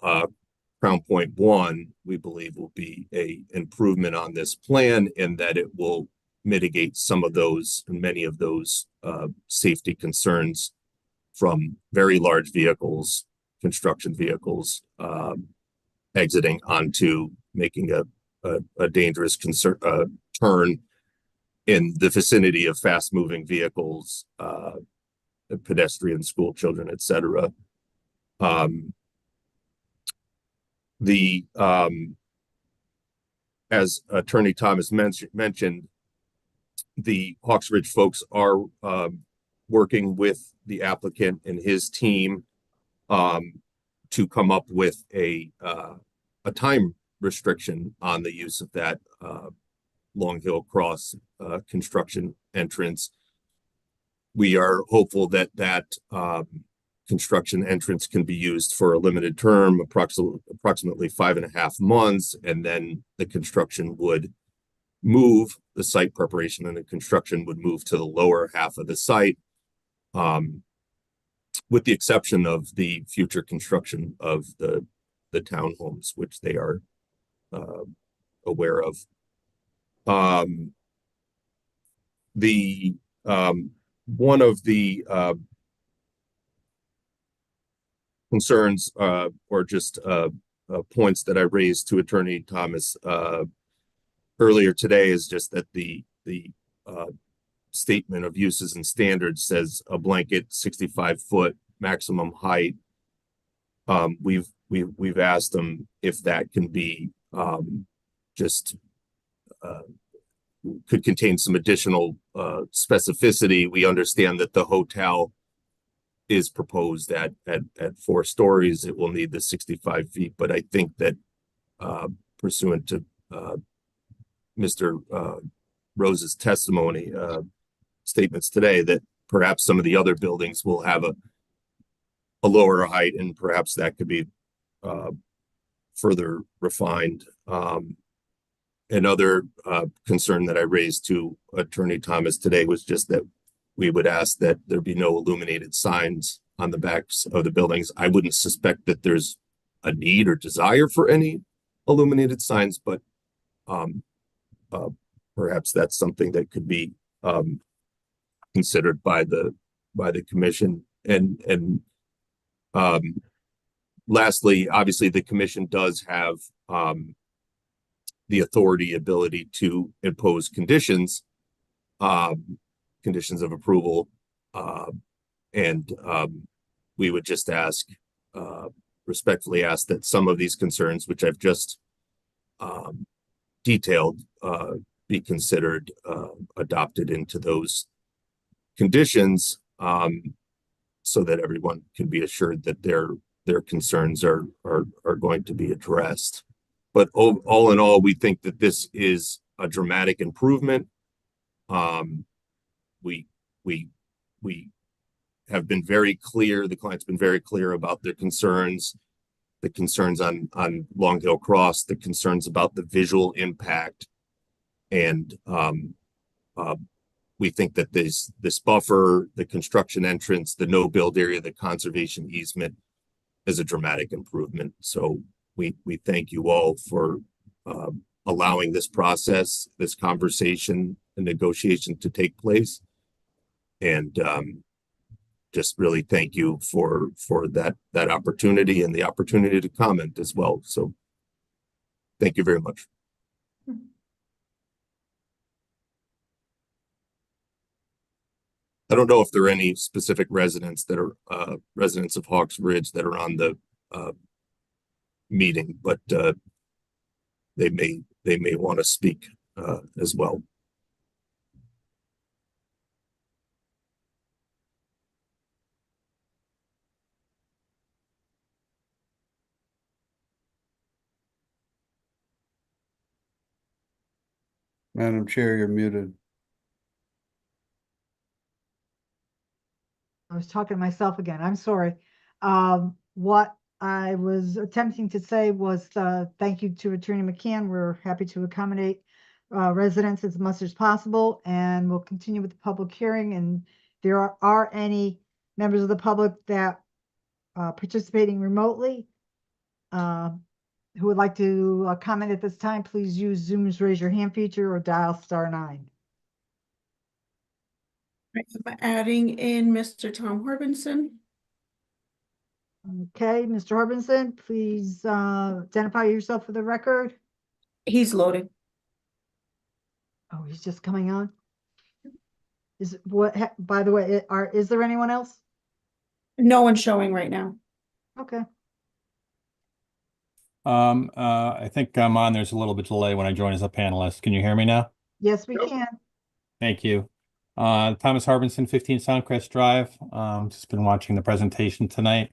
Crown Point 1, we believe will be a improvement on this plan, and that it will mitigate some of those and many of those safety concerns from very large vehicles, construction vehicles, exiting onto making a dangerous turn in the vicinity of fast-moving vehicles, pedestrians, school children, etc. As Attorney Thomas mentioned, the Hawks Ridge folks are working with the applicant and his team to come up with a time restriction on the use of that Long Hill Cross construction entrance. We are hopeful that construction entrance can be used for a limited term, approximately 5.5 months, and then the construction would move, the site preparation and the construction would move to the lower half of the site, with the exception of the future construction of the townhomes, which they are aware of. One of the concerns or just points that I raised to Attorney Thomas earlier today is just that the statement of uses and standards says a blanket 65-foot maximum height. We've asked them if that can be could contain some additional specificity. We understand that the hotel is proposed at 4 stories. It will need the 65 feet, but I think that pursuant to Mr. Rose's testimony, statements today, that perhaps some of the other buildings will have a lower height, and perhaps that could be further refined. Another concern that I raised to Attorney Thomas today was just that we would ask that there be no illuminated signs on the backs of the buildings. I wouldn't suspect that there's a need or desire for any illuminated signs, but perhaps that's something that could be considered by the commission. And lastly, obviously the commission does have the ability to impose conditions of approval, and we would just respectfully ask that some of these concerns, which I've just detailed, be considered adopted into those conditions. so that everyone can be assured that their concerns are going to be addressed. But all in all, we think that this is a dramatic improvement. We have been very clear, the client's been very clear about their concerns, the concerns on Long Hill Cross, the concerns about the visual impact. And we think that this buffer, the construction entrance, the no build area, the conservation easement is a dramatic improvement. So we thank you all for allowing this process, this conversation and negotiation to take place. And just really thank you for that opportunity and the opportunity to comment as well. So thank you very much. I don't know if there are any specific residents that are residents of Hawks Ridge that are on the meeting, but they may want to speak as well. Madam Chair, you're muted. I was talking to myself again. I'm sorry. What I was attempting to say was thank you to Attorney McCann. We're happy to accommodate residents as much as possible, and we'll continue with the public hearing. And there are any members of the public that participating remotely who would like to comment at this time, please use Zoom's raise your hand feature or dial *9. I'm adding in Mr. Tom Horbinson. Okay, Mr. Horbinson, please identify yourself for the record. He's loading. Oh, he's just coming on. By the way, is there anyone else? No one's showing right now. Okay. I think I'm on. There's a little bit delay when I join as a panelist. Can you hear me now? Yes, we can. Thank you. Thomas Harbinson, 15 Soundcrest Drive. Just been watching the presentation tonight.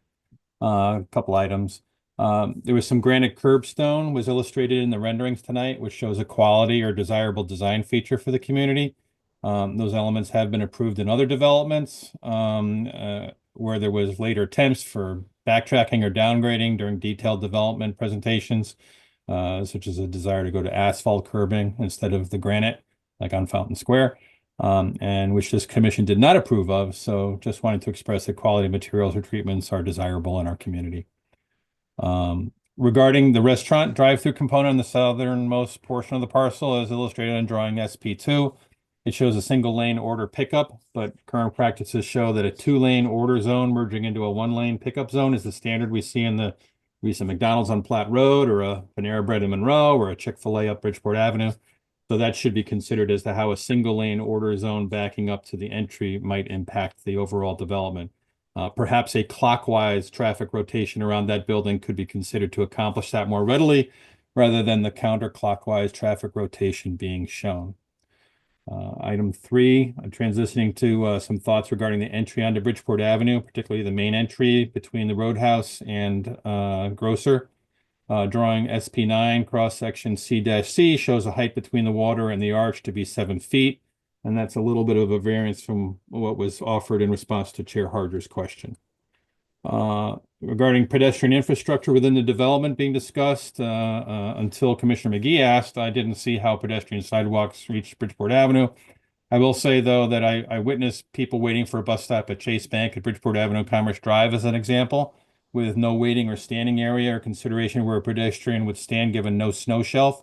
A couple items. There was some granite curbstone was illustrated in the renderings tonight, which shows a quality or desirable design feature for the community. Those elements have been approved in other developments where there was later attempts for backtracking or downgrading during detailed development presentations, such as a desire to go to asphalt curbing instead of the granite, like on Fountain Square. And which this commission did not approve of. So just wanted to express that quality materials or treatments are desirable in our community. Regarding the restaurant drive-through component on the southernmost portion of the parcel, as illustrated on drawing SP2, it shows a single lane order pickup, but current practices show that a 2-lane order zone merging into a 1-lane pickup zone is the standard we see in the recent McDonald's on Platte Road, or a Panera Bread in Monroe, or a Chick-fil-A up Bridgeport Avenue. So that should be considered as to how a single lane order zone backing up to the entry might impact the overall development. Perhaps a clockwise traffic rotation around that building could be considered to accomplish that more readily, rather than the counterclockwise traffic rotation being shown. Item 3, transitioning to some thoughts regarding the entry onto Bridgeport Avenue, particularly the main entry between the Roadhouse and Grocer. Drawing SP9 cross-section C-C shows a height between the water and the arch to be 7 feet. And that's a little bit of a variance from what was offered in response to Chair Harder's question. Regarding pedestrian infrastructure within the development being discussed, until Commissioner McGee asked, I didn't see how pedestrian sidewalks reached Bridgeport Avenue. I will say, though, that I witnessed people waiting for a bus stop at Chase Bank at Bridgeport Avenue Commerce Drive as an example, with no waiting or standing area or consideration where a pedestrian would stand given no snow shelf.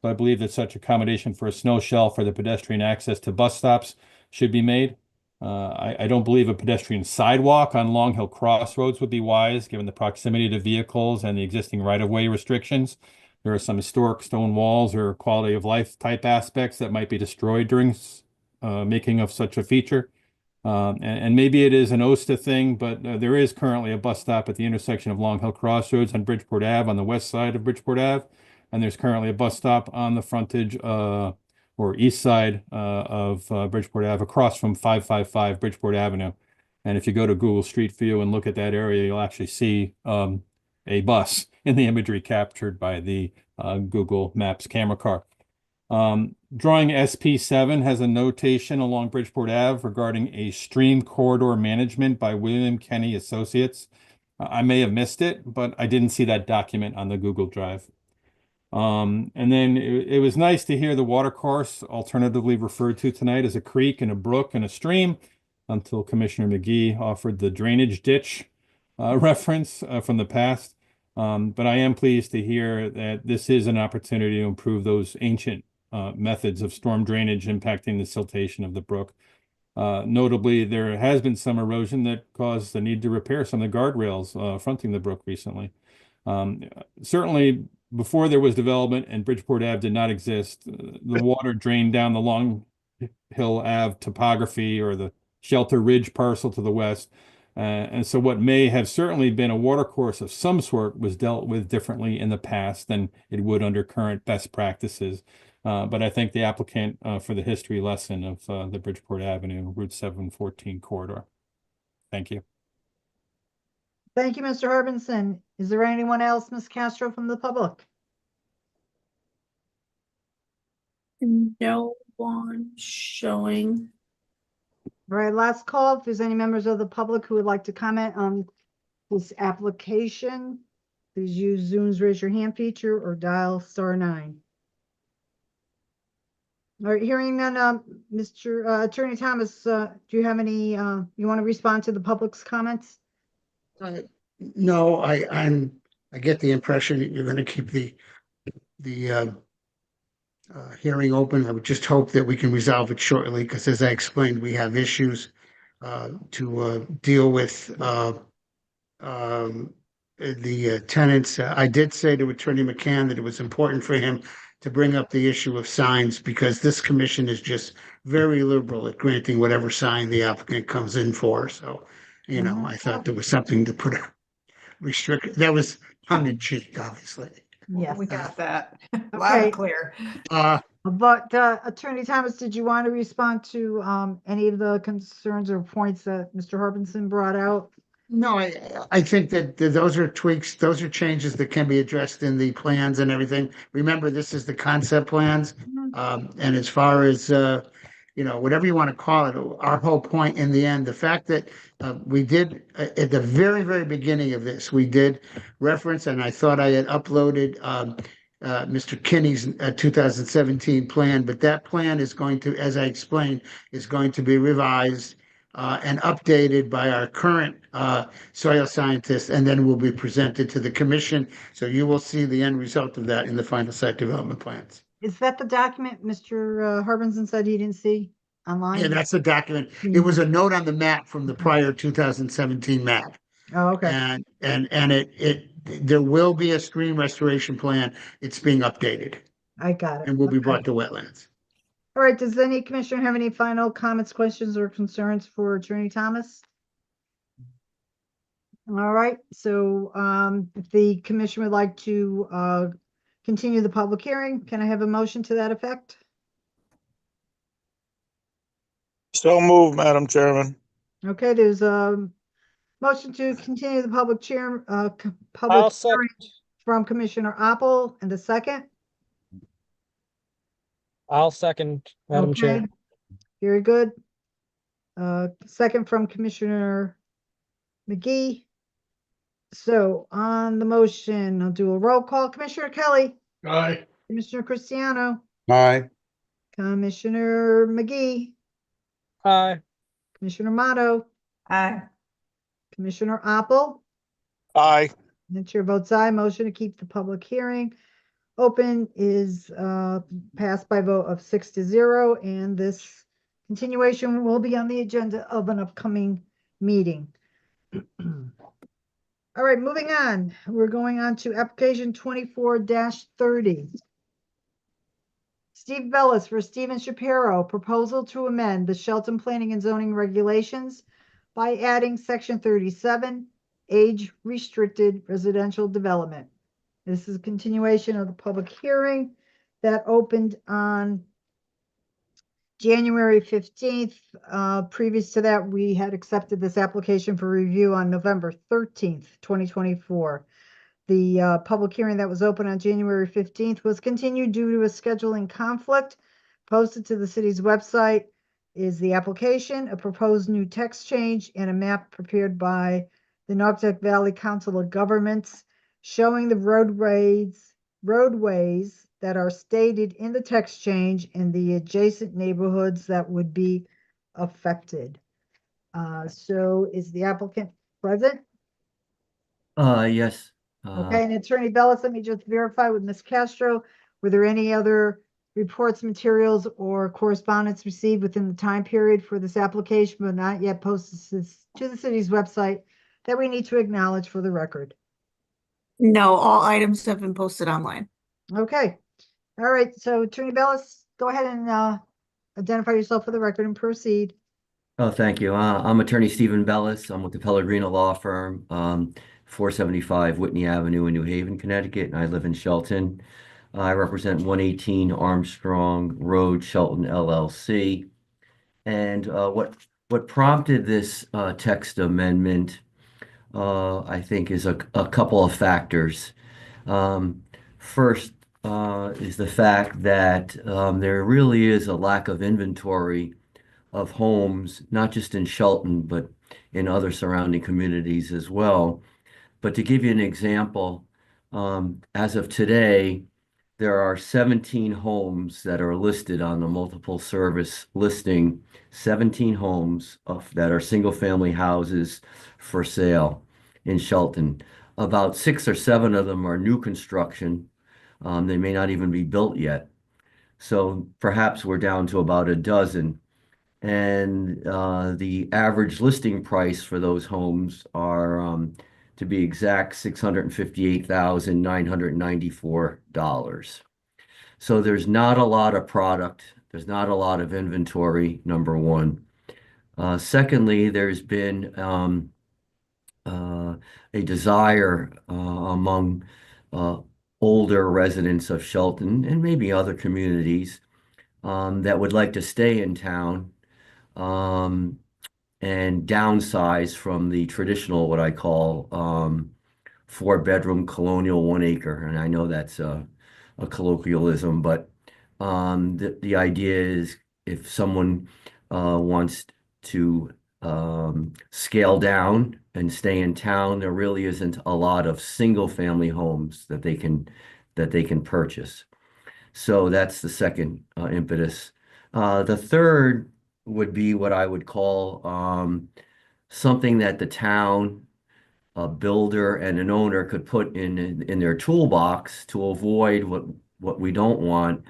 So I believe that such accommodation for a snow shelf for the pedestrian access to bus stops should be made. I don't believe a pedestrian sidewalk on Long Hill Crossroads would be wise, given the proximity to vehicles and the existing right-of-way restrictions. There are some historic stone walls or quality of life type aspects that might be destroyed during making of such a feature. And maybe it is an OSTA thing, but there is currently a bus stop at the intersection of Long Hill Crossroads and Bridgeport Ave on the west side of Bridgeport Ave. And there's currently a bus stop on the frontage or east side of Bridgeport Ave across from 555 Bridgeport Avenue. And if you go to Google Street View and look at that area, you'll actually see a bus in the imagery captured by the Google Maps camera car. Drawing SP7 has a notation along Bridgeport Ave regarding a stream corridor management by William Kenny Associates. I may have missed it, but I didn't see that document on the Google Drive. And then it was nice to hear the water course alternatively referred to tonight as a creek and a brook and a stream, until Commissioner McGee offered the drainage ditch reference from the past. But I am pleased to hear that this is an opportunity to improve those ancient methods of storm drainage impacting the siltation of the brook. Notably, there has been some erosion that caused the need to repair some of the guardrails fronting the brook recently. Certainly, before there was development and Bridgeport Ave did not exist, the water drained down the Long Hill Ave topography or the Shelter Ridge parcel to the west. And so what may have certainly been a watercourse of some sort was dealt with differently in the past than it would under current best practices. But I thank the applicant for the history lesson of the Bridgeport Avenue Route 714 corridor. Thank you. Thank you, Mr. Harbinson. Is there anyone else, Ms. Castro, from the public? No one showing. All right, last call. If there's any members of the public who would like to comment on this application, please use Zoom's raise your hand feature or dial *9. All right, hearing none, Mr. Attorney Thomas, do you have any, you want to respond to the public's comments? No, I get the impression that you're going to keep the hearing open. I would just hope that we can resolve it shortly, because as I explained, we have issues to deal with the tenants. I did say to Attorney McCann that it was important for him to bring up the issue of signs, because this commission is just very liberal at granting whatever sign the applicant comes in for. So, you know, I thought there was something to put a restrict. That was tongue in cheek, obviously. Yes. We got that loud Okay. and clear. But Attorney Thomas, did you want to respond to any of the concerns or points that Mr. Harbinson brought out? No, I think that those are tweaks, those are changes that can be addressed in the plans and everything. Remember, this is the concept plans. And as far as, you know, whatever you want to call it, our whole point in the end, the fact that we did, at the very, very beginning of this, we did reference, and I thought I had uploaded Mr. Kinney's 2017 plan, but that plan is going to, as I explained, is going to be revised and updated by our current soil scientist, and then will be presented to the commission. So you will see the end result of that in the final site development plans. Is that the document Mr. Harbinson said he didn't see online? Yeah, that's the document. It was a note on the map from the prior 2017 map. Oh, okay. And there will be a stream restoration plan. It's being updated I got it. and will be Okay. brought to wetlands. All right, does any commissioner have any final comments, questions, or concerns for Attorney Thomas? All right, so if the commission would like to continue the public hearing, can I have a motion to that effect? So moved, Madam Chairman. Okay, there's a motion to continue the public I'll hearing second. from Commissioner Opel, and the second. I'll second, Madam Chair. Okay, very good. Second from Commissioner McGee. So on the motion, I'll do a roll call. Commissioner Kelly, Aye. Commissioner Cristiano, Aye. Commissioner McGee, Aye. Commissioner Motto, Aye. Commissioner Opel, Aye. and the chair votes aye. Motion to keep the public hearing open is passed by vote of 6-0, and this continuation will be on the agenda of an upcoming meeting. All right, moving on. We're going on to application 24-30. Steve Bellis for Stephen Shapiro, proposal to amend the Shelton Planning and Zoning Regulations by adding section 37, age restricted residential development. This is a continuation of the public hearing that opened on January 15th. Previous to that, we had accepted this application for review on November 13th, 2024. The public hearing that was open on January 15th was continued due to a scheduling conflict. Posted to the city's website is the application, a proposed new text change, and a map prepared by the Naugatuck Valley Council of Governments showing the roadways that are stated in the text change and the adjacent neighborhoods that would be affected. So is the applicant present? Yes. Okay, and Attorney Bellis, let me just verify with Ms. Castro, were there any other reports, materials, or correspondence received within the time period for this application but not yet posted to the city's website that we need to acknowledge for the record? No, all items have been posted online. Okay, all right, so Attorney Bellis, go ahead and identify yourself for the record and proceed. Oh, thank you. I'm Attorney Stephen Bellis. I'm with the Pellegrino Law Firm, 475 Whitney Avenue in New Haven, Connecticut, and I live in Shelton. I represent 118 Armstrong Road, Shelton, LLC. And what prompted this text amendment, I think, is a couple of factors. First is the fact that there really is a lack of inventory of homes, not just in Shelton, but in other surrounding communities as well. But to give you an example, as of today, there are 17 homes that are listed on the multiple service listing, 17 homes that are single-family houses for sale in Shelton. About 6 or 7 of them are new construction. They may not even be built yet. So perhaps we're down to about a dozen. And the average listing price for those homes are, to be exact, $658,994. So there's not a lot of product. There's not a lot of inventory, number one. Secondly, there's been a desire among older residents of Shelton and maybe other communities that would like to stay in town and downsize from the traditional, what I call 4-bedroom colonial 1 acre. And I know that's a colloquialism, but the idea is if someone wants to scale down and stay in town, there really isn't a lot of single family homes that they can purchase. So that's the second impetus. The third would be what I would call something that the town, a builder, and an owner could put in their toolbox to avoid what we don't want,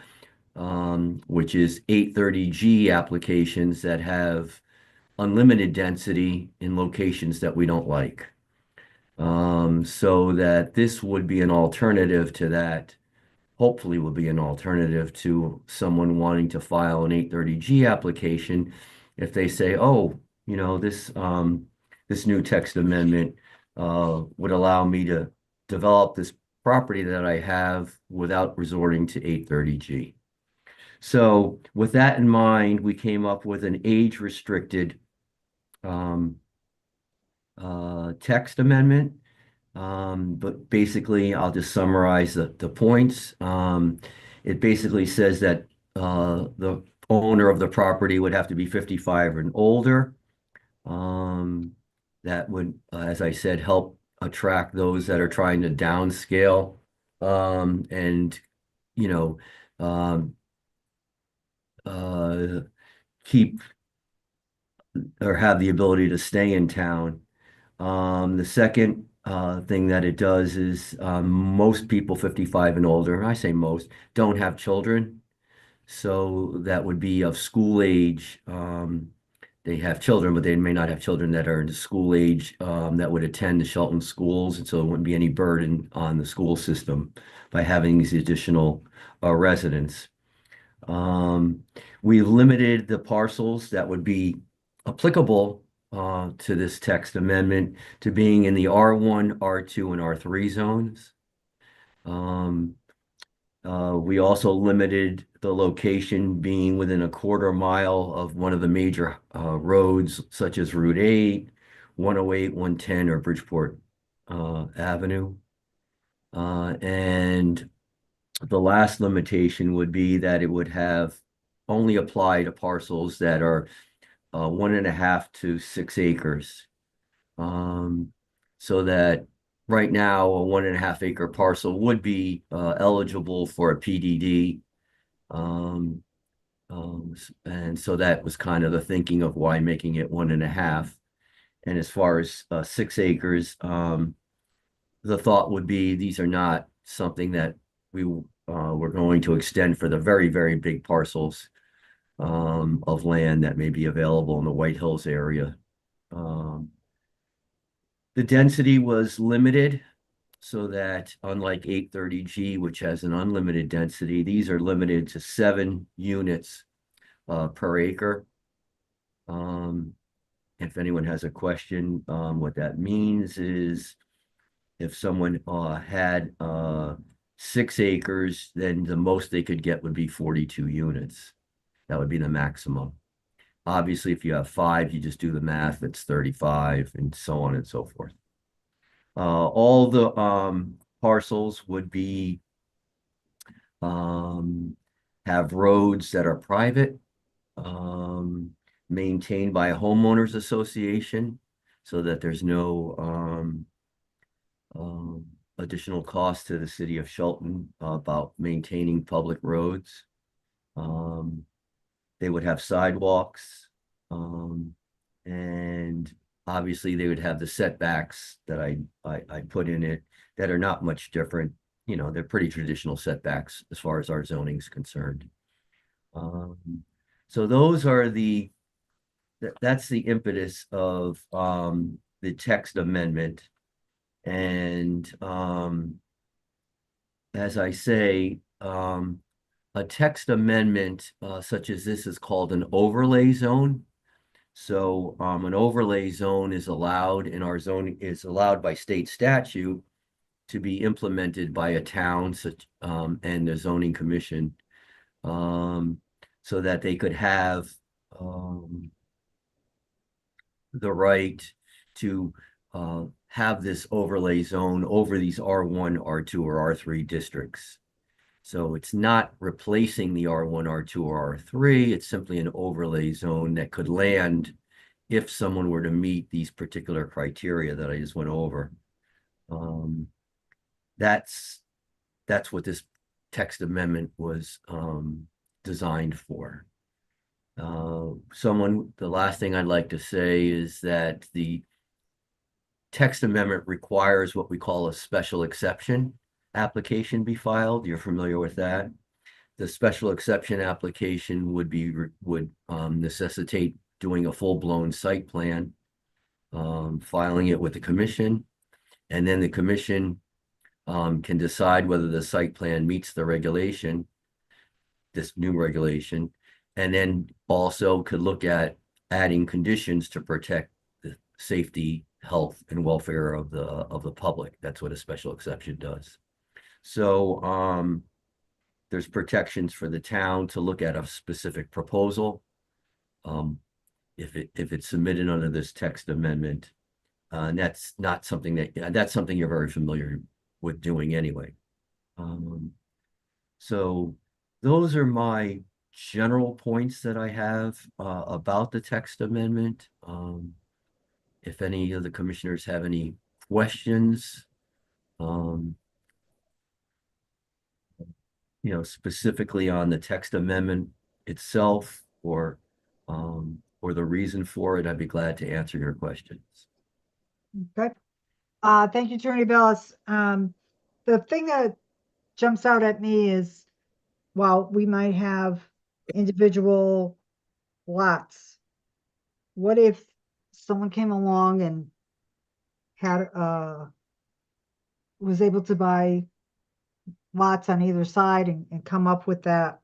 which is 830G applications that have unlimited density in locations that we don't like. So that this would be an alternative to that. Hopefully will be an alternative to someone wanting to file an 830G application if they say, oh, you know, this new text amendment would allow me to develop this property that I have without resorting to 830G. So with that in mind, we came up with an age-restricted text amendment. But basically, I'll just summarize the points. It basically says that the owner of the property would have to be 55 and older. That would, as I said, help attract those that are trying to downscale and, you know, keep or have the ability to stay in town. The second thing that it does is most people 55 and older, I say most, don't have children. So that would be of school age. They have children, but they may not have children that are into school age that would attend the Shelton schools. And so there wouldn't be any burden on the school system by having these additional residents. We've limited the parcels that would be applicable to this text amendment to being in the R1, R2, and R3 zones. We also limited the location being within a quarter mile of one of the major roads such as Route 8, 108, 110, or Bridgeport Avenue. And the last limitation would be that it would have only apply to parcels that are 1.5 to 6 acres. So that right now, a 1.5 acre parcel would be eligible for a PDD. And so that was kind of the thinking of why making it 1.5. And as far as 6 acres, the thought would be these are not something that we were going to extend for the very, very big parcels of land that may be available in the White Hills area. The density was limited so that unlike 830G, which has an unlimited density, these are limited to 7 units per acre. If anyone has a question, what that means is if someone had 6 acres, then the most they could get would be 42 units. That would be the maximum. Obviously, if you have 5, you just do the math, it's 35 and so on and so forth. All the parcels would be have roads that are private, maintained by a homeowners association so that there's no additional cost to the city of Shelton about maintaining public roads. They would have sidewalks, and obviously they would have the setbacks that I put in it that are not much different. You know, they're pretty traditional setbacks as far as our zoning is concerned. So those are that's the impetus of the text amendment. And as I say, a text amendment such as this is called an overlay zone. So an overlay zone is allowed in our zone is allowed by state statute to be implemented by a town such and the zoning commission so that they could have the right to have this overlay zone over these R1, R2, or R3 districts. So it's not replacing the R1, R2, or R3. It's simply an overlay zone that could land if someone were to meet these particular criteria that I just went over. That's what this text amendment was designed for. The last thing I'd like to say is that the text amendment requires what we call a special exception application be filed. You're familiar with that. The special exception application would necessitate doing a full-blown site plan, filing it with the commission, and then the commission can decide whether the site plan meets the regulation, this new regulation, and then also could look at adding conditions to protect the safety, health, and welfare of the public. That's what a special exception does. So there's protections for the town to look at a specific proposal. If it's submitted under this text amendment, and that's not something that's something you're very familiar with doing anyway. So those are my general points that I have about the text amendment. If any of the commissioners have any questions, specifically on the text amendment itself or the reason for it, I'd be glad to answer your questions. Okay. Thank you, Attorney Bellis. The thing that jumps out at me is, while we might have individual lots, what if someone came along and had was able to buy lots on either side and come up with that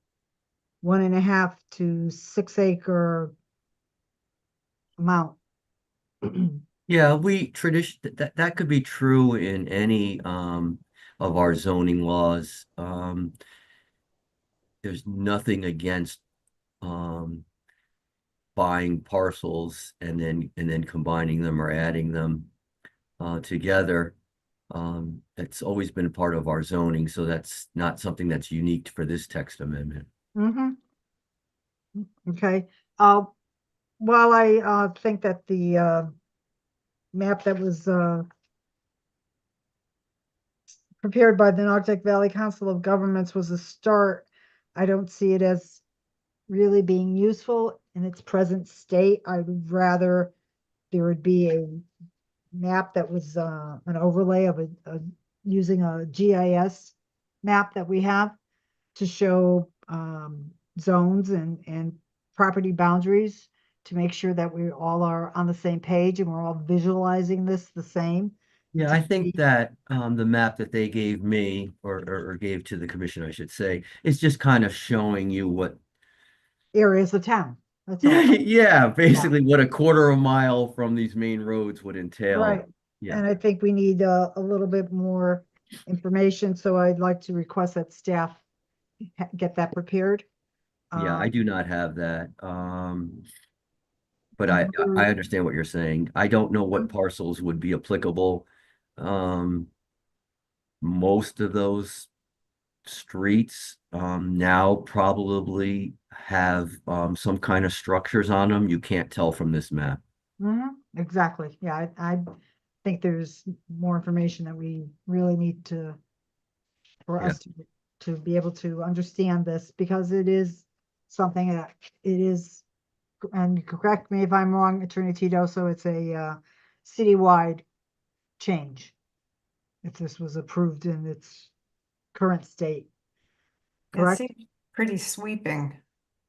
1.5 to 6 acre amount? Yeah, that could be true in any of our zoning laws. there's nothing against buying parcels and then combining them or adding them together. It's always been a part of our zoning, so that's not something that's unique for this text amendment. Mm-hmm. Okay, while I think that the map that was prepared by the Naugatuck Valley Council of Governments was a start, I don't see it as really being useful in its present state. I would rather there would be a map that was an overlay of using a GIS map that we have to show zones and property boundaries to make sure that we all are on the same page and we're all visualizing this the same. Yeah, I think that the map that they gave me or gave to the commission, I should say, is just kind of showing you what areas of town. That's all. yeah, basically what a quarter of a mile from these main roads would entail. Right. Yeah. And I think we need a little bit more information, so I'd like to request that staff get that prepared. Yeah, I do not have that. But I understand what you're saying. I don't know what parcels would be applicable. Most of those streets now probably have some kind of structures on them. You can't tell from this map. Exactly. Yeah, I think there's more information that we really need for us to be able to understand this, because it is something that it is, and correct me if I'm wrong, Attorney Tito, so it's a citywide change if this was approved in its current state. It Correct? seems pretty sweeping.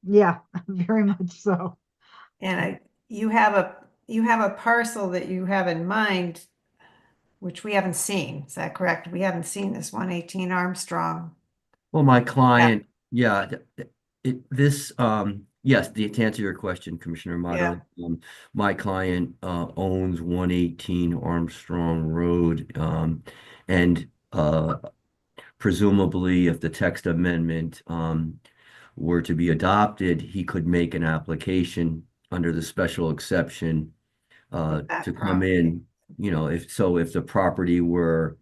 Yeah, very much so. And you have a parcel that you have in mind, which we haven't seen. Is that correct? We haven't seen this 118 Armstrong. Well, my client, yes, to answer your question, Commissioner Motto, my client owns 118 Armstrong Road, and presumably if the text amendment were to be adopted, he could make an application under the special exception to come in, if the property were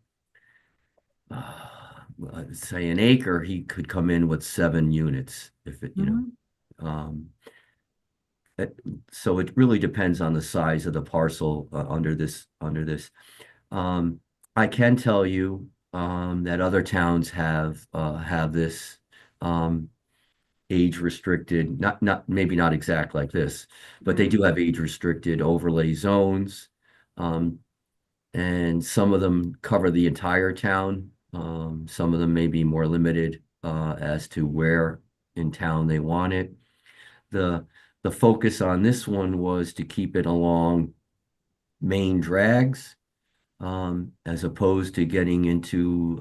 say an acre, he could come in with 7 units if it, so it really depends on the size of the parcel under this. I can tell you that other towns have this age restricted, maybe not exact like this, but they do have age restricted overlay zones. And some of them cover the entire town. Some of them may be more limited as to where in town they want it. The focus on this one was to keep it along main drags, as opposed to getting into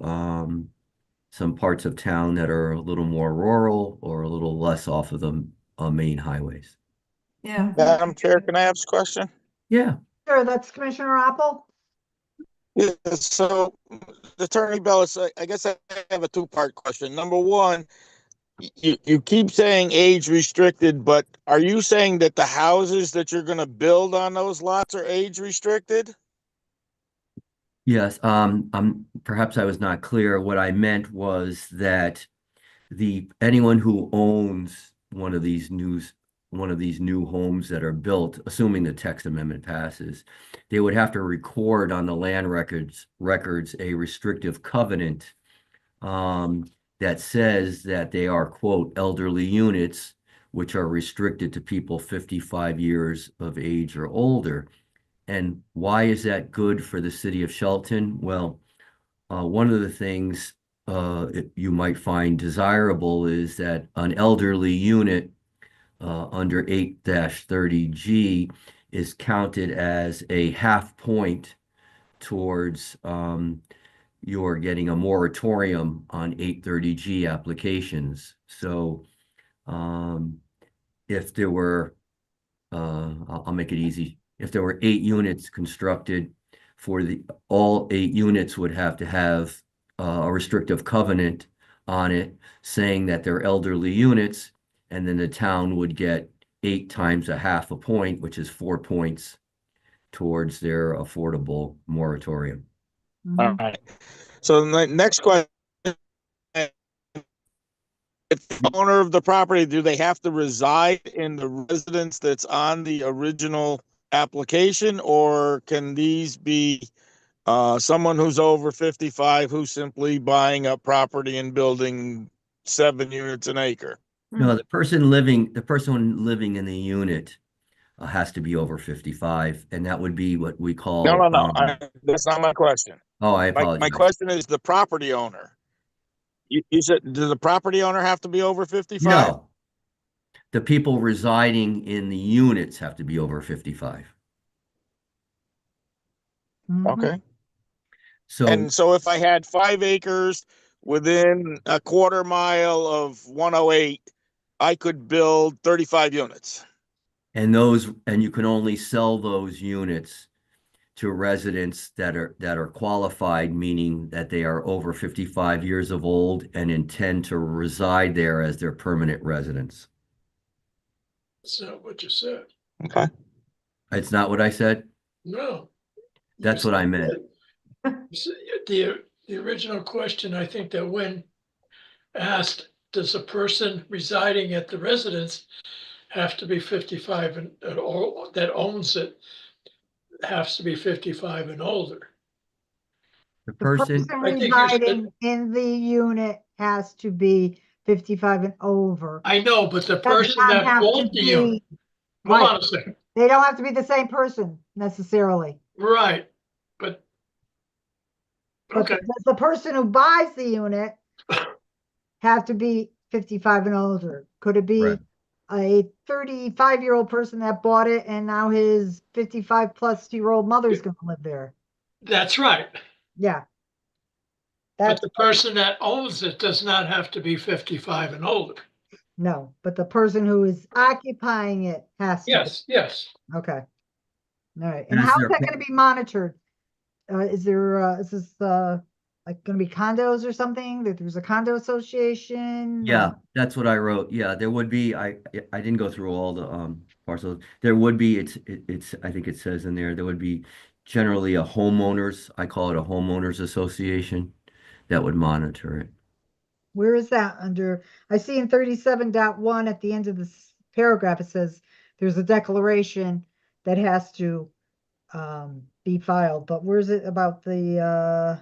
some parts of town that are a little more rural or a little less off of the main highways. Yeah. Madam Chair, can I ask a question? Yeah. Sure, that's Commissioner Apple. Yeah, so Attorney Bellis, I guess I have a two-part question. Number one, you keep saying age restricted, but are you saying that the houses that you're going to build on those lots are age restricted? Yes, perhaps I was not clear. What I meant was that anyone who owns one of these new homes that are built, assuming the text amendment passes, they would have to record on the land records a restrictive covenant that says that they are, quote, elderly units, which are restricted to people 55 years of age or older. And why is that good for the city of Shelton? Well, one of the things you might find desirable is that an elderly unit under 8-30G is counted as a half point towards you're getting a moratorium on 830G applications. So if there were, I'll make it easy. If there were 8 units constructed, all 8 units would have to have a restrictive covenant on it saying that they're elderly units, and then the town would get 8 times a half a point, which is 4 points towards their affordable moratorium. All right. So the next question, if the owner of the property, do they have to reside in the residence that's on the original application, or can these be someone who's over 55 who's simply buying up property and building 7 units an acre? No, the person living in the unit has to be over 55, and that would be what we call. No. That's not my question. Oh, I My apologize. question is the property owner. You said, does the property owner have to be over 55? No. The people residing in the units have to be over 55. Okay. So, So if I had 5 acres within a quarter mile of 108, I could build 35 units. and you can only sell those units to residents that are qualified, meaning that they are over 55 years of old and intend to reside there as their permanent residence. That's not what you said. Okay. It's not what I said? No. That's what I meant. The original question, I think that when asked, does a person residing at the residence have to be 55 and or that owns it has to be 55 and older? The The person I think you should- residing in the unit has to be 55 and over. I know, but the Does person not that have to bought the unit, be- hold right. on a second, They don't have to be the same person necessarily. right, but But okay. does the person who buys the unit have to be 55 and older? Could it be Right. a 35-year-old person that bought it and now his 55-plus-year-old mother's going to live there? That's right. Yeah. But That's the person that owns it does not have to be 55 and older. no, but the person who is occupying it has to. Yes, yes. Okay. All right. And Is how is there that pro- going to be monitored? Is this like going to be condos or something? That there's a condo association? Yeah, that's what I wrote. Yeah, there would be, I didn't go through all the parcels. There would be, it's I think it says in there would be generally a homeowners, I call it a homeowners association that would monitor it. Where is that under? I see in 37.1 at the end of this paragraph, it says there's a declaration that has to be filed, but where's it about the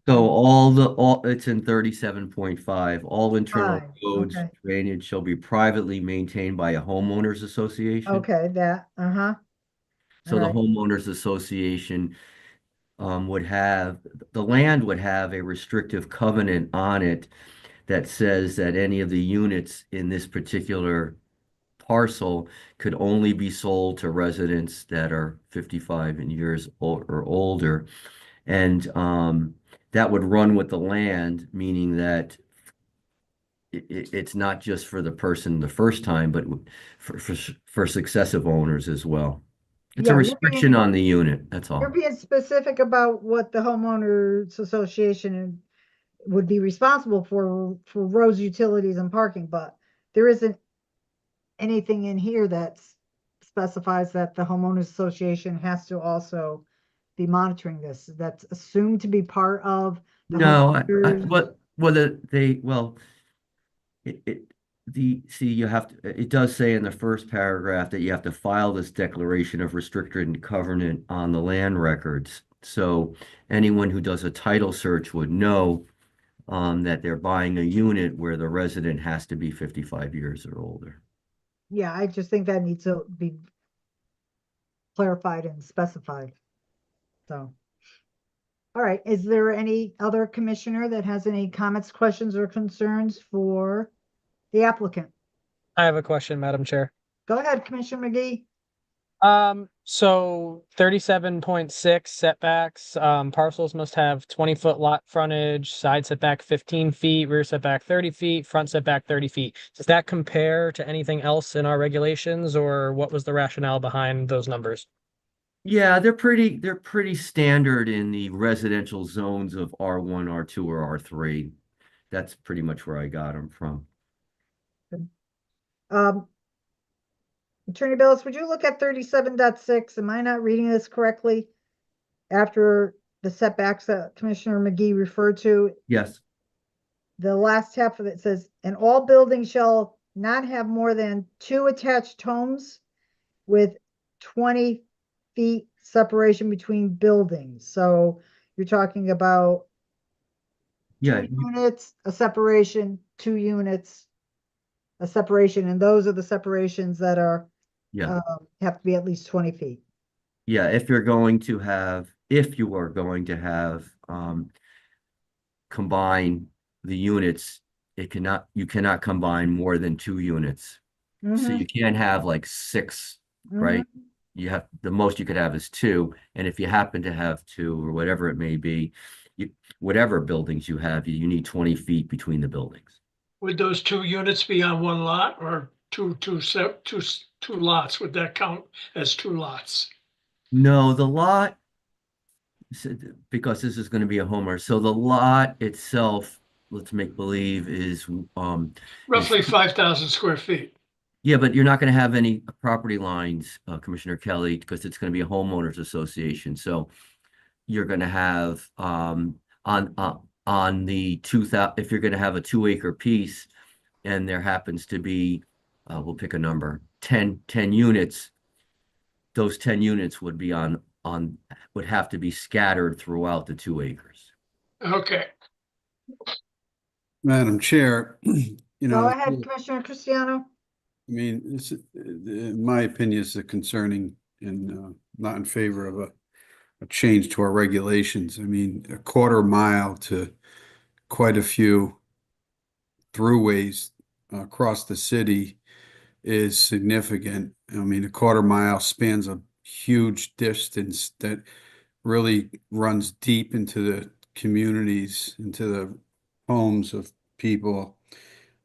So it's in 37.5, all internal Fine, roads, okay. drainage shall be privately maintained by a homeowners association. okay, that, So the alright. homeowners association the land would have a restrictive covenant on it that says that any of the units in this particular parcel could only be sold to residents that are 55 years old or older. And that would run with the land, meaning that it's not just for the person the first time, but for successive owners as well. It's a Yeah, restriction on the unit, that's all. You're being specific about what the homeowners association would be responsible for roads, utilities and parking, but there isn't anything in here that specifies that the homeowners association has to also be monitoring this. That's assumed to be part of the No, homeowners- you have to, it does say in the first paragraph that you have to file this declaration of restricted covenant on the land records. So anyone who does a title search would know that they're buying a unit where the resident has to be 55 years or older. Yeah, I just think that needs to be clarified and specified. So. All right, is there any other commissioner that has any comments, questions, or concerns for the applicant? I have a question, Madam Chair. Go ahead, Commissioner McGee. So 37.6 setbacks, parcels must have 20-foot lot frontage, side setback 15 feet, rear setback 30 feet, front setback 30 feet. Does that compare to anything else in our regulations, or what was the rationale behind those numbers? Yeah, they're pretty standard in the residential zones of R1, R2, or R3. That's pretty much where I got them from. Attorney Billis, would you look at 37.6? Am I not reading this correctly? After the setbacks that Commissioner McGee referred to, Yes, the last half of it says, and all buildings shall not have more than 2 attached homes with 20 feet separation between buildings. So you're talking about yeah, 2 units, a separation, 2 units, a separation, and those are the separations that are yeah, have to be at least 20 feet. yeah. If you are going to have combine the units, you cannot combine more than 2 units. So you can't have like 6, right? You have, the most you could have is 2. And if you happen to have 2 or whatever it may be, whatever buildings you have, you need 20 feet between the buildings. Would those 2 units be on one lot or two lots? Would that count as 2 lots? No, the lot, because this is going to be a homeowner, so the lot itself, let's make believe, is Roughly 5,000 square feet. yeah, but you're not going to have any property lines, Commissioner Kelly, because it's going to be a homeowners association. So you're going to have on the 2,000, if you're going to have a 2-acre piece, and there happens to be, we'll pick a number, 10 units. Those 10 units would be would have to be scattered throughout the 2 acres. Okay. Madam Chair, you know. Go ahead, Commissioner Cristiano. I mean, this, in my opinion, is concerning and not in favor of a change to our regulations. I mean, a quarter mile to quite a few throughways across the city is significant. I mean, a quarter mile spans a huge distance that really runs deep into the communities, into the homes of people.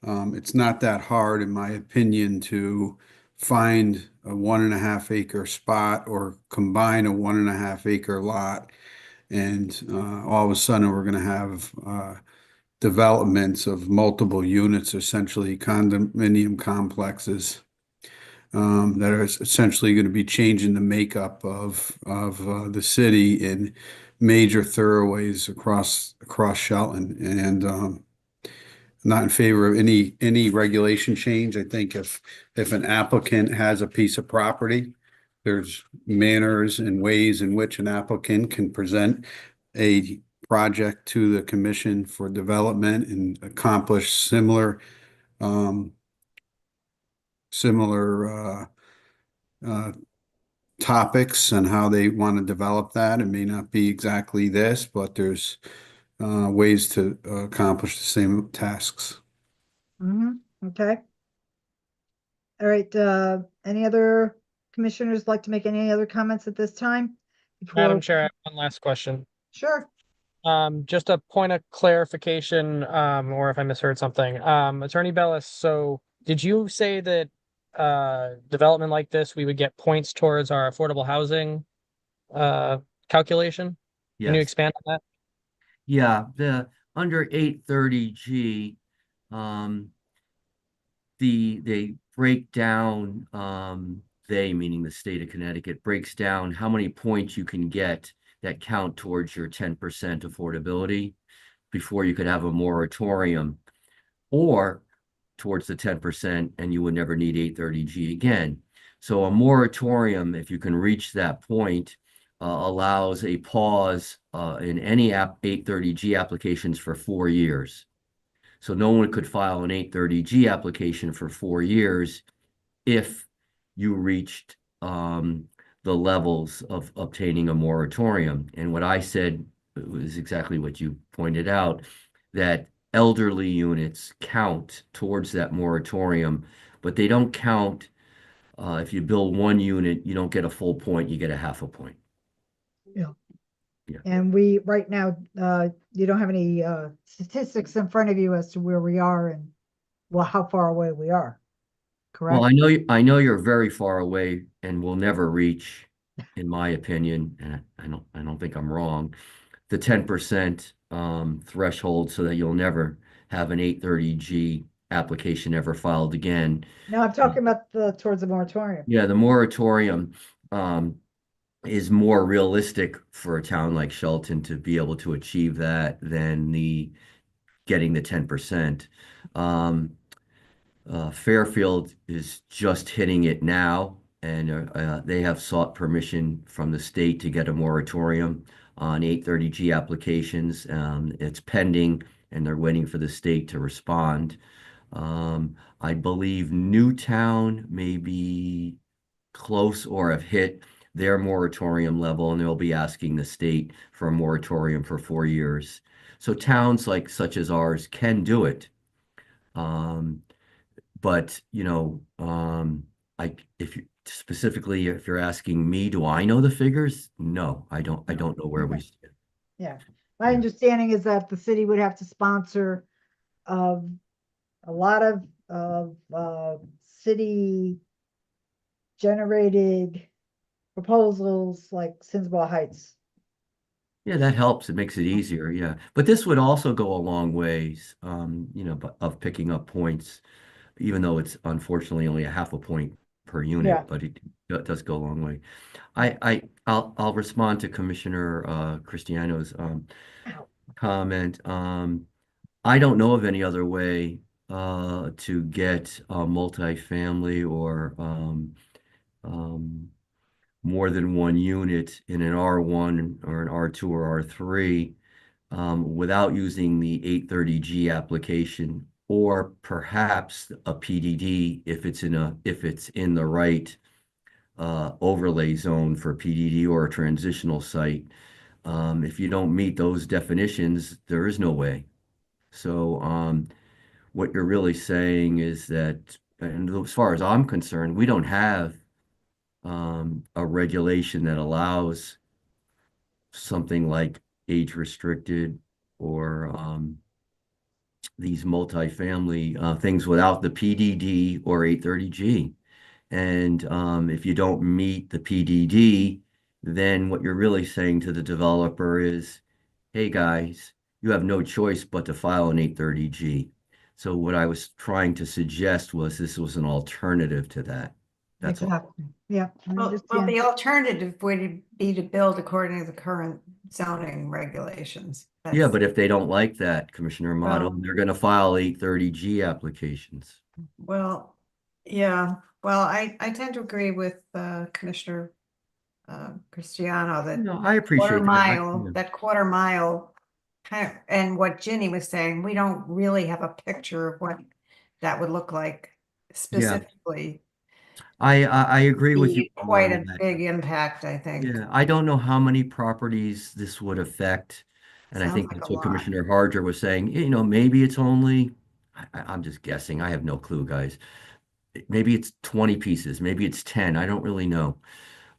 It's not that hard, in my opinion, to find a 1.5 acre spot or combine a 1.5 acre lot. And all of a sudden, we're going to have developments of multiple units, essentially condominium complexes that are essentially going to be changing the makeup of the city in major thoroughways across Shelton. And not in favor of any regulation change. I think if an applicant has a piece of property, there's manners and ways in which an applicant can present a project to the commission for development and accomplish similar topics and how they want to develop that. It may not be exactly this, but there's ways to accomplish the same tasks. Okay. All right, any other commissioners like to make any other comments at this time? Madam Chair, I have one last question. Sure. Just a point of clarification, or if I misheard something. Attorney Bellis, so did you say that development like this, we would get points towards our affordable housing calculation? Can you Yes. expand on that? Yeah, the under 830G, they break down, they, meaning the state of Connecticut, breaks down how many points you can get that count towards your 10% affordability before you could have a moratorium, or towards the 10%, and you would never need 830G again. So a moratorium, if you can reach that point, allows a pause in any 830G applications for 4 years. So no one could file an 830G application for 4 years if you reached the levels of obtaining a moratorium. And what I said was exactly what you pointed out, that elderly units count towards that moratorium, but they don't count. If you build 1 unit, you don't get a full point, you get a half a point. Yeah. Yeah. And we, right now, you don't have any statistics in front of you as to where we are and, well, how far away we are, correct? Well, I know you're very far away and will never reach, in my opinion, and I don't think I'm wrong, the 10% threshold, so that you'll never have an 830G application ever filed again. No, I'm talking about towards the moratorium. Yeah, the moratorium is more realistic for a town like Shelton to be able to achieve that than getting the 10%. Fairfield is just hitting it now, and they have sought permission from the state to get a moratorium on 830G applications. It's pending, and they're waiting for the state to respond. I believe Newtown may be close or have hit their moratorium level, and they'll be asking the state for a moratorium for 4 years. So towns such as ours can do it. But if you specifically, if you're asking me, do I know the figures? No, I don't know where we stand. Yeah. My understanding is that the city would have to sponsor a lot of city generated proposals like Sinsborough Heights. Yeah, that helps. It makes it easier. Yeah. But this would also go a long ways, of picking up points, even though it's unfortunately only a half a point per unit, Yeah. but it does go a long way. I'll respond to Commissioner Cristiano's comment. I don't know of any other way to get a multifamily or more than one unit in an R1 or an R2 or R3 without using the 830G application, or perhaps a PDD if it's in the right overlay zone for PDD or a transitional site. If you don't meet those definitions, there is no way. So what you're really saying is that, and as far as I'm concerned, we don't have a regulation that allows something like age restricted or these multifamily things without the PDD or 830G. And if you don't meet the PDD, then what you're really saying to the developer is, hey guys, you have no choice but to file an 830G. So what I was trying to suggest was this was an alternative to that. That's all. Exactly. Yeah. I Well, understand. the alternative would be to build according to the current zoning regulations. Yeah, That's- but if they don't like that, Commissioner Amato, Well- they're going to file 830G applications. Well, yeah, well, I tend to agree with Commissioner Cristiano that No, I appreciate that. that quarter mile kind of, and what Ginny was saying, we don't really have a picture of what that would look like specifically. I agree with you Be on quite all a that. big impact, I think. Yeah, I don't know how many properties this would affect. And I Sounds think like that's a what lot. Commissioner Harger was saying. Maybe it's only, I'm just guessing. I have no clue, guys. Maybe it's 20 pieces. Maybe it's 10. I don't really know.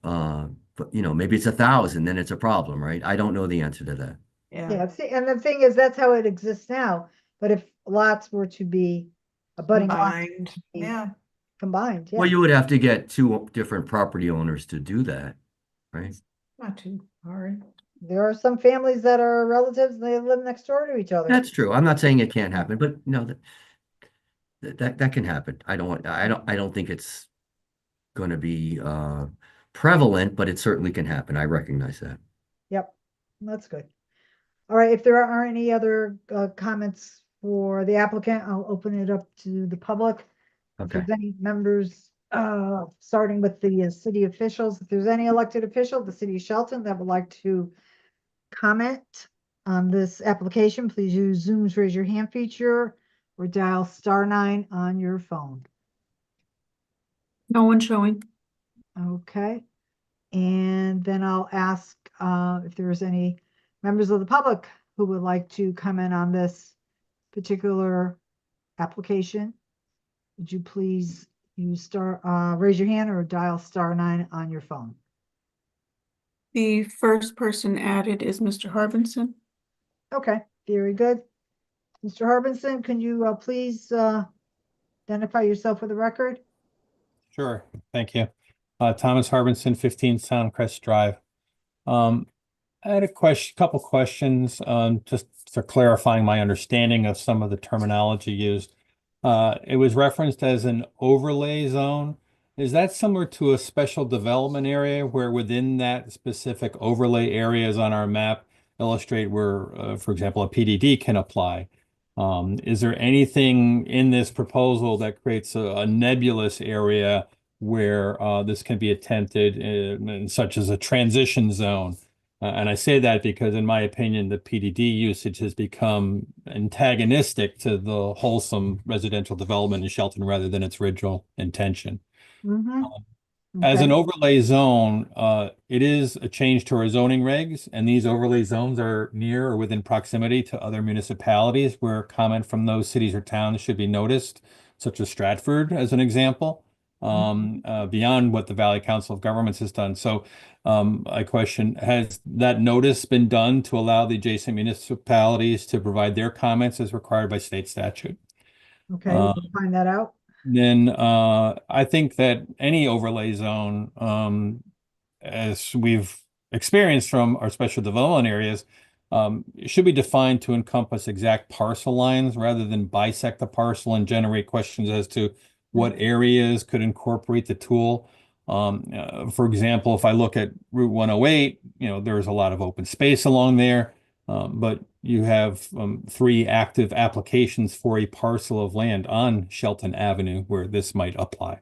But maybe it's 1,000, then it's a problem, right? I don't know the answer to that. Yeah. See, and the thing is, that's how it exists now. But if lots were to be abutting lots Combined, to be yeah. combined, yeah. Well, you would have to get 2 different property owners to do that, right? Not too hard. There are some families that are relatives and they live next door to each other. That's true. I'm not saying it can't happen, but no, that can happen. I don't think it's going to be prevalent, but it certainly can happen. I recognize that. Yep, that's good. All right, if there are any other comments for the applicant, I'll open it up to the public. If Okay. there's any members, starting with the city officials, if there's any elected official, of the city of Shelton that would like to comment on this application, please use Zoom's raise your hand feature or dial *9 on your phone. No one showing. Okay. And then I'll ask if there's any members of the public who would like to comment on this particular application. Would you please use raise your hand or dial *9 on your phone? The first person added is Mr. Harbinson. Okay, very good. Mr. Harbinson, can you please identify yourself for the record? Sure, thank you. Thomas Harbinson, 15 Soundcrest Drive. I had a couple questions, just for clarifying my understanding of some of the terminology used. It was referenced as an overlay zone. Is that similar to a special development area where within that specific overlay areas on our map illustrate where, for example, a PDD can apply? Is there anything in this proposal that creates a nebulous area where this can be attempted, such as a transition zone? And I say that because, in my opinion, the PDD usage has become antagonistic to the wholesome residential development in Shelton rather than its original intention. Mhm. As an Okay. overlay zone, it is a change to our zoning regs, and these overlay zones are near or within proximity to other municipalities where comment from those cities or towns should be noticed, such as Stratford, as an example, beyond what the Valley Council of Governments has done. So I question, has that notice been done to allow the adjacent municipalities to provide their comments as required by state statute? Okay, we can find that out. Then I think that any overlay zone, as we've experienced from our special development areas, should be defined to encompass exact parcel lines rather than bisect the parcel and generate questions as to what areas could incorporate the tool. For example, if I look at Route 108, there's a lot of open space along there. But you have 3 active applications for a parcel of land on Shelton Avenue where this might apply.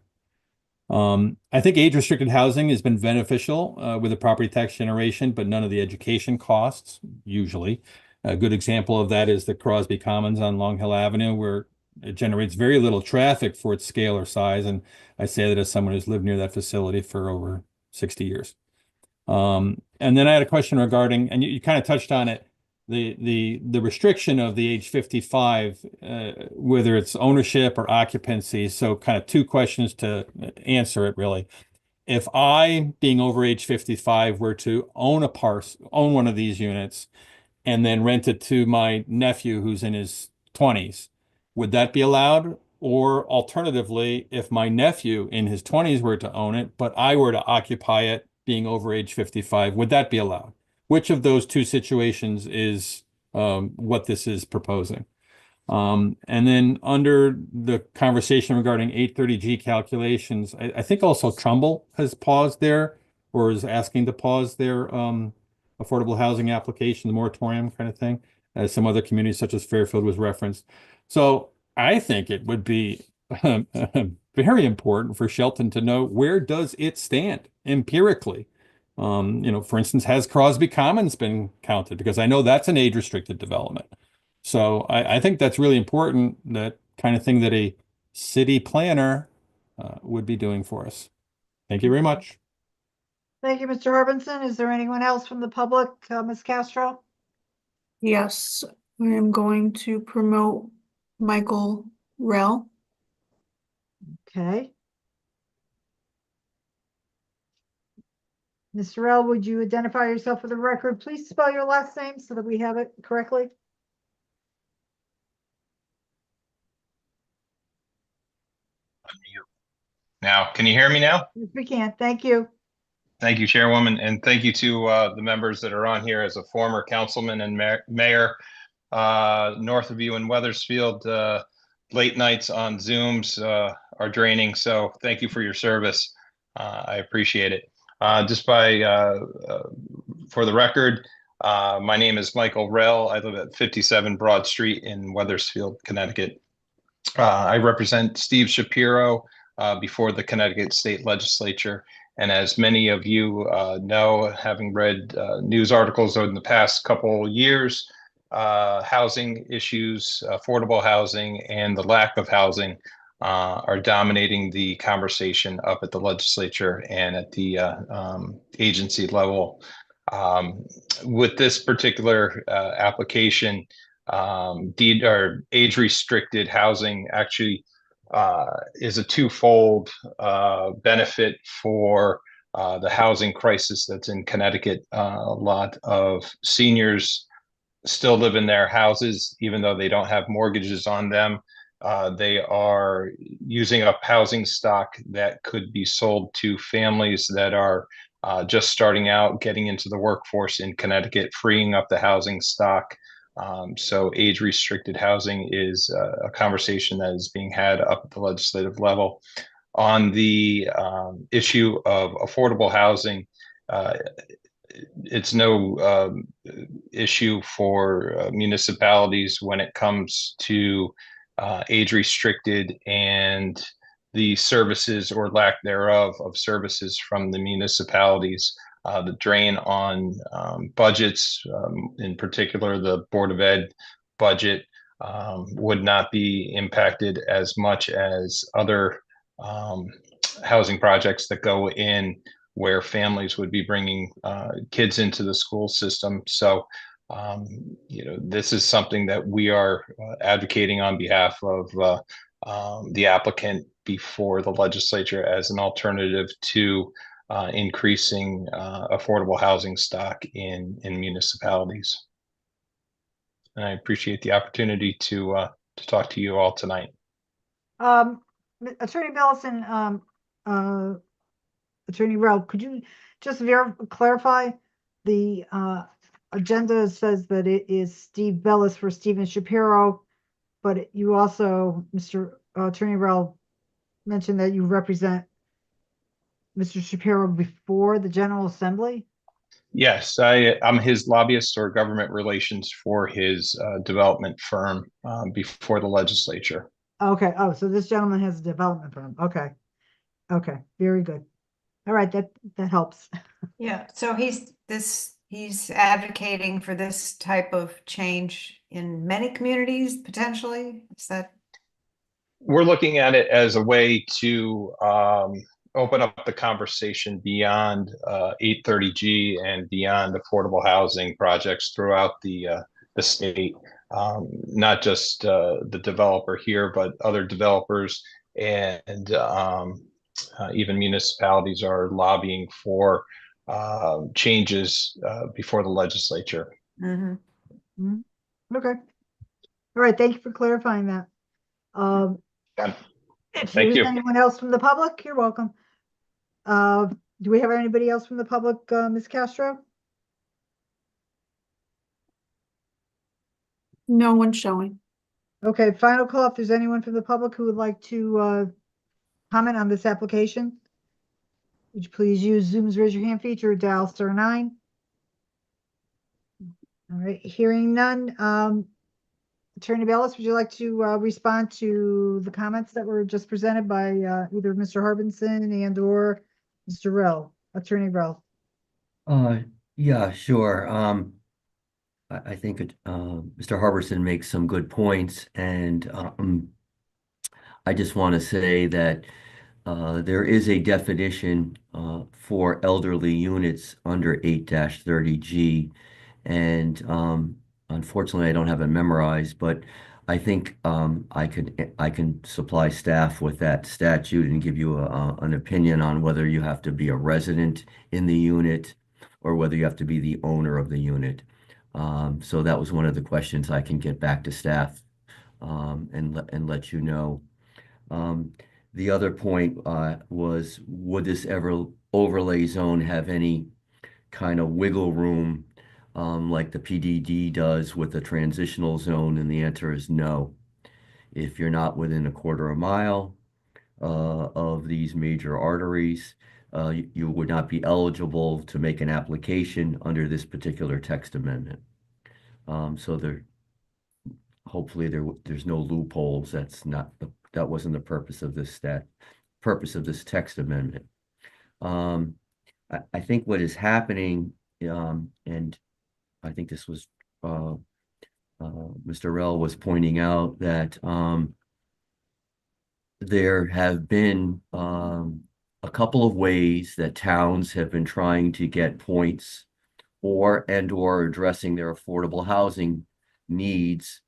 I think age-restricted housing has been beneficial with the property tax generation, but none of the education costs, usually. A good example of that is the Crosby Commons on Long Hill Avenue, where it generates very little traffic for its scale or size. And I say that as someone who's lived near that facility for over 60 years. And then I had a question regarding, and you kind of touched on it, the restriction of the age 55, whether it's ownership or occupancy. So kind of 2 questions to answer it, really. If I, being over age 55, were to own one of these units and then rent it to my nephew who's in his 20s, would that be allowed? Or alternatively, if my nephew in his 20s were to own it, but I were to occupy it being over age 55, would that be allowed? Which of those 2 situations is what this is proposing? And then under the conversation regarding 830G calculations, I think also Trumbull has paused there or is asking to pause their affordable housing application, the moratorium kind of thing, as some other communities such as Fairfield was referenced. So I think it would be very important for Shelton to know, where does it stand empirically? For instance, has Crosby Commons been counted? Because I know that's an age-restricted development. So I think that's really important, that kind of thing that a city planner would be doing for us. Thank you very much. Thank you, Mr. Harbinson. Is there anyone else from the public, Ms. Castro? Yes, I am going to promote Michael Rell. Okay. Mr. Rell, would you identify yourself for the record? Please spell your last name so that we have it correctly. Now, can you hear me now? Yes, we can. Thank you. Thank you, Chairwoman, and thank you to the members that are on here. As a former councilman and mayor north of you in Weathersfield, late nights on Zooms are draining, so thank you for your service. I appreciate it. For the record, my name is Michael Rell. I live at 57 Broad Street in Weathersfield, Connecticut. I represent Steve Shapiro before the Connecticut State Legislature. And as many of you know, having read news articles over the past couple years, housing issues, affordable housing, and the lack of housing are dominating the conversation up at the legislature and at the agency level. With this particular application, deed or age-restricted housing actually is a twofold benefit for the housing crisis that's in Connecticut. A lot of seniors still live in their houses, even though they don't have mortgages on them. They are using up housing stock that could be sold to families that are just starting out, getting into the workforce in Connecticut, freeing up the housing stock. So age-restricted housing is a conversation that is being had up at the legislative level. On the issue of affordable housing, it's no issue for municipalities when it comes to age-restricted and the services or lack thereof of services from the municipalities. The drain on budgets, in particular the Board of Ed budget, would not be impacted as much as other housing projects that go in where families would be bringing kids into the school system. So, this is something that we are advocating on behalf of the applicant before the legislature as an alternative to increasing affordable housing stock in municipalities. And I appreciate the opportunity to talk to you all tonight. Attorney Bellison, Attorney Rao, could you just clarify the agenda says that it is Steve Bellis for Stephen Shapiro, but you also, Mr. Attorney Rao, mentioned that you represent Mr. Shapiro before the General Assembly? Yes, I'm his lobbyist or government relations for his development firm before the legislature. Okay. Oh, so this gentleman has a development firm. Okay. Okay. Very good. All right. That helps. Yeah. So he's advocating for this type of change in many communities, potentially. Is that? We're looking at it as a way to open up the conversation beyond 830G and beyond affordable housing projects throughout the state. Not just the developer here, but other developers and even municipalities are lobbying for changes before the legislature. Mm-hmm. Mm-hmm. Okay. All right. Thank you for clarifying that. If Thank there's you. anyone else from the public, you're welcome. Do we have anybody else from the public, Ms. Castro? No one showing. Okay, final call. If there's anyone from the public who would like to comment on this application, would you please use Zoom's raise your hand feature, dial *9. All right, hearing none. Attorney Bellis, would you like to respond to the comments that were just presented by either Mr. Harbinson and or Mr. Rell, Attorney Rell? Yeah, sure. I think Mr. Harbison makes some good points, and I just want to say that there is a definition for elderly units under 8-30G, and unfortunately, I don't have it memorized, but I think I can supply staff with that statute and give you an opinion on whether you have to be a resident in the unit or whether you have to be the owner of the unit. So that was one of the questions I can get back to staff and let you know. The other point was, would this overlay zone have any kind of wiggle room like the PDD does with the transitional zone? And the answer is no. If you're not within a quarter of a mile of these major arteries, you would not be eligible to make an application under this particular text amendment. So hopefully there's no loopholes. That wasn't the purpose of this text amendment. I think what is happening, and I think this was Mr. Rell was pointing out that there have been a couple of ways that towns have been trying to get points or addressing their affordable housing needs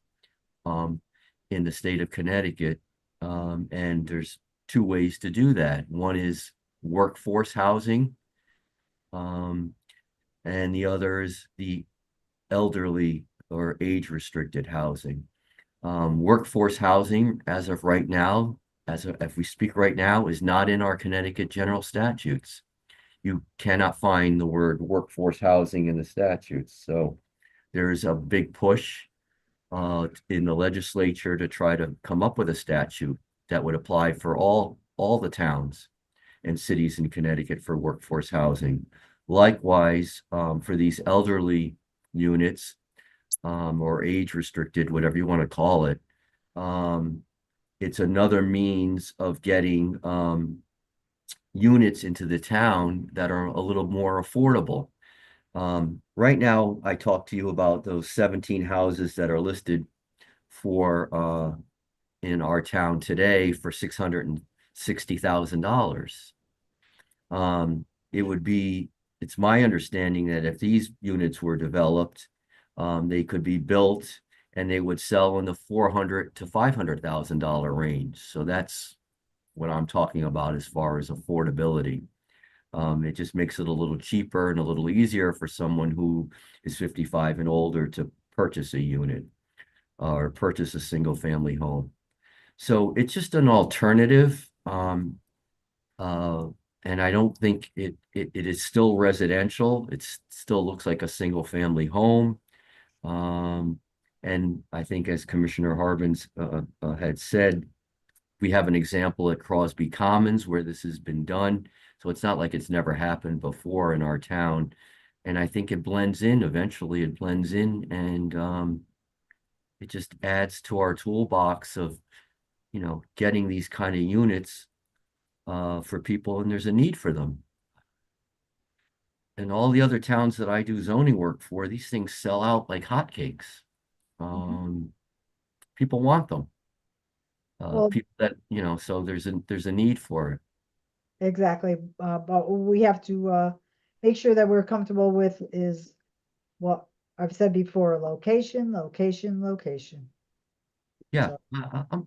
in the state of Connecticut. And there's two ways to do that. One is workforce housing, and the other is the elderly or age-restricted housing. Workforce housing, as of right now, if we speak right now, is not in our Connecticut general statutes. you cannot find the word workforce housing in the statutes. So there's a big push in the legislature to try to come up with a statute that would apply for all the towns and cities in Connecticut for workforce housing. Likewise, for these elderly units, or age restricted, whatever you want to call it, it's another means of getting units into the town that are a little more affordable. Right now, I talked to you about those 17 houses that are listed for in our town today for $660,000. It's my understanding that if these units were developed, they could be built and they would sell in the $400,000 to $500,000 range. So that's what I'm talking about as far as affordability. It just makes it a little cheaper and a little easier for someone who is 55 and older to purchase a unit or purchase a single family home. So it's just an alternative. And I don't think it is still residential. It still looks like a single family home. And I think as Commissioner Harbins had said, we have an example at Crosby Commons where this has been done. So it's not like it's never happened before in our town. And I think it blends in, eventually it blends in, and it just adds to our toolbox of, getting these kind of units for people, and there's a need for them. And all the other towns that I do zoning work for, these things sell out like hotcakes. People want them. Well- People that, so there's a need for it. Exactly, but we have to make sure that we're comfortable with is what I've said before, location, location, location. Yeah, So- I So-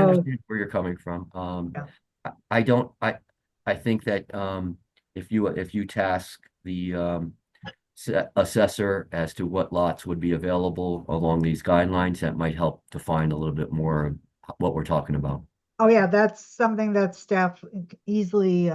understand where you're coming from. Yeah. I think that if you task the assessor as to what lots would be available along these guidelines, that might help define a little bit more of what we're talking about. Oh, yeah, that's something that staff easily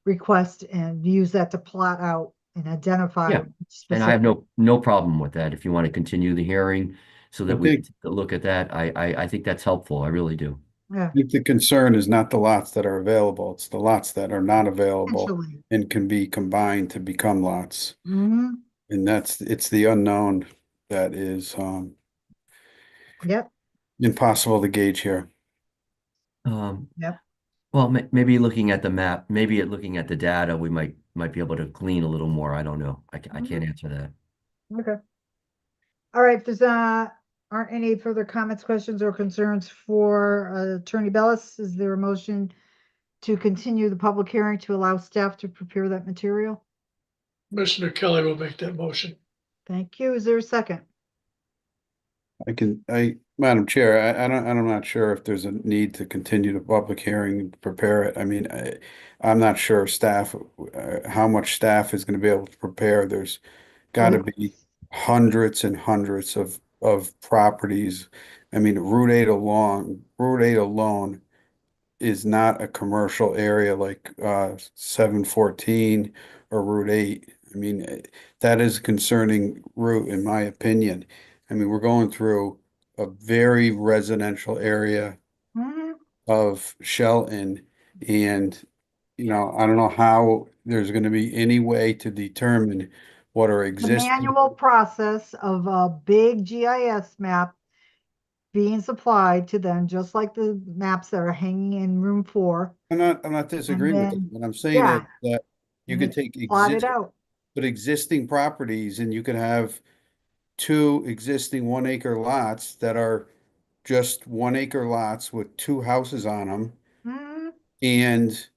request and use that to plot out and identify. Yeah, And I have no problem with that. If you want to continue the hearing so that we Okay. can take a look at that, I think that's helpful. I really do. Yeah, I think the concern is not the lots that are available, it's the lots that are not available potentially. and can be combined to become lots. Mhm. And it's the unknown that is Yep, impossible to gauge here. Yep. Well, maybe looking at the map, maybe looking at the data, we might be able to glean a little more. I don't know. I can't answer that. okay. All right, if there's aren't any further comments, questions, or concerns for Attorney Bellis, is there a motion to continue the public hearing to allow staff to prepare that material? Commissioner Kelly will make that motion. Thank you. Is there a second? Madam Chair, I'm not sure if there's a need to continue the public hearing and prepare it. I mean, I'm not sure staff, how much staff is going to be able to prepare. There's got to be hundreds and hundreds of properties. I mean, Route 8 alone is not a commercial area like 714 or Route 8. I mean, that is a concerning route in my opinion. I mean, we're going through a very residential area Mhm. of Shelton, and I don't know how there's going to be any way to determine what are The existing. manual process of a big GIS map being supplied to them, just like the maps that are hanging in room 4. I'm not disagreeing with it. then- What I'm saying is yeah. that you And can take Plot it out. existing properties and you can have two existing 1 acre lots that are just 1 acre lots with two houses on them, Mhm. and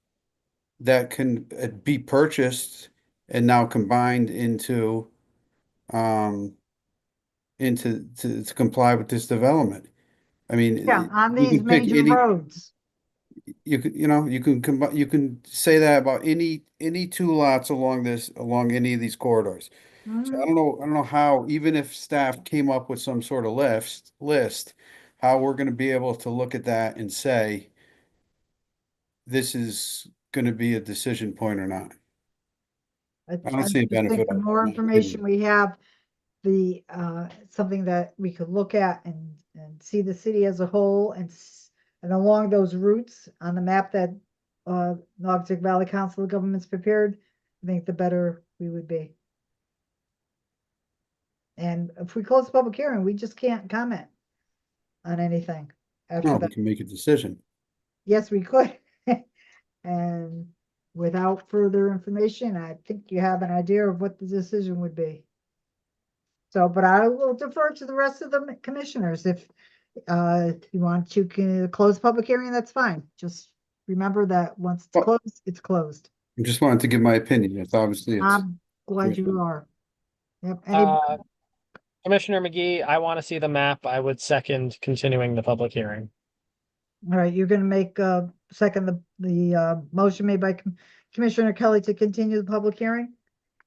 that can be purchased and now combined into to comply with this development. I mean, Yeah, on you these can pick major any, roads. you can combine, you can say that about any two lots along any of these corridors. So Mhm. I don't know how, even if staff came up with some sort of list, how we're gonna be able to look at that and say, this is gonna be a decision point or not. I don't I see a just think benefit the of it, more in my information opinion. we have, the, something that we could look at and see the city as a whole and along those routes on the map that, Naugatuck Valley Council of Governments prepared, I think the better we would be. And if we close the public hearing, we just can't comment on anything after No, we that. can make a decision. Yes, we could. And without further information, I think you have an idea of what the decision would be. So, but I will defer to the rest of the commissioners. If you want to close public hearing, that's fine. Just remember that once it's Well- closed, it's closed. I just wanted to give my opinion. It's obviously, it's, I'm glad you Commissioner. are. Yep. Any, Commissioner McGee, I want to see the map. I would second continuing the public hearing. all right, you're gonna make second the motion made by Commissioner Kelly to continue the public hearing?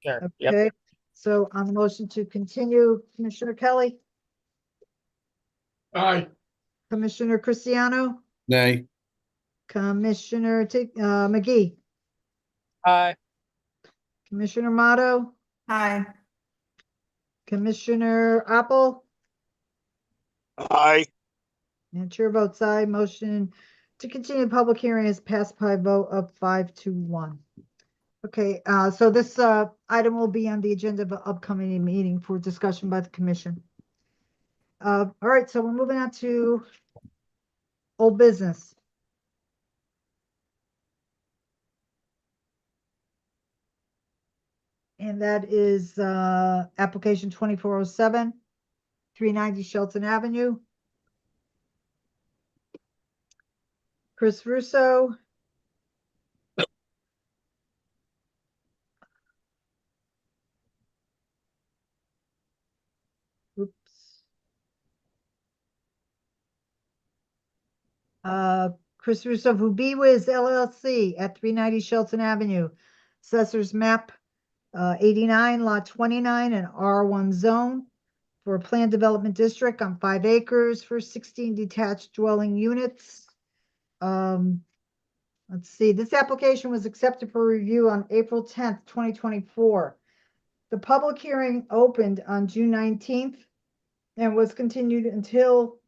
Sure. Yep. Okay, so on the motion to continue, Commissioner Kelly, Aye. Commissioner Cristiano, nay, Commissioner McGee, Aye. Commissioner Motto, Hi. Commissioner Apple, Aye. and chair votes aye. Motion to continue the public hearing is passed by a vote of 5-1. Okay, so this item will be on the agenda of an upcoming meeting for discussion by the commission. All right, so we're moving on to old business. And that is application 2407, 390 Shelton Avenue. Chris Russo. Oops. Chris Russo, who Wiz LLC at 390 Shelton Avenue, Assessor's Map 89, Lot 29, and R1 zone for a planned development district on 5 acres for 16 detached dwelling units. Let's see, this application was accepted for review on April 10th, 2024. The public hearing opened on June 19th and was continued until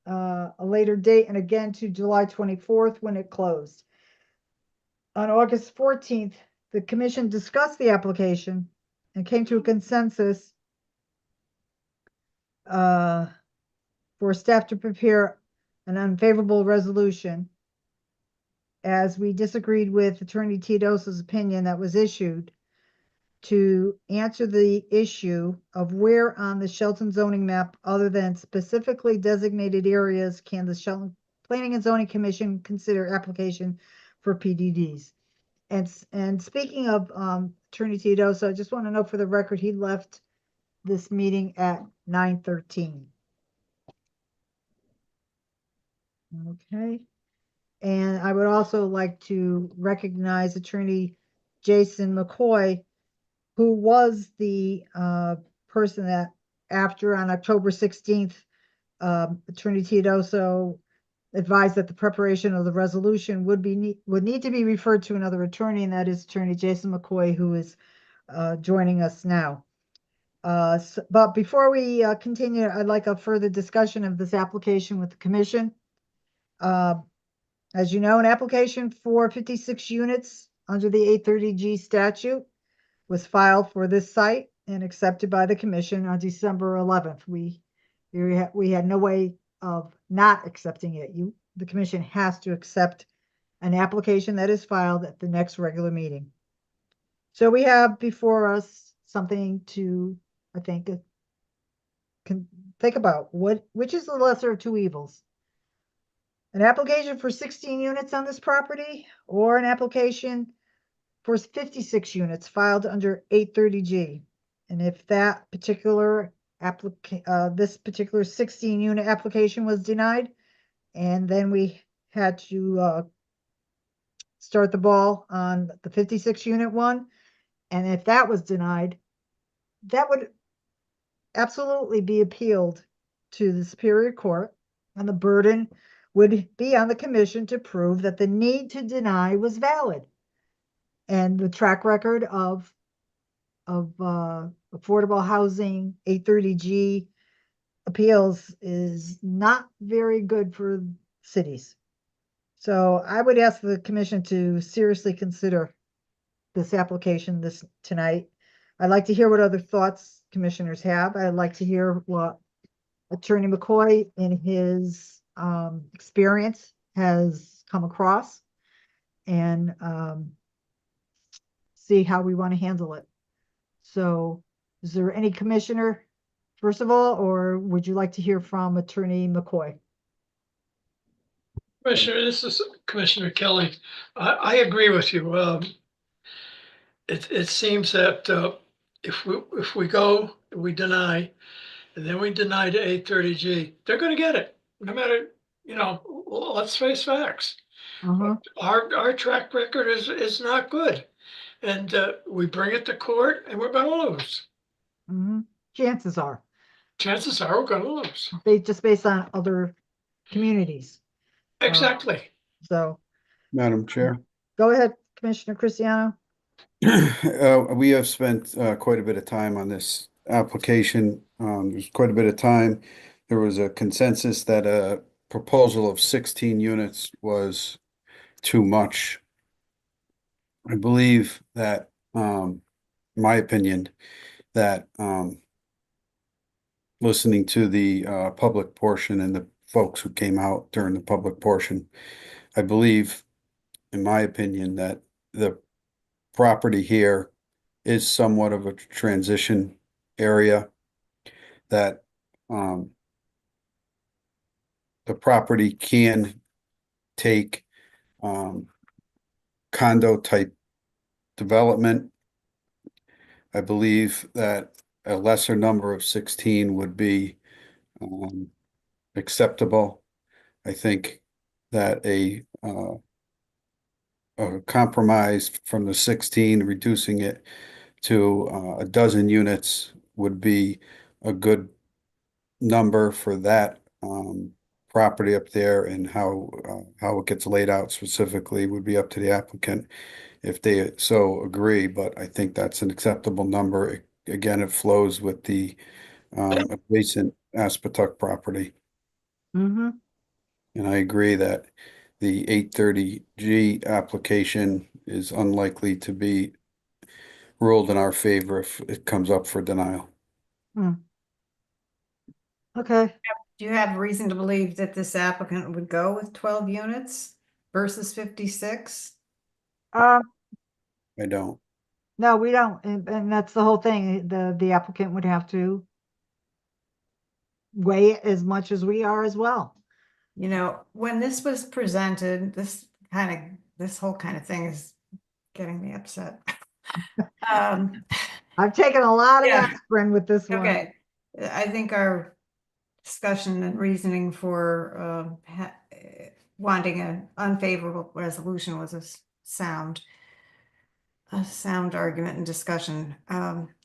a later date and again to July 24th when it closed. On August 14th, the commission discussed the application and came to a consensus for staff to prepare an unfavorable resolution as we disagreed with Attorney Tedos's opinion that was issued to answer the issue of where on the Shelton zoning map, other than specifically designated areas, can the Shelton Planning and Zoning Commission consider application for PDDs. And speaking of Attorney Tedosa, I just want to know for the record, he left this meeting at 9:13. Okay. And I would also like to recognize Attorney Jason McCoy, who was the person that after on October 16th, Attorney Teodoso advised that the preparation of the resolution would need to be referred to another attorney, and that is Attorney Jason McCoy, who is joining us now. But before we continue, I'd like a further discussion of this application with the commission. As you know, an application for 56 units under the 830G statute was filed for this site and accepted by the commission on December 11th. We had no way of not accepting it. The commission has to accept an application that is filed at the next regular meeting. So we have before us something to, I think, can think about. Which is the lesser of two evils? An application for 16 units on this property or an application for 56 units filed under 830G. And if that particular this particular 16 unit application was denied, and then we had to start the ball on the 56 unit one, and if that was denied, that would absolutely be appealed to the Superior Court, and the burden would be on the commission to prove that the need to deny was valid. And the track record of affordable housing, 830G appeals is not very good for cities. So I would ask the commission to seriously consider this application tonight. I'd like to hear what other thoughts commissioners have. I'd like to hear what Attorney McCoy in his experience has come across, and see how we want to handle it. So is there any commissioner, first of all, or would you like to hear from Attorney McCoy? Commissioner, this is Commissioner Kelly. I agree with you. It seems that if we go, we deny, and then we deny to 830G, they're going to get it. No matter, let's face facts. Our track record is not good, and we bring it to court, and we're going to lose. Chances are We're going to lose. just based on other communities. Exactly. So, Madam Chair. Go ahead, Commissioner Cristiano. We have spent quite a bit of time on this application. There's quite a bit of time. There was a consensus that a proposal of 16 units was too much. I believe that, my opinion, that listening to the public portion and the folks who came out during the public portion, I believe, in my opinion, that the property here is somewhat of a transition area, that the property can take condo type development. I believe that a lesser number of 16 would be acceptable. I think that a compromise from the 16, reducing it to a dozen units would be a good number for that property up there, and how it gets laid out specifically would be up to the applicant if they so agree, but I think that's an acceptable number. Again, it flows with the adjacent Aspetuck property. And I agree that the 830G application is unlikely to be ruled in our favor if it comes up for denial. Okay. Do you have reason to believe that this applicant would go with 12 units versus 56? I don't. No, we don't. And that's the whole thing. The applicant would have to weigh it as much as we are as well. When this was presented, this whole kind of thing is getting me upset. I've taken a lot of aspirin with this one. Okay. I think our discussion and reasoning for wanting an unfavorable resolution was a sound argument and discussion.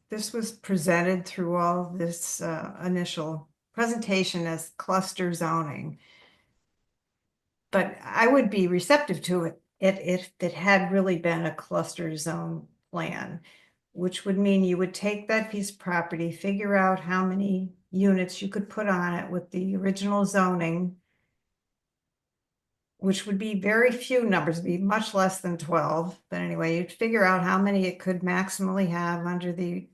This was presented through all this initial presentation as cluster zoning. But I would be receptive to it if it had really been a cluster zone plan, which would mean you would take that piece of property, figure out how many units you could put on it with the original zoning, which would be very few numbers, be much less than 12. But anyway, you'd figure out how many it could maximally have under the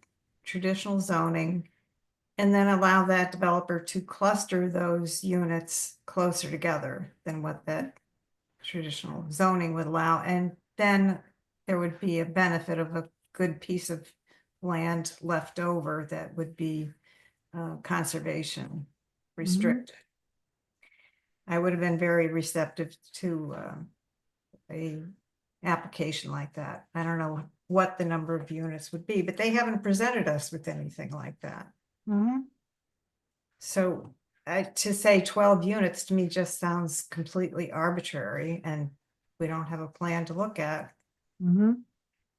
traditional zoning, and then allow that developer to cluster those units closer together than what that traditional zoning would allow. And then there would be a benefit of a good piece of land left over that would be conservation restricted. I would have been very receptive to a application like that. I don't know what the number of units would be, but they haven't presented us with anything like that. So to say 12 units to me just sounds completely arbitrary, and we don't have a plan to look at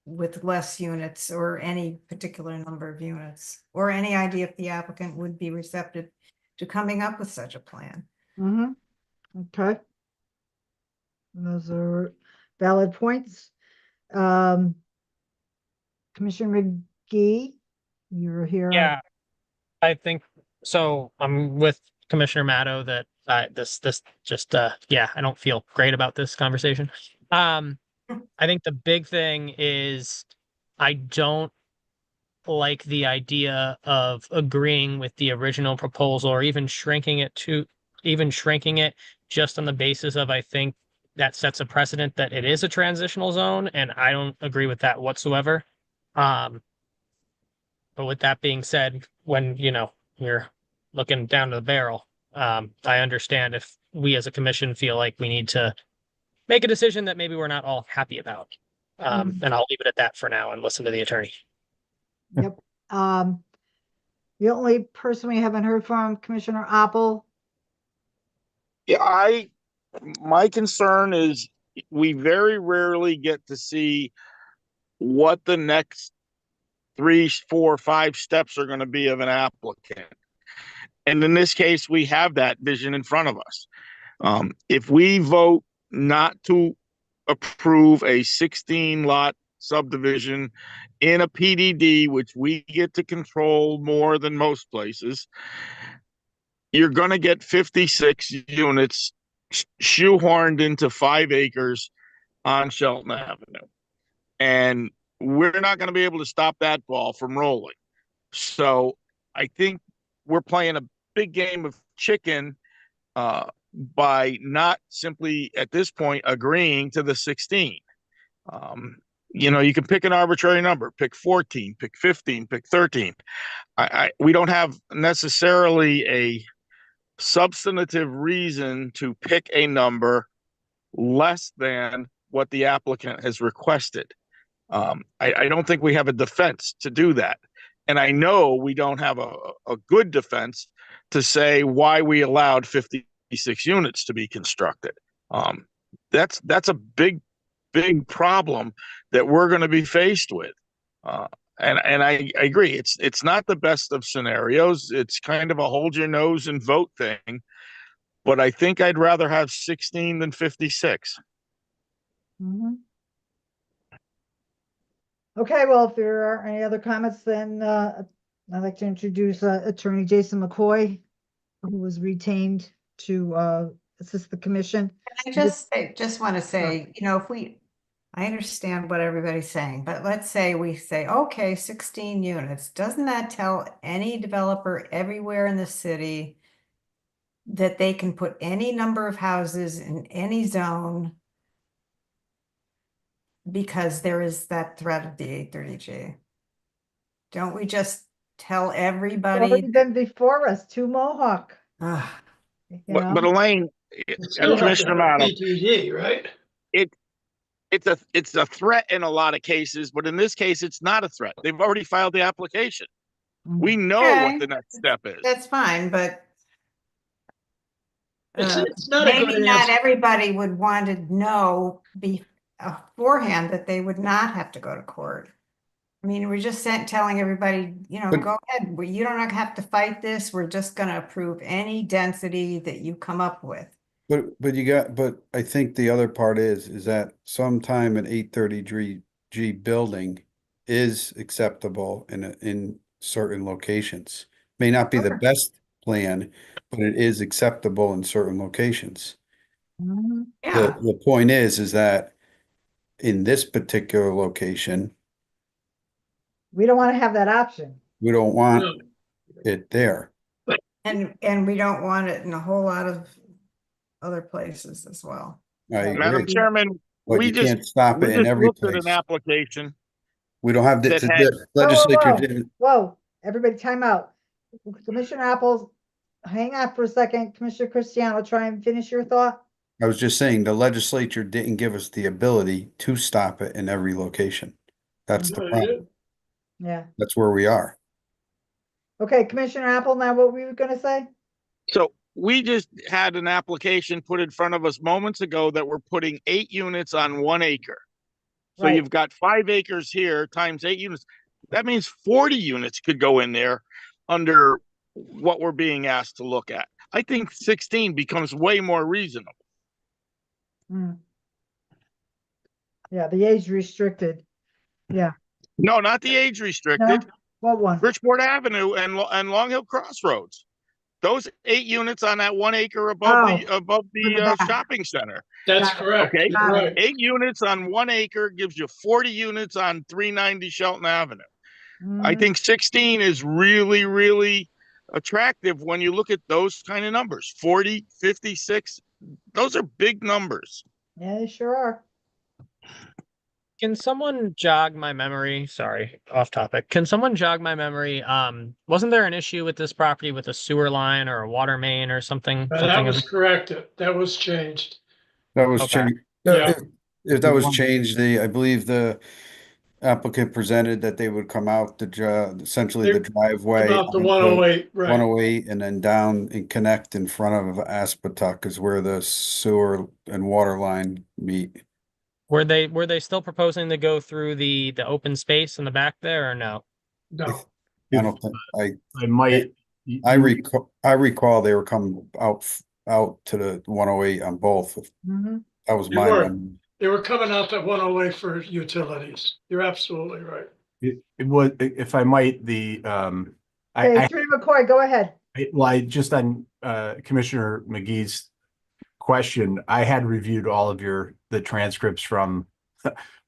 with less units or any particular number of units, or any idea if the applicant would be receptive to coming up with such a plan. Okay. Those are valid points. Commissioner McGee, you're here. Yeah, I think so. I'm with Commissioner Matto that this just yeah, I don't feel great about this conversation. I think the big thing is I don't like the idea of agreeing with the original proposal or even shrinking it just on the basis of I think that sets a precedent that it is a transitional zone, and I don't agree with that whatsoever. But with that being said, when you're looking down to the barrel, I understand if we as a commission feel like we need to make a decision that maybe we're not all happy about. And I'll leave it at that for now and listen to the attorney. Yep. The only person we haven't heard from, Commissioner Opel. Yeah, my concern is we very rarely get to see what the next 3, 4, 5 steps are going to be of an applicant. And in this case, we have that vision in front of us. If we vote not to approve a 16 lot subdivision in a PDD, which we get to control more than most places, you're going to get 56 units shoehorned into 5 acres on Shelton Avenue. And we're not going to be able to stop that ball from rolling. So I think we're playing a big game of chicken by not simply at this point agreeing to the 16. You can pick an arbitrary number, pick 14, pick 15, pick 13. We don't have necessarily a substantive reason to pick a number less than what the applicant has requested. I don't think we have a defense to do that. And I know we don't have a good defense to say why we allowed 56 units to be constructed. That's a big problem that we're going to be faced with. And I agree, it's not the best of scenarios. It's kind of a hold your nose and vote thing. But I think I'd rather have 16 than 56. Mm-hmm. Okay, well, if there are any other comments, then I'd like to introduce Attorney Jason McCoy, who was retained to assist the commission. I just want to say, I understand what everybody's saying, but let's say we say, okay, 16 units. Doesn't that tell any developer everywhere in the city that they can put any number of houses in any zone because there is that threat of the 830G? Don't we just tell everybody? Already been before us, 2 Mohawk. But Elaine, Commissioner Maddow, PTD, right? It's a threat in a lot of cases, but in this case, it's not a threat. They've already filed the application. We know what the next step is. That's fine, but it's not a maybe good not answer. everybody would want to know beforehand that they would not have to go to court. I mean, we're just telling everybody, go ahead. You don't have to fight this. We're just going to approve any density that you come up with. But I think the other part is that sometime an 830G building is acceptable in certain locations. May not be the best plan, but it is acceptable in certain locations. Yeah. The point is that in this particular location, we don't want to have that option. we don't want it there. And we don't want it in a whole lot of other places as well. Madam Chairman, But you can't stop it in every looked place. at an application. We don't have that had- the legislature didn't. Whoa, everybody time out. Commissioner Apples, hang on for a second. Commissioner Cristiano, try and finish your thought. I was just saying the legislature didn't give us the ability to stop it in every location. That's the problem. Yeah. That's where we are. Okay, Commissioner Apple, now what were you going to say? So we just had an application put in front of us moments ago that we're putting 8 units on 1 acre. So Right. you've got 5 acres here times 8 units. That means 40 units could go in there under what we're being asked to look at. I think 16 becomes way more reasonable. Yeah, the age restricted. Yeah. No, not the age No, restricted. what one? Bridgeport Avenue and Long Hill Crossroads. Those 8 units on that 1 acre above Oh, the back. shopping center. That's Got it. correct. Okay, You're right. 8 units on 1 acre gives you 40 units on 390 Shelton Avenue. I Mhm. think 16 is really, really attractive when you look at those kind of numbers. 40, 56, those are big numbers. Yeah, they sure are. Can someone jog my memory? Sorry, off topic. Can someone jog my memory? Wasn't there an issue with this property with a sewer line or a water main or something? That was corrected. That was changed. That was Okay. changed. Yeah. If that was changed, I believe the applicant presented that they would come out essentially the driveway. About the onto 108, right. 108 and then down and connect in front of Aspetuck is where the sewer and water line meet. Were they still proposing to go through the open space in the back there or no? No. I don't think, I might. I recall they were coming out to the 108 on both. Mhm. That was They my were. memory. They were coming out that 108 for utilities. You're absolutely right. It was, if I might, Okay, Attorney McCoy, go ahead. I just on Commissioner McGee's question, I had reviewed all of the transcripts from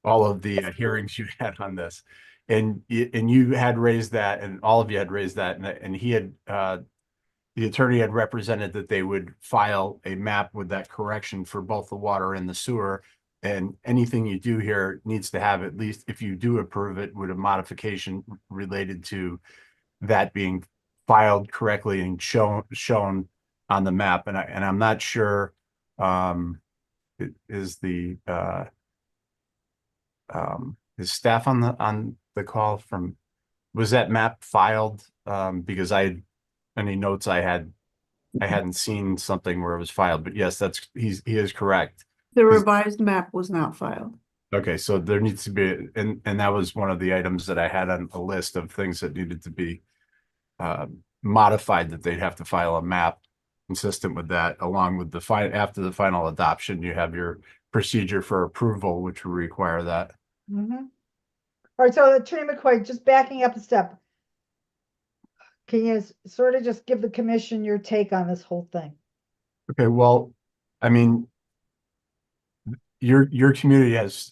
all of the hearings you had on this, and you had raised that, and all of you had raised that, and he had the attorney had represented that they would file a map with that correction for both the water and the sewer. And anything you do here needs to have, at least if you do approve it, with a modification related to that being filed correctly and shown on the map. And I'm not sure is staff on the call from, was that map filed? Because any notes I hadn't seen something where it was filed, but yes, he is correct. The revised map was not filed. Okay, so there needs to be, and that was one of the items that I had on a list of things that needed to be modified, that they'd have to file a map consistent with that, along with after the final adoption, you have your procedure for approval, which will require that. Mhm. All right, so Attorney McCoy, just backing up a step. Can you sort of just give the commission your take on this whole thing? Okay, well, I mean, your community has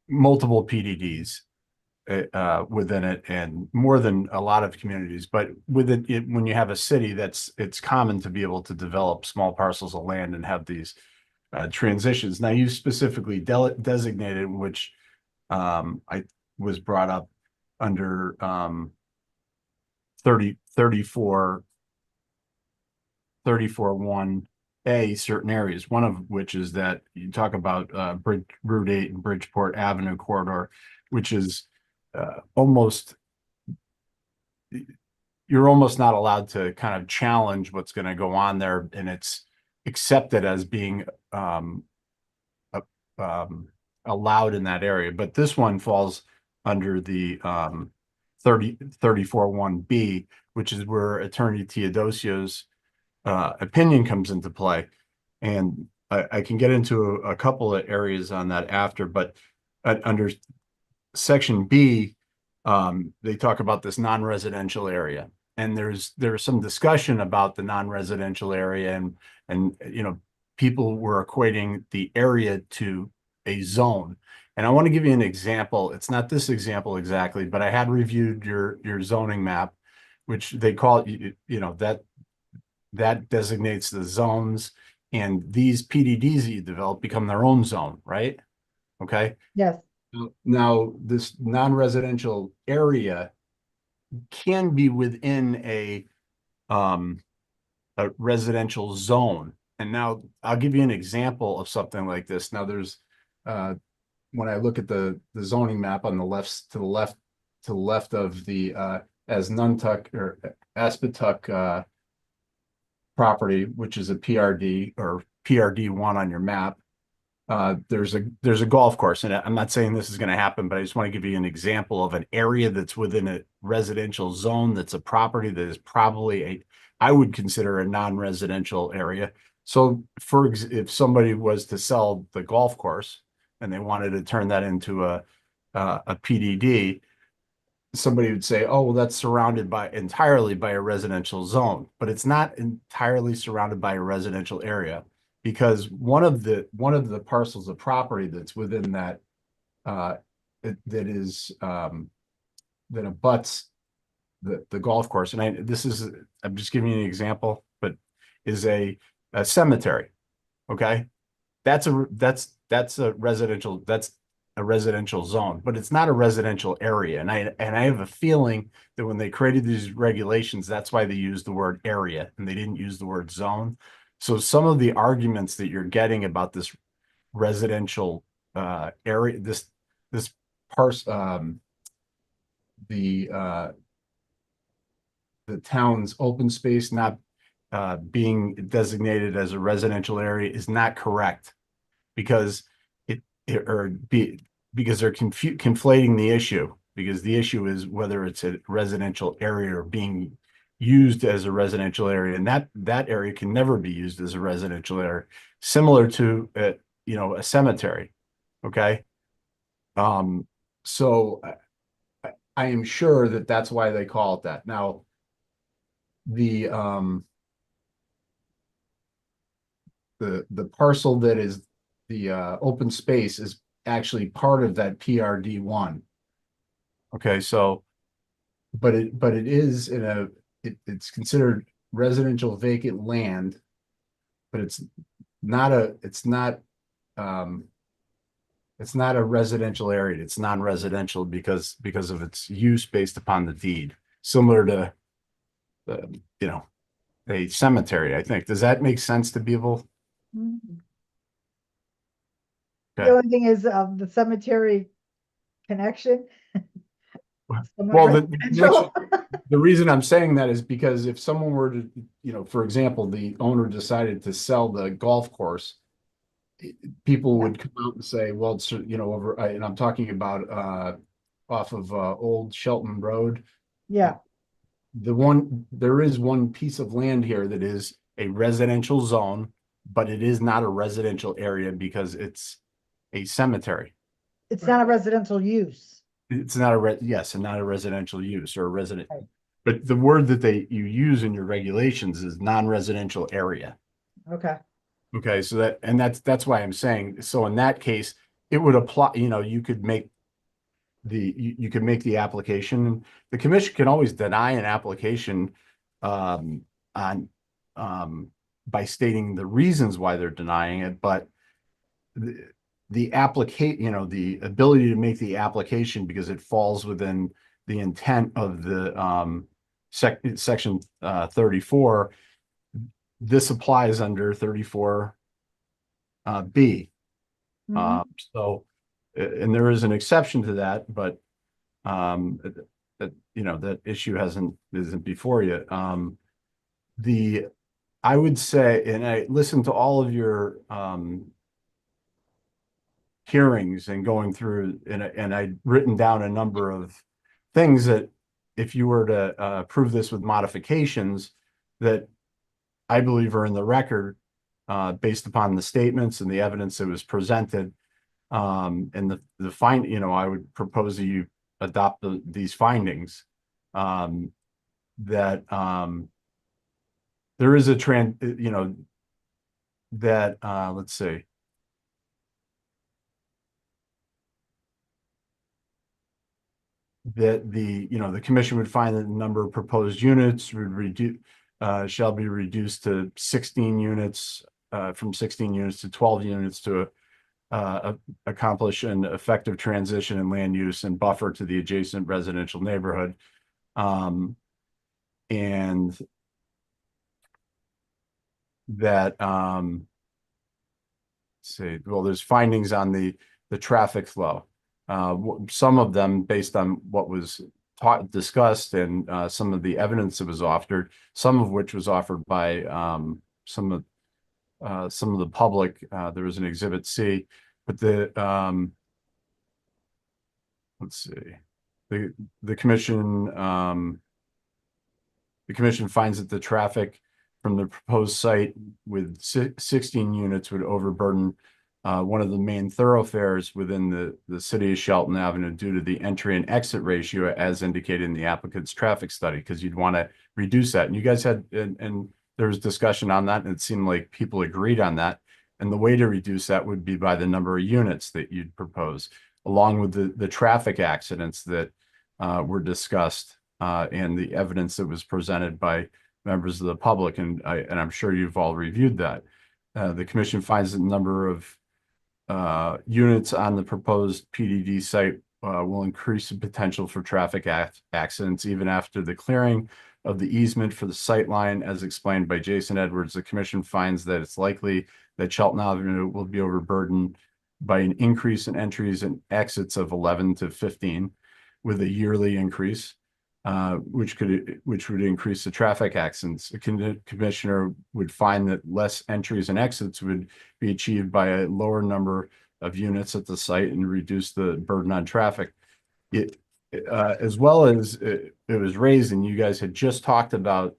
multiple PDDs within it, and more than a lot of communities. But with it, when you have a city, it's common to be able to develop small parcels of land and have these transitions. Now, you specifically designated, which I was brought up under 34.1A, certain areas, one of which is that you talk about Route 8 and Bridgeport Avenue corridor, which is you're almost not allowed to kind of challenge what's going to go on there, and it's accepted as being allowed in that area. But this one falls under the 34.1B, which is where Attorney Teodosio's opinion comes into play. And I can get into a couple of areas on that after, but under Section B, they talk about this non-residential area. And there's some discussion about the non-residential area, and people were equating the area to a zone. And I want to give you an example. It's not this example exactly, but I had reviewed your zoning map, which they call it, that designates the zones, and these PDDs that you develop become their own zone, right? Okay. Yes. Now, this non-residential area can be within a residential zone. And now I'll give you an example of something like this. Now, there's when I look at the zoning map on the left, to the left of the as Nuntuck or Aspetuck property, which is a PRD or PRD1 on your map. There's a golf course, and I'm not saying this is going to happen, but I just want to give you an example of an area that's within a residential zone, that's a property that is probably I would consider a non-residential area. So if somebody was to sell the golf course and they wanted to turn that into a PDD, somebody would say, oh, well, that's surrounded entirely by a residential zone, but it's not entirely surrounded by a residential area, because one of the parcels of property that's within that that abuts the golf course, and I'm just giving you an example, but is a cemetery. Okay, that's a residential zone, but it's not a residential area. And I have a feeling that when they created these regulations, that's why they used the word area and they didn't use the word zone. So some of the arguments that you're getting about this residential area, this parse, the town's open space not being designated as a residential area is not correct, because because they're conflating the issue, because the issue is whether it's a residential area or being used as a residential area, and that area can never be used as a residential area, similar to a cemetery. Okay. So I am sure that that's why they call it that. Now, the parcel that is the open space is actually part of that PRD1. Okay, so but it is it's considered residential vacant land, but it's not a residential area. It's non-residential because of its use based upon the deed, similar to a cemetery, I think. Does that make sense to people? Mhm. Okay. The only thing is the cemetery connection. Well, the reason I'm saying that is because if someone were to, for example, the owner decided to sell the golf course, people would come out and say, well, it's, over, and I'm talking about off of Old Shelton Road. Yeah. There is one piece of land here that is a residential zone, but it is not a residential area because it's a cemetery. It's not a residential use. It's not and not a residential use or a resident. Right. But the word that you use in your regulations is non-residential area. Okay. Okay, so that's why I'm saying, so in that case, it would apply, you could make the application. The commission can always deny an application on by stating the reasons why they're denying it, but the ability to make the application because it falls within the intent of the section 34, this applies under 34 B. So, and there is an exception to that, but that issue isn't before you. I would say, and I listened to all of your hearings and going through, and I'd written down a number of things that if you were to approve this with modifications that I believe are in the record based upon the statements and the evidence that was presented, and I would propose that you adopt these findings, that there is let's see. That the commission would find that the number of proposed units would shall be reduced to 16 units, from 16 units to 12 units to accomplish an effective transition in land use and buffer to the adjacent residential neighborhood. And that, let's see, well, there's findings on the traffic flow. Some of them based on what was discussed and some of the evidence that was offered, some of which was offered by some of the public. There was an Exhibit C, but let's see, the commission finds that the traffic from the proposed site with 16 units would overburden one of the main thoroughfares within the city of Shelton Avenue due to the entry and exit ratio as indicated in the applicant's traffic study, because you'd want to reduce that. And you guys had, and there was discussion on that, and it seemed like people agreed on that. And the way to reduce that would be by the number of units that you'd propose, along with the traffic accidents that were discussed and the evidence that was presented by members of the public. And I'm sure you've all reviewed that. The commission finds that the number of units on the proposed PDD site will increase the potential for traffic accidents even after the clearing of the easement for the sight line, as explained by Jason Edwards. The commission finds that it's likely that Shelton Avenue will be overburdened by an increase in entries and exits of 11 to 15 with a yearly increase, which would increase the traffic accidents. The commissioner would find that less entries and exits would be achieved by a lower number of units at the site and reduce the burden on traffic. As well as it was raised, and you guys had just talked about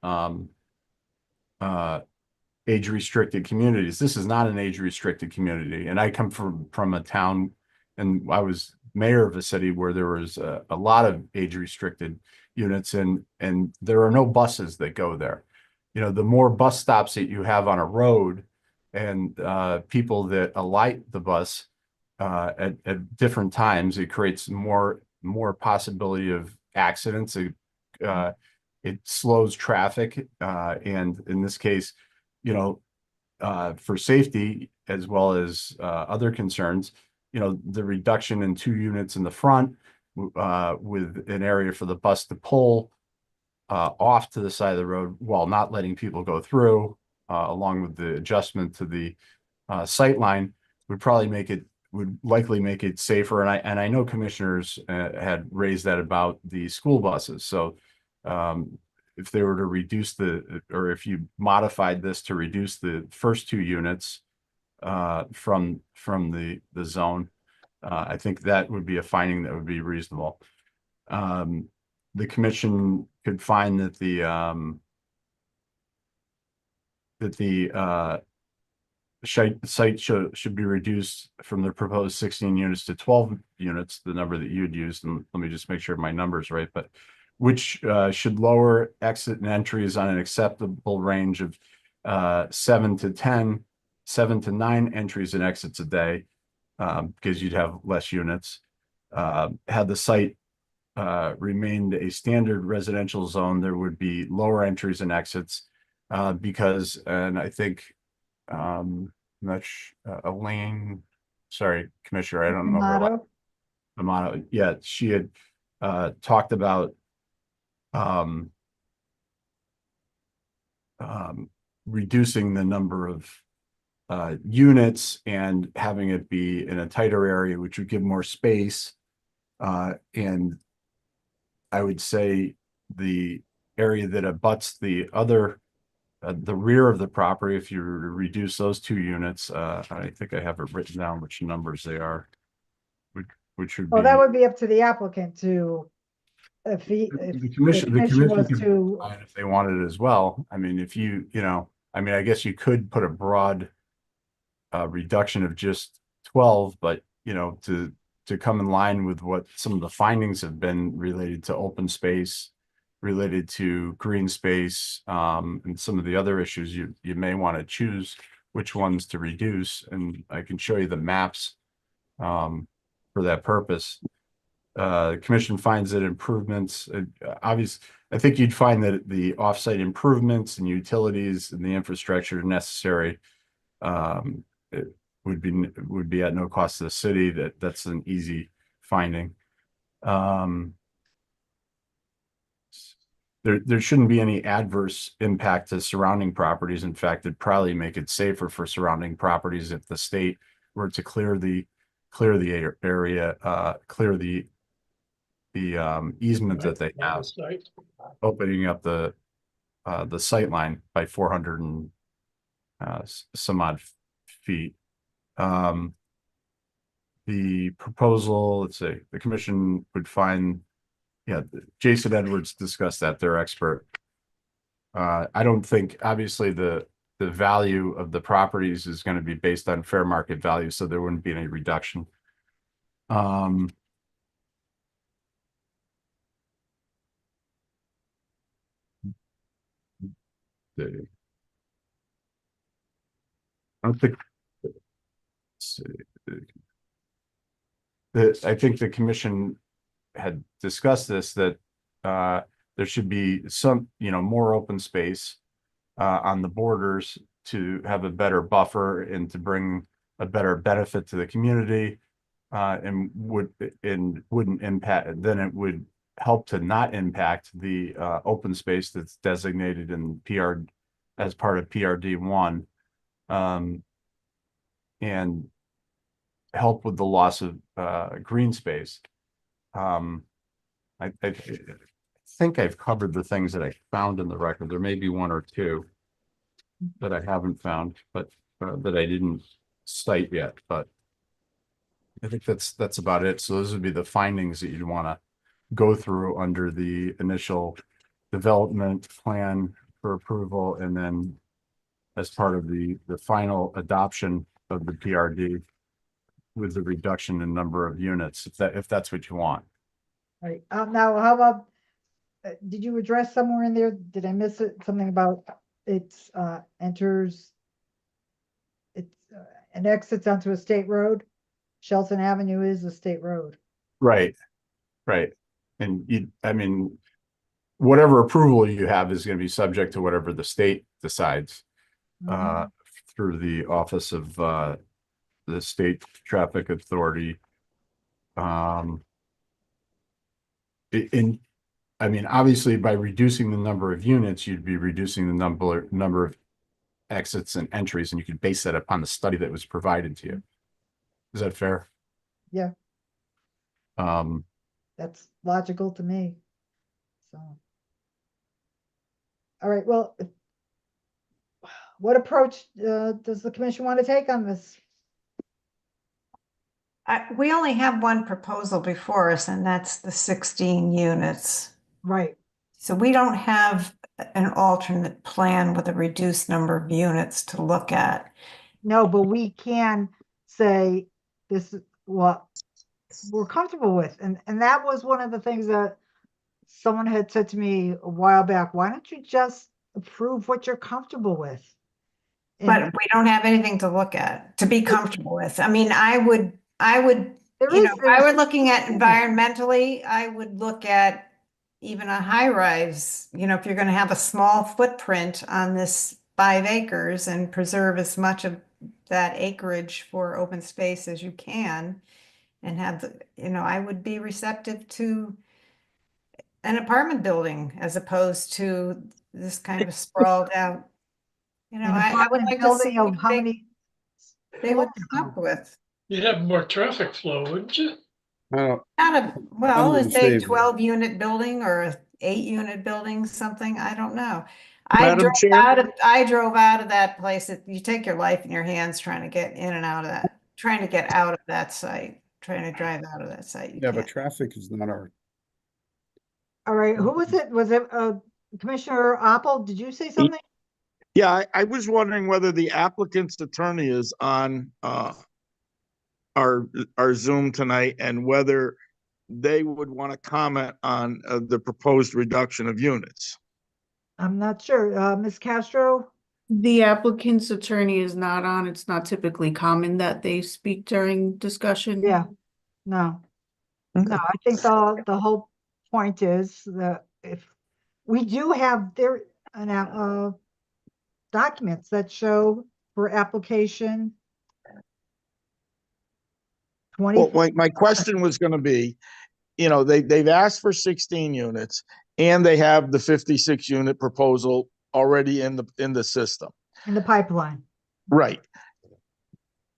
age-restricted communities. This is not an age-restricted community, and I come from a town, and I was mayor of a city where there was a lot of age-restricted units, and there are no buses that go there. You know, the more bus stops that you have on a road and people that alight the bus at different times, it creates more possibility of accidents. It slows traffic, and in this case, you know, for safety as well as other concerns, you know, the reduction in 2 units in the front with an area for the bus to pull off to the side of the road while not letting people go through, along with the adjustment to the sight line, would likely make it safer. And I know commissioners had raised that about the school buses. So if they were to reduce or if you modified this to reduce the first 2 units from the zone, I think that would be a finding that would be reasonable. The commission could find that the site should be reduced from the proposed 16 units to 12 units, the number that you'd used. And let me just make sure my number's right, but which should lower exit and entries on an acceptable range of 7 to 9 entries and exits a day, because you'd have less units. Had the site remained a standard residential zone, there would be lower entries and exits because, and I think Elaine, sorry, Commissioner, I don't know her. Amato, yeah, she had talked about reducing the number of units and having it be in a tighter area, which would give more space. And I would say the area that abuts the rear of the property, if you were to reduce those 2 units, I think I have it written down which numbers they are, which would be. Well, that would be up to the applicant to, if the commission was to. If they wanted it as well. I mean, if you know, I mean, I guess you could put a broad reduction of just 12, but you know, to come in line with what some of the findings have been related to open space, related to green space, and some of the other issues, you may want to choose which ones to reduce. And I can show you the maps for that purpose. The commission finds that improvements, obviously, I think you'd find that the offsite improvements and utilities and the infrastructure necessary it would be at no cost to the city. That's an easy finding. There shouldn't be any adverse impact to surrounding properties. In fact, it'd probably make it safer for surrounding properties if the state were to clear the area, clear the easement that they have, opening up the sight line by 400 and some odd feet. The proposal, let's say, the commission would find, yeah, Jason Edwards discussed that, their expert. I don't think, obviously, the value of the properties is going to be based on fair market value, so there wouldn't be any reduction. I don't think. I think the commission had discussed this, that there should be some, more open space on the borders to have a better buffer and to bring a better benefit to the community, and wouldn't impact. Then it would help to not impact the open space that's designated in PR as part of PRD 1, and help with the loss of green space. I think I've covered the things that I found in the record. There may be one or two that I haven't found, but that I didn't cite yet. But I think that's about it. So those would be the findings that you'd want to go through under the initial development plan for approval, and then as part of the final adoption of the PRD with the reduction in number of units, if that's what you want. Right. Now, how about, did you address somewhere in there? Did I miss it? Something about it's enters, it's and exits onto a state road? Shelton Avenue is a state road. Right. And whatever approval you have is going to be subject to whatever the state decides through the Office of the State Traffic Authority. Obviously, by reducing the number of units, you'd be reducing the number of exits and entries, and you could base that upon the study that was provided to you. Is that fair? Yeah. That's logical to me. So, all right. Well, what approach does the commission want to take on this? We only have one proposal before us, and that's the 16 units. Right. So we don't have an alternate plan with a reduced number of units to look at. No, but we can say this is what we're comfortable with. And that was one of the things that someone had said to me a while back. Why don't you just approve what you're comfortable with? But we don't have anything to look at to be comfortable with. I mean, I would, if I were looking at environmentally, I would look at even a high rise, if you're going to have a small footprint on this 5 acres and preserve as much of that acreage for open space as you can, and have I would be receptive to an apartment building as opposed to this kind of sprawled out. I would like to see how many they would come up with. You'd have more traffic flow, wouldn't you? Is a 12-unit building or a 8-unit building something? I don't know. Madam Chair? I drove out of that place. You take your life in your hands trying to get in and out of that, trying to get out of that site, trying to drive out of that site. But traffic is not our. All right, who was it? Was it Commissioner Opel? Did you say something? Yeah, I was wondering whether the applicant's attorney is on our Zoom tonight, and whether they would want to comment on the proposed reduction of units. I'm not sure. Ms. Castro? The applicant's attorney is not on. It's not typically common that they speak during discussion. Yeah, no. Okay. No, I think the whole point is that if we do have documents that show for application 20. Well, my question was going to be, they've asked for 16 units, and they have the 56 unit proposal already in the system, in the pipeline. Right.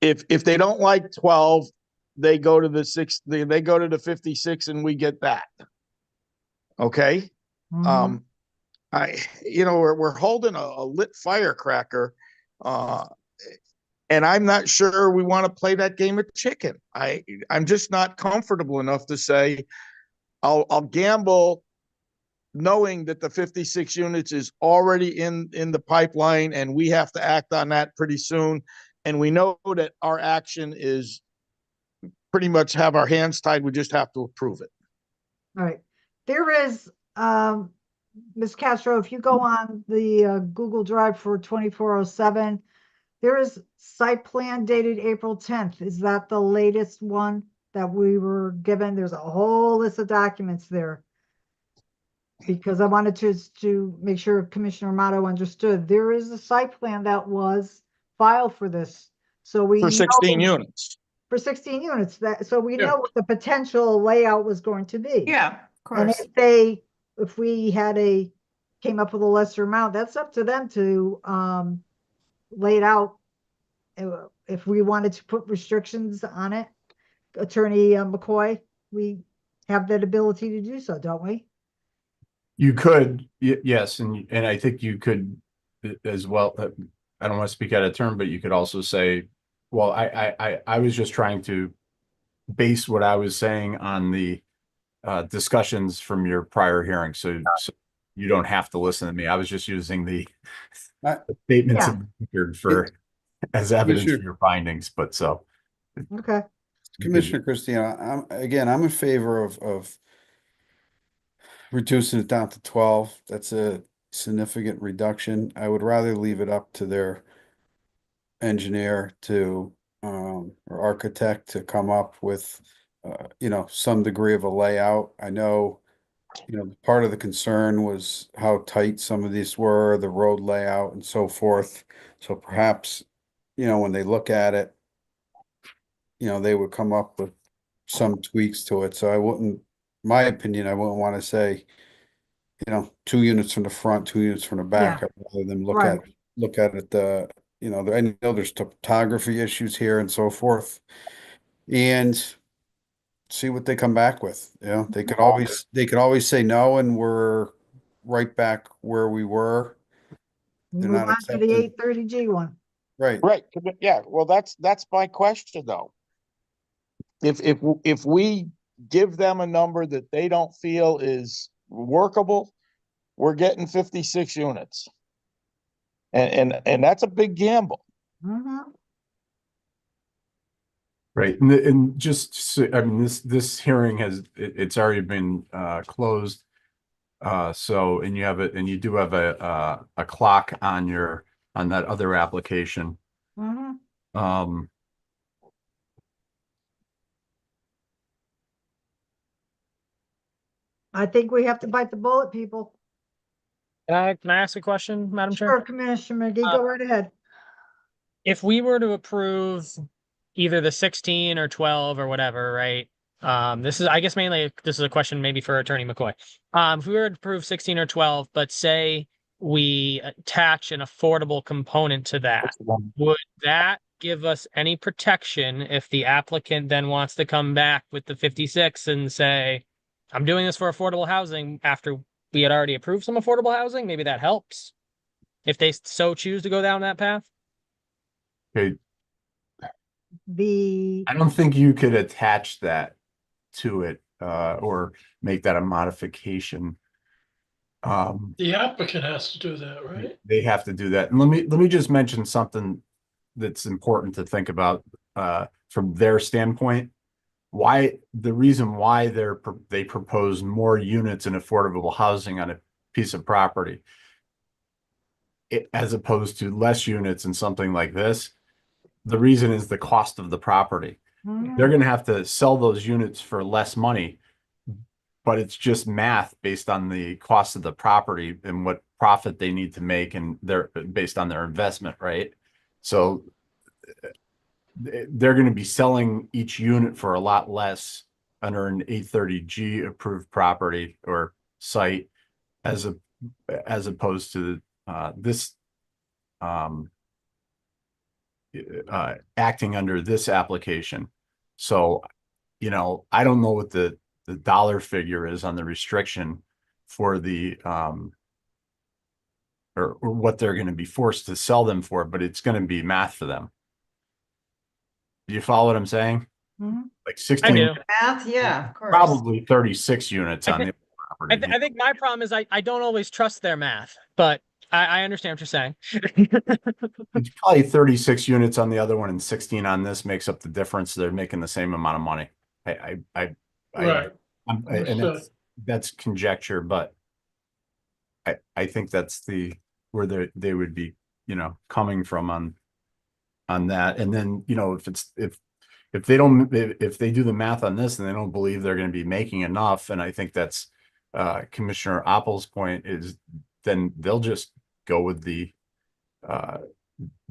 If they don't like 12, they go to they go to the 56, and we get that. Okay. Mm-hmm. We're holding a lit firecracker, and I'm not sure we want to play that game of chicken. I'm just not comfortable enough to say I'll gamble knowing that the 56 units is already in the pipeline and we have to act on that pretty soon. And we know that our action is pretty much have our hands tied. We just have to approve it. All right. There is, Ms. Castro, if you go on the Google Drive for 2407, there is site plan dated April 10th. Is that the latest one that we were given? There's a whole list of documents there. Because I wanted to make sure Commissioner Amato understood, there is a site plan that was filed for this. So we For 16 know, units. for 16 units, that, so we Yeah. know what the potential layout was going to be. Yeah, of And course. if we came up with a lesser amount, that's up to them to lay it out. If we wanted to put restrictions on it, Attorney McCoy, we have that ability to do so, don't we? You could, yes, and I think you could as well. I don't want to speak out of turn, but you could also say, well, I was just trying to base what I was saying on the discussions from your prior hearing, so you don't have to listen to me. I was just using the statements in the record for as evidence for your findings, but so. Okay. Commissioner Christina, I'm in favor of reducing it down to 12. That's a significant reduction. I would rather leave it up to their engineer to or architect to come up with some degree of a layout. I know part of the concern was how tight some of these were, the road layout and so forth. So perhaps when they look at it, they would come up with some tweaks to it. So I wouldn't, my opinion, I wouldn't want to say, 2 units from the front, 2 units from the back, rather than look at it, I know there's topography issues here and so forth. And see what they come back with. They could always say no, and we're right back where we were. They're Move not on to the accepting. 830G one. Right. Yeah. Well, that's my question though. If we give them a number that they don't feel is workable, we're getting 56 units. And that's a big gamble. Mm-hmm. Right, and just so, I mean, this hearing it's already been closed. So and you do have a clock on that other application. Mm-hmm. I think we have to bite the bullet, people. Can I ask a question, Madam Chair? Sure, Commissioner McGee, go right ahead. If we were to approve either the 16 or 12 or whatever, right? I guess mainly this is a question maybe for Attorney McCoy. If we were to approve 16 or 12, but say we attach an affordable component to that, would that give us any protection if the applicant then wants to come back with the 56 and say, I'm doing this for affordable housing after we had already approved some affordable housing? Maybe that helps if they so choose to go down that path. Okay. I don't think you could attach that to it or make that a modification. The applicant has to do that, right? They have to do that. And let me just mention something that's important to think about from their standpoint. The reason why they propose more units in affordable housing on a piece of property as opposed to less units in something like this. The reason is the cost of the property. They're going to have to sell those units for less money, but it's just math based on the cost of the property and what profit they need to make, and they're based on their investment, right? So they're going to be selling each unit for a lot less under an 830G approved property or site as opposed to this acting under this application. So, I don't know what the dollar figure is on the restriction for the or what they're going to be forced to sell them for, but it's going to be math for them. Do you follow what I'm saying? Mm-hmm. Like 16, Math, yeah, of course. probably 36 units on the property. I think my problem is I don't always trust their math, but I understand what you're saying. It's probably 36 units on the other one and 16 on this makes up the difference. They're making the same amount of money. Right. And Understood. that's conjecture, but I think that's where they would be, coming from on that. And then, if they do the math on this and they don't believe they're going to be making enough, and I think that's Commissioner Appel's point, is then they'll just go with the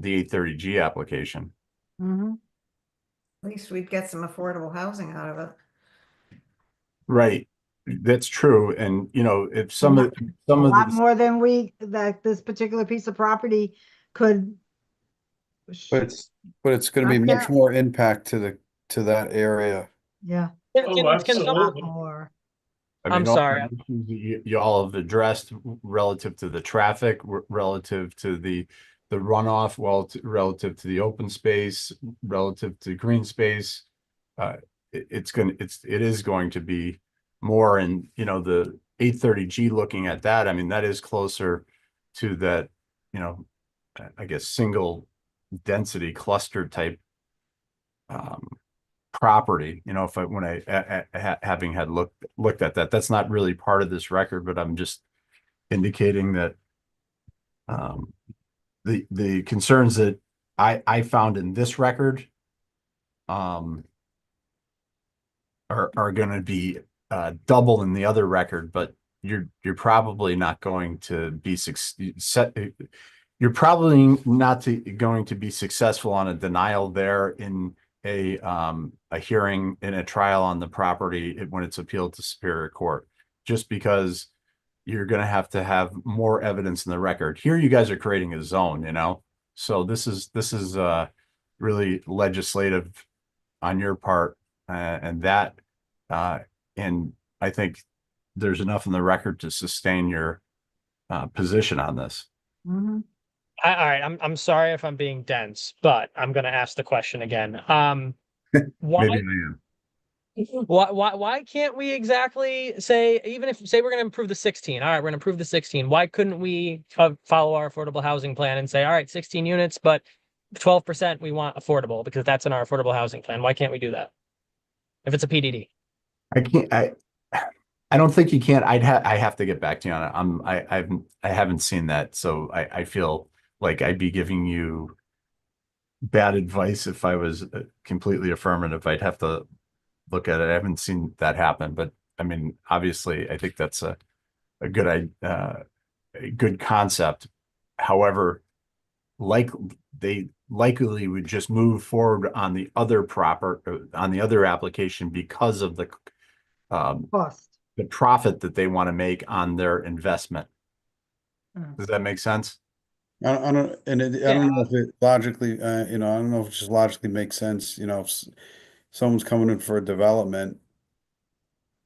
830G application. Mhm. At least we'd get some affordable housing out of it. Right. That's true. And if A some of lot these, more than that this particular piece of property could. But it's going to be Not much that- more impact to that area. Yeah. Oh, A lot absolutely. more. I I'm mean, all sorry. the issues that you all have addressed relative to the traffic, relative to the runoff, relative to the open space, relative to green space. It is going to be more, and the 830G, looking at that, I mean, that is closer to that, I guess, single density cluster type property. Having had looked at that, that's not really part of this record, but I'm just indicating that the concerns that I found in this record are going to be double in the other record, but you're probably not going to be you're probably not going to be successful on a denial there in a hearing, in a trial on the property when it's appealed to Superior Court, just because you're going to have more evidence in the record. Here, you guys are creating a zone, so this is really legislative on your part, and I think there's enough in the record to sustain your position on this. Mhm. All right, I'm sorry if I'm being dense, but I'm gonna ask the question again. Maybe Why I am. why can't we exactly say, even if say we're gonna improve the 16, all right, we're gonna improve the 16. Why couldn't we follow our affordable housing plan and say, all right, 16 units, but 12% we want affordable because that's in our affordable housing plan? Why can't we do that if it's a PDD? I don't think you can. I have to get back to you on it. I haven't seen that, so I feel like I'd be giving you bad advice if I was completely affirmative. I'd have to look at it. I haven't seen that happen, but I mean, obviously, I think that's a good concept. However, they likely would just move forward on the other application because of the Cost. the profit that they want to make on their investment. Mm. Does that make sense? I don't know, and I don't know if it logically, I don't know if it just logically makes sense, if someone's coming in for a development,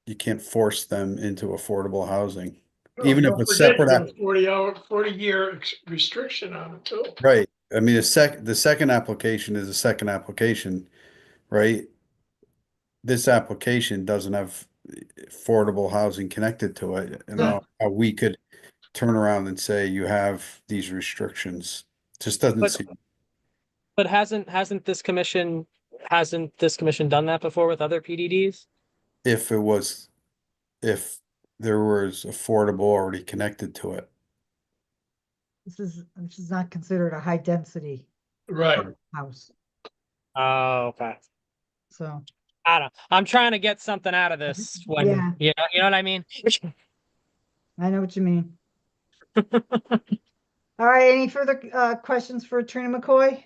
you can't force them into affordable housing, even if Don't it's forget, separate. there's 40-year restriction on it too. Right. I mean, the second application is a second application, right? This application doesn't have affordable housing connected to it. I don't know how we could turn around and say you have these restrictions. Just doesn't But- seem. But hasn't this commission done that before with other PDDs? If there was affordable already connected to it. This is not considered a high density Right. house. Oh, okay. So I don't. I'm trying to get something out of this. When Yeah. you know what I mean. I know what you mean. All right, any further questions for Trina McCoy?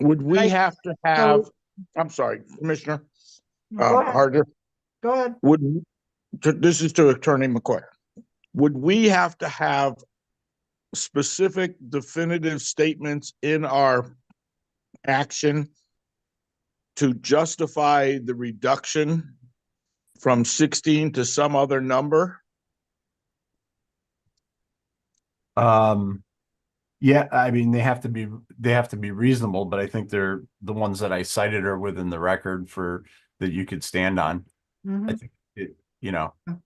Would we Right. have to have, I'm sorry, Commissioner Go ahead. Harder, Go ahead. this is to Attorney McCoy. Would we have to have specific definitive statements in our action to justify the reduction from 16 to some other number? Yeah, I mean, they have to be reasonable, but I think the ones that I cited are within the record that you could stand on. Mhm. you know, All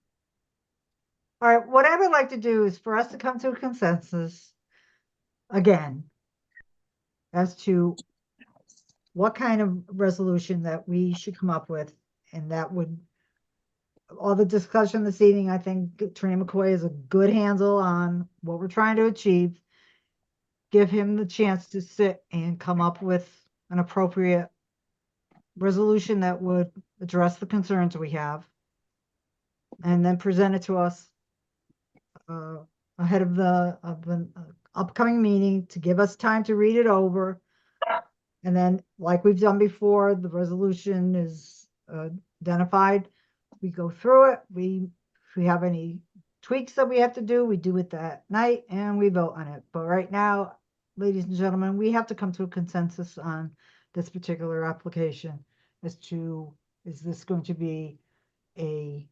right, what I would like to do is for us to come to a consensus again as to what kind of resolution that we should come up with, and that would, all the discussion this evening, I think Attorney McCoy has a good handle on what we're trying to achieve. Give him the chance to sit and come up with an appropriate resolution that would address the concerns we have, and then present it to us ahead of the upcoming meeting to give us time to read it over. And then, like we've done before, the resolution is identified. We go through it. If we have any tweaks that we have to do, we do it that night and we vote on it. But right now, ladies and gentlemen, we have to come to a consensus on this particular application as to, is this going to be a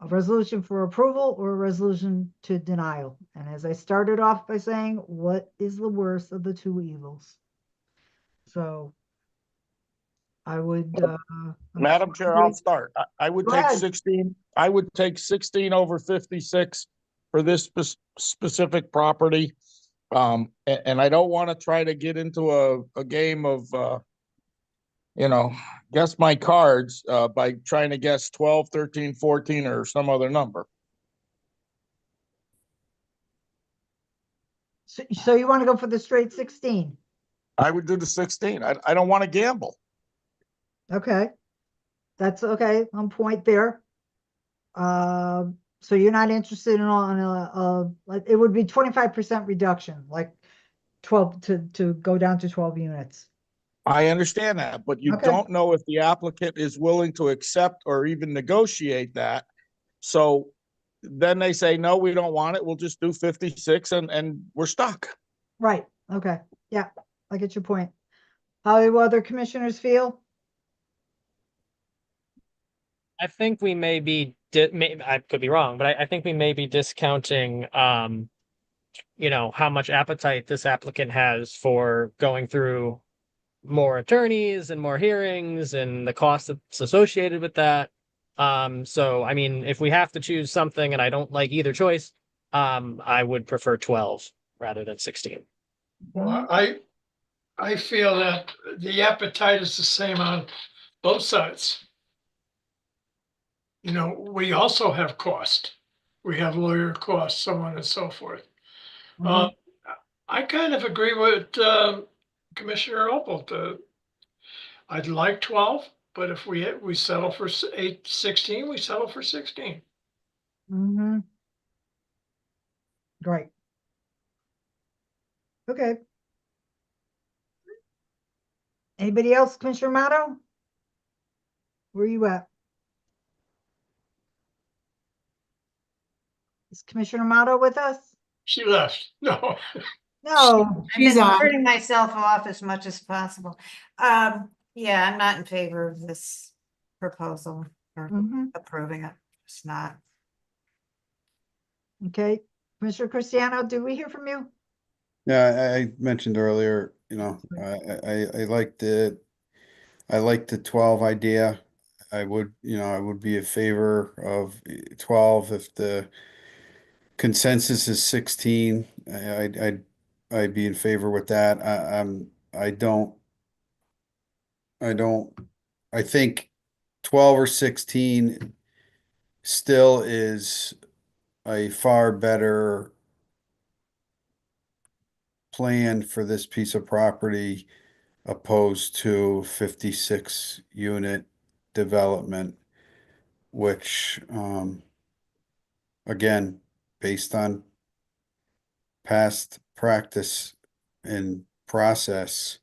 resolution for approval or a resolution to denial? And as I started off by saying, what is the worst of the two evils? So I would, Madam Chair, I'll start. I would Go take ahead. 16, I would take 16 over 56 for this specific property. And I don't want to try to get into a game of, guess my cards, by trying to guess 12, 13, 14, or some other number. so you want to go for the straight 16? I would do the 16. I don't want to gamble. Okay. That's okay, on point there. So you're not interested in on like, it would be 25% reduction, like 12 to go down to 12 units. I understand that, but you Okay. don't know if the applicant is willing to accept or even negotiate that. So then they say, no, we don't want it. We'll just do 56 and we're stuck. Right, okay, yeah, I get your point. How do other commissioners feel? I think we may be, I could be wrong, but I think we may be discounting, how much appetite this applicant has for going through more attorneys and more hearings and the cost that's associated with that. So, I mean, if we have to choose something and I don't like either choice, I would prefer 12 rather than 16. Well, I feel that the appetite is the same on both sides. We also have cost. We have lawyer costs, so on and so forth. I kind of agree with Commissioner Opel. I'd like 12, but if we settle for 16, we settle for 16. Mm-hmm. Great. Okay. Anybody else, Commissioner Mato? Where are you at? Is Commissioner Mato with us? She left. No. No. I've been turning myself off as much as possible. Yeah, I'm not in favor of this proposal or approving it. It's not. Okay, Commissioner Cristiano, did we hear from you? Yeah, I mentioned earlier, I like the 12 idea. I would be in favor of 12 if the consensus is 16. I'd be in favor with that. I think 12 or 16 still is a far better plan for this piece of property opposed to 56 unit development, which, again, based on past practice and process,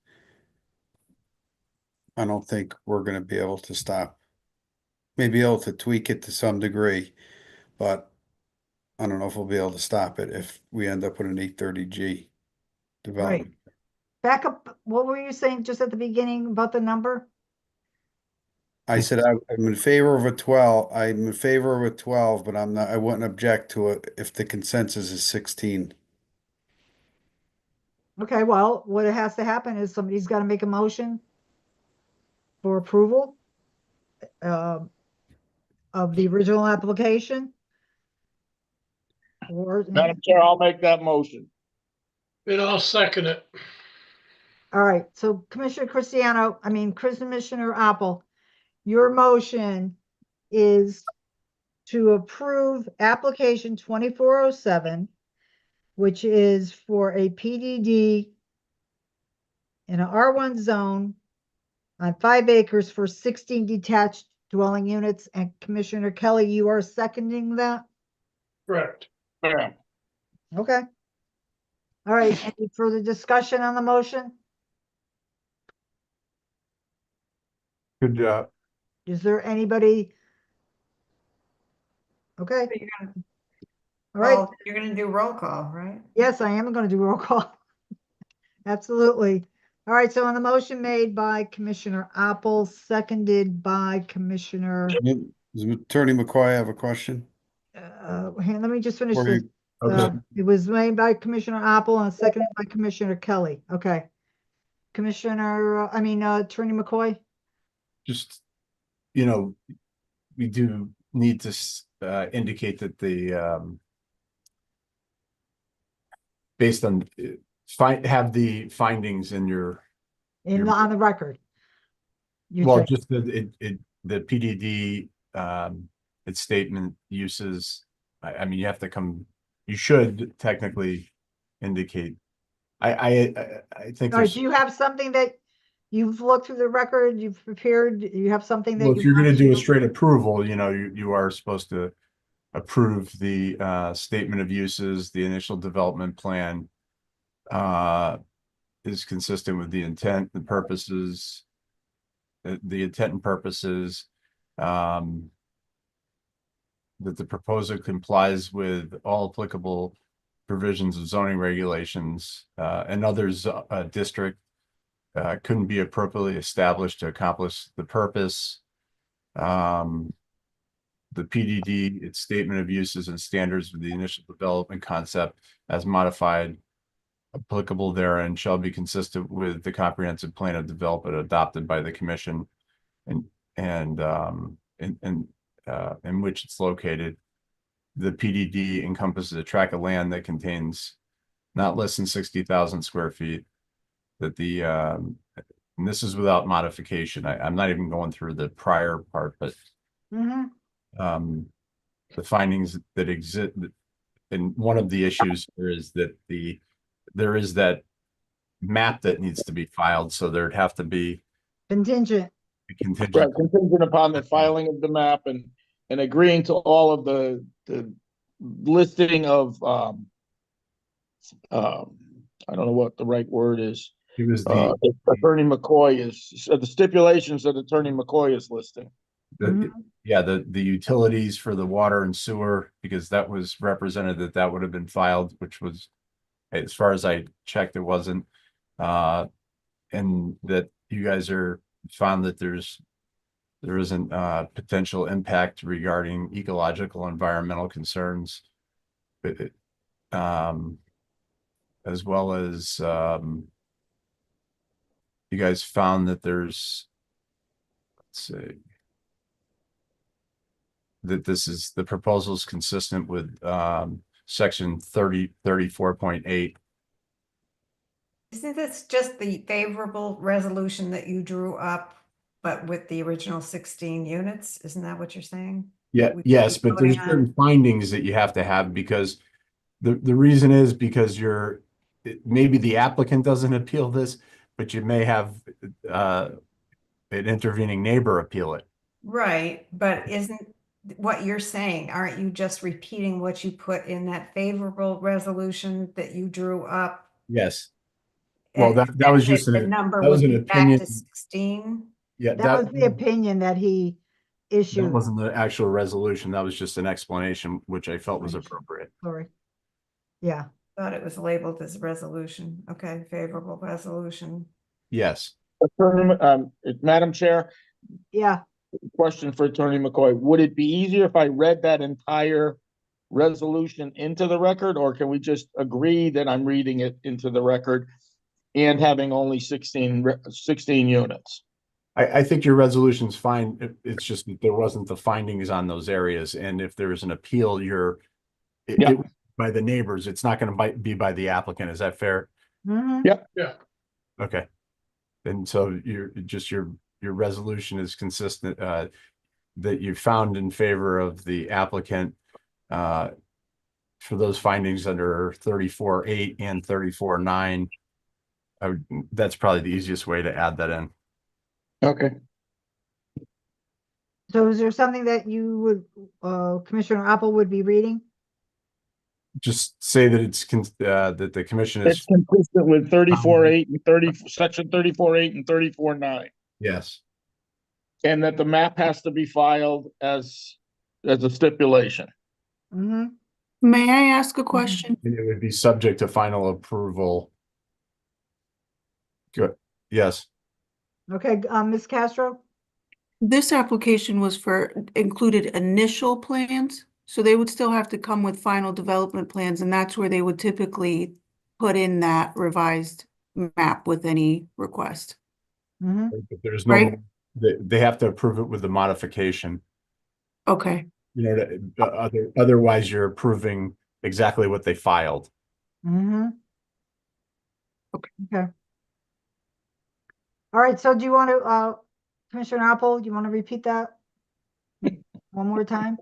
I don't think we're going to be able to stop. Maybe able to tweak it to some degree, but I don't know if we'll be able to stop it if we end up with an 830G development. Back up, what were you saying just at the beginning about the number? I said I'm in favor of a 12. I'm in favor of a 12, but I wouldn't object to it if the consensus is 16. Okay, well, what has to happen is somebody's got to make a motion for approval. of the original application? Or, Madam Chair, I'll make that motion. And I'll second it. all right, so Commissioner Commissioner Apple, your motion is to approve application 2407, which is for a PDD in an R1 zone on 5 acres for 16 detached dwelling units. And Commissioner Kelly, you are seconding that? Correct. Yeah. Okay. All right, any further discussion on the motion? Could, Is there anybody? Okay, You're gonna, all right. well, you're gonna do roll call, right? Yes, I am going to do roll call. Absolutely. All right, so on the motion made by Commissioner Apple, seconded by Commissioner, Does Attorney McCoy have a question? let me just finish Or this. you- okay. It was made by Commissioner Apple and seconded by Commissioner Kelly. Okay. Attorney McCoy? Just, you know, we do need to indicate that based on have the findings in your On the record. You well, say. just the PDD its statement uses. I mean, you should technically indicate. I think All right, there's. do you have something that you've looked through the record, you've prepared, you have something that Well, you if you're going to want do a straight approval, you are supposed to approve the statement of uses, the initial development plan is consistent with the intent, the purposes, the intent and purposes, that the proposal complies with all applicable provisions of zoning regulations, and others district couldn't be appropriately established to accomplish the purpose. The PDD, its statement of uses and standards of the initial development concept as modified, applicable therein, shall be consistent with the comprehensive plan of development adopted by the commission and in which it's located. The PDD encompasses a tract of land that contains not less than 60,000 square feet. That and this is without modification. I'm not even going through the prior part, but the findings that exist, and one of the issues here is that there is that map that needs to be filed, so there'd have to be contingent. a contingent. Right, contingent upon the filing of the map and agreeing to all of the listing of, I don't know what the right word is. It was Attorney McCoy is, the stipulations that Attorney McCoy is listing. Yeah, the utilities for the water and sewer, because that was represented that would have been filed, which was, as far as I checked, it wasn't. And that you guys found that there isn't potential impact regarding ecological environmental concerns. But as well as you guys found that let's see, that the proposal is consistent with section 34.8. Isn't this just the favorable resolution that you drew up, but with the original 16 units? Isn't that what you're saying? Yeah, yes, but there's certain findings that you have to have, because the reason is because maybe the applicant doesn't appeal this, but you may have an intervening neighbor appeal it. Right, but isn't what you're saying, aren't you just repeating what you put in that favorable resolution that you drew up? Yes. Well, that was just the number that was would an be back opinion. to 16? Yeah, That was the opinion that he that issued. wasn't the actual resolution. That was just an explanation, which I felt was appropriate. Sorry. Yeah. Thought it was labeled as resolution. Okay, favorable resolution. Yes. Madam Chair, Yeah. question for Attorney McCoy. Would it be easier if I read that entire resolution into the record, or can we just agree that I'm reading it into the record and having only 16 units? I think your resolution's fine. It's just that there wasn't the findings on those areas. And if there's an appeal, it by the neighbors, it's not going to be by the applicant. Is that fair? Mhm. Yep. Yeah. Okay. And so your resolution is consistent, that you found in favor of the applicant, for those findings under 34.8 and 34.9. That's probably the easiest way to add that in. Okay. So is there something that you would, Commissioner Apple would be reading? Just say that that the commission It's is, consistent with 34.8 and section 34.8 and 34.9. yes. And that the map has to be filed as a stipulation. Mm-hmm. May I ask a question? And it would be subject to final approval. Good. Yes. Okay, Ms. Castro? This application was for included initial plans, so they would still have to come with final development plans, and that's where they would typically put in that revised map with any request. Mm-hmm. But there's no, Right. they have to approve it with the modification. Okay, Otherwise you're approving exactly what they filed. Mm-hmm. Okay. All right, so do you want to, Commissioner Apple, do you want to repeat that one more time?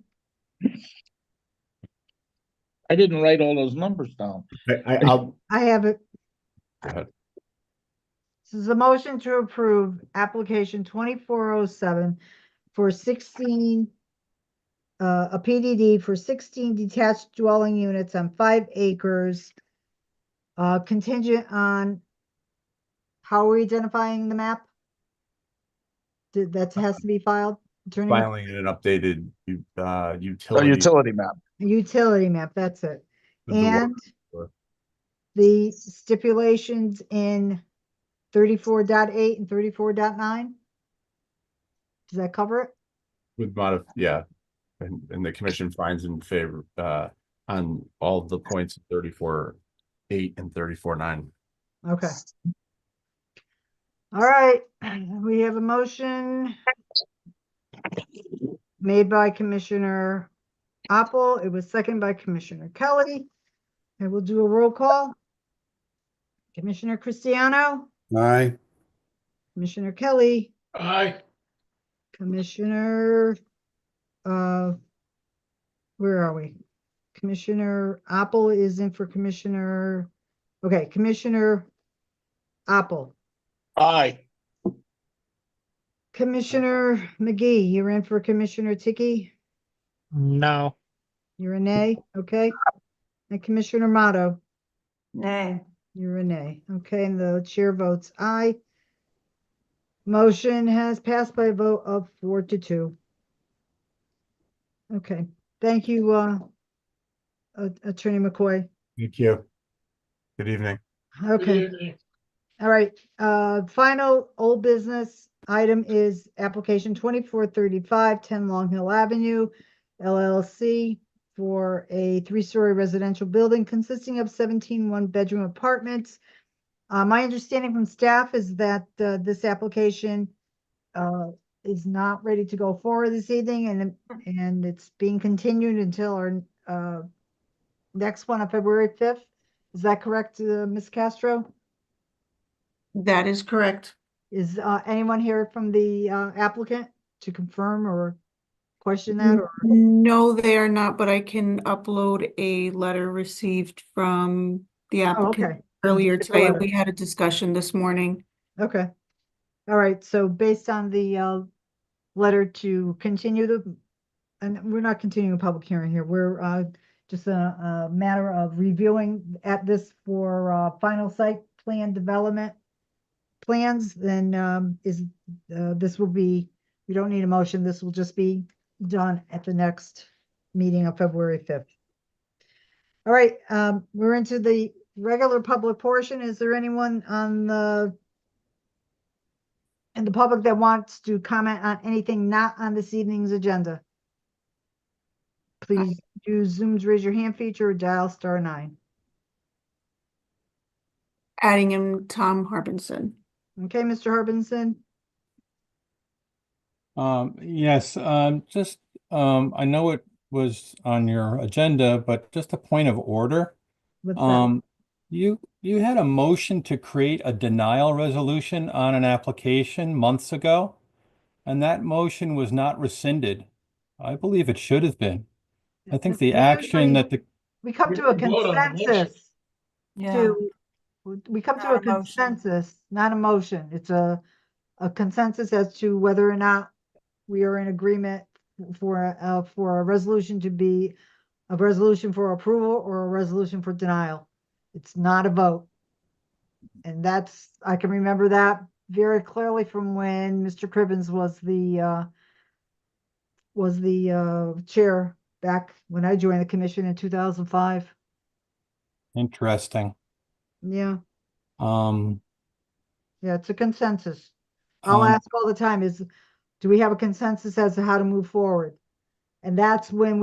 I didn't write all those numbers down. I'll I have it. go ahead. This is a motion to approve application 2407 for 16, a PDD for 16 detached dwelling units on 5 acres, contingent on, how are we identifying the map? That has to be filed? Attorney Mc- Filing an updated A utility. utility map. Utility map, that's it. with the water And source. the stipulations in 34.8 and 34.9? Does that cover it? With yeah. And the commission finds in favor on all of the points of 34.8 and 34.9. Okay. All right, we have a motion made by Commissioner Apple. It was seconded by Commissioner Kelly. And we'll do a roll call. Commissioner Cristiano, Aye. Commissioner Kelly, Aye. Commissioner, where are we? Commissioner Apple is in for Commissioner, okay, Commissioner Apple. Aye. Commissioner McGee, you're in for Commissioner Tiki? No. You're a nay, okay? And Commissioner Motto, Nay. you're a nay, okay, and the chair votes aye. Motion has passed by a vote of 4-2. Okay, thank you, Attorney McCoy. Thank you. Good evening. Good Okay, evening. all right, final old business item is application 2435, 10 Long Hill Avenue, LLC, for a 3-story residential building consisting of 17 one-bedroom apartments. My understanding from staff is that this application is not ready to go forward this evening, and it's being continued until our next one on February 5th. Is that correct, Ms. Castro? that is correct. Is anyone here from the applicant to confirm or question that? Or No, they are not, but I can upload a letter received from the applicant okay. earlier Just a today. letter. We had a discussion this morning. Okay. All right, so based on the letter to continue and we're not continuing a public hearing here, we're just a matter of reviewing at this for final site plan development plans, then this will be, we don't need a motion, this will just be done at the next meeting on February 5th. All right, we're into the regular public portion. Is there anyone in the public that wants to comment on anything not on this evening's agenda? Please use Zoom's raise your hand feature or dial *9. Adding in Tom Harbinson. Okay, Mr. Harbinson. Yes, just, I know it was on your agenda, but just a point of order. What's that? You had a motion to create a denial resolution on an application months ago, and that motion was not rescinded. I believe it should have been. I think the action that the, We come to a We vote on the motion. consensus Yeah, to, we come to Not a a motion. consensus, not a motion. It's a consensus as to whether or not we are in agreement for a resolution to be a resolution for approval or a resolution for denial. It's not a vote. And that's, I can remember that very clearly from when Mr. Cribbins was the chair back when I joined the commission in 2005. interesting. Yeah, Um, yeah, it's a consensus. I'll um, ask all the time is, do we have a consensus as to how to move forward? And that's when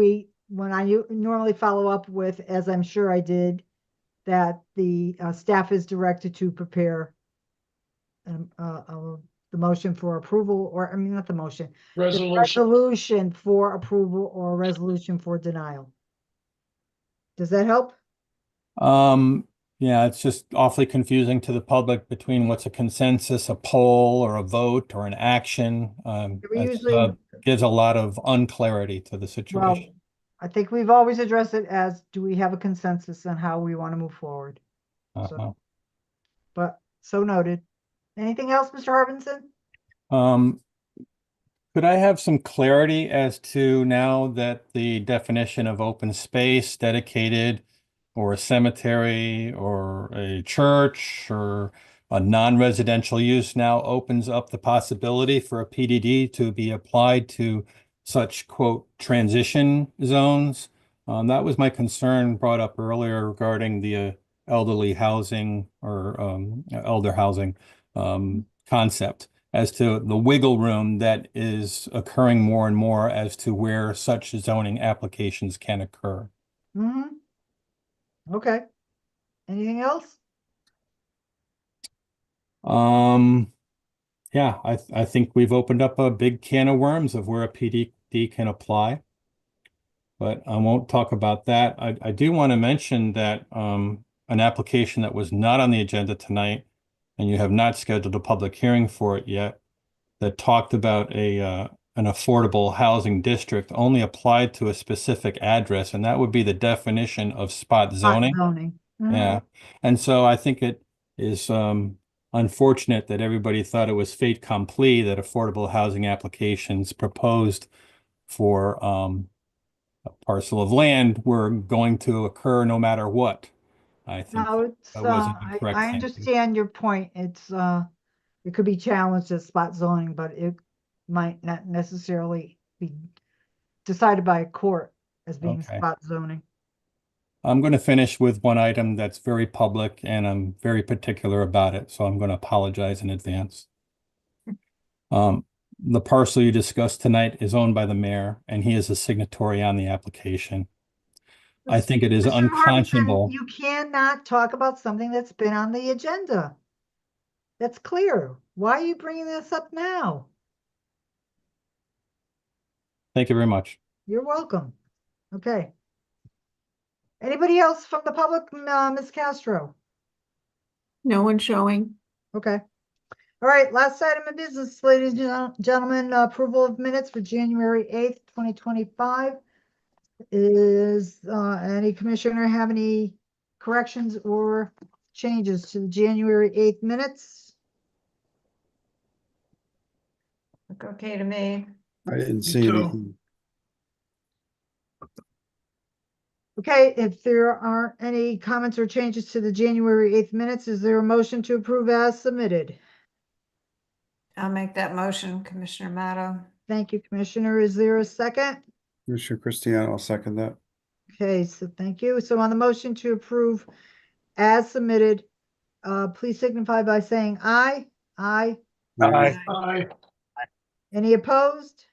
I normally follow up with, as I'm sure I did, that the staff is directed to prepare the motion for approval, or, I mean, not the motion. The Resolution. resolution for approval or a resolution for denial. Does that help? yeah, it's just awfully confusing to the public between what's a consensus, a poll, or a vote, or an action. We It usually, gives a lot of unclarity to the well, situation. I think we've always addressed it as, do we have a consensus on how we want to move forward? So, but so noted. Anything else, Mr. Harbinson? Could I have some clarity as to, now that the definition of open space, dedicated, or a cemetery, or a church, or a non-residential use now opens up the possibility for a PDD to be applied to such, quote, transition zones? That was my concern brought up earlier regarding the elderly housing, or elder housing concept, as to the wiggle room that is occurring more and more as to where such zoning applications can occur. Mm-hmm. Okay. Anything else? Yeah, I think we've opened up a big can of worms of where a PDD can apply. But I won't talk about that. I do want to mention that an application that was not on the agenda tonight, and you have not scheduled a public hearing for it yet, that talked about an affordable housing district, only applied to a specific address, and that would be the definition of spot zoning. Zoning. Mhm. Yeah, and so I think it is unfortunate that everybody thought it was fait accompli that affordable housing applications proposed for a parcel of land were going to occur no matter what. I think No, it's, that wasn't the correct I thinking. understand your point. It's, it could be challenged as spot zoning, but it might not necessarily be decided by a court as being Okay. spot zoning. I'm going to finish with one item that's very public, and I'm very particular about it, so I'm going to apologize in advance. The parcel you discussed tonight is owned by the mayor, and he is a signatory on the application. I think it is Mr. Harbinson, unconscionable. you cannot talk about something that's been on the agenda. That's clear. Why are you bringing this up now? Thank you very much. You're welcome. Okay. Anybody else from the public, Ms. Castro? No one showing. Okay. All right, last item of business, ladies and gentlemen, approval of minutes for January 8th, 2025. Is any commissioner have any corrections or changes to the January 8th minutes? look okay to me. I didn't see too. anything. Okay, if there aren't any comments or changes to the January 8th minutes, is there a motion to approve as submitted? I'll make that motion, Commissioner Matto. Thank you, Commissioner. Is there a second? Commissioner Cristiano, I'll second that. Okay, so thank you. So on the motion to approve as submitted, please signify by saying aye. Aye. Aye. Aye. Any opposed?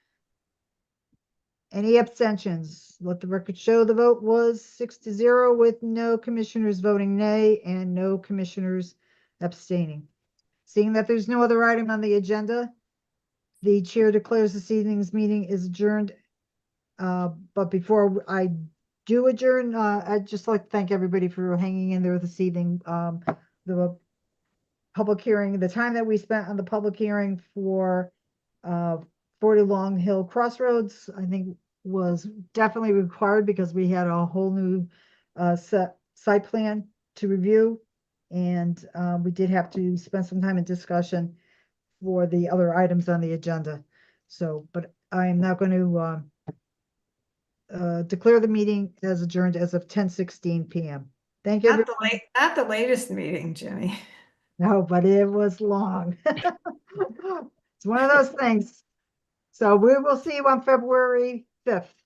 Any abstentions? Let the record show the vote was 6-0 with no commissioners voting nay and no commissioners abstaining. Seeing that there's no other item on the agenda, the chair declares this evening's meeting is adjourned. But before I do adjourn, I'd just like to thank everybody for hanging in there this evening. The public hearing, the time that we spent on the public hearing for 40 Long Hill Crossroads, I think was definitely required because we had a whole new site plan to review. And we did have to spend some time in discussion for the other items on the agenda. So, but I am now going to declare the meeting as adjourned as of 10:16 p.m. Thank you. Not the latest meeting, Jimmy. No, but it was long. It's one of those things. So we will see you on February 5th.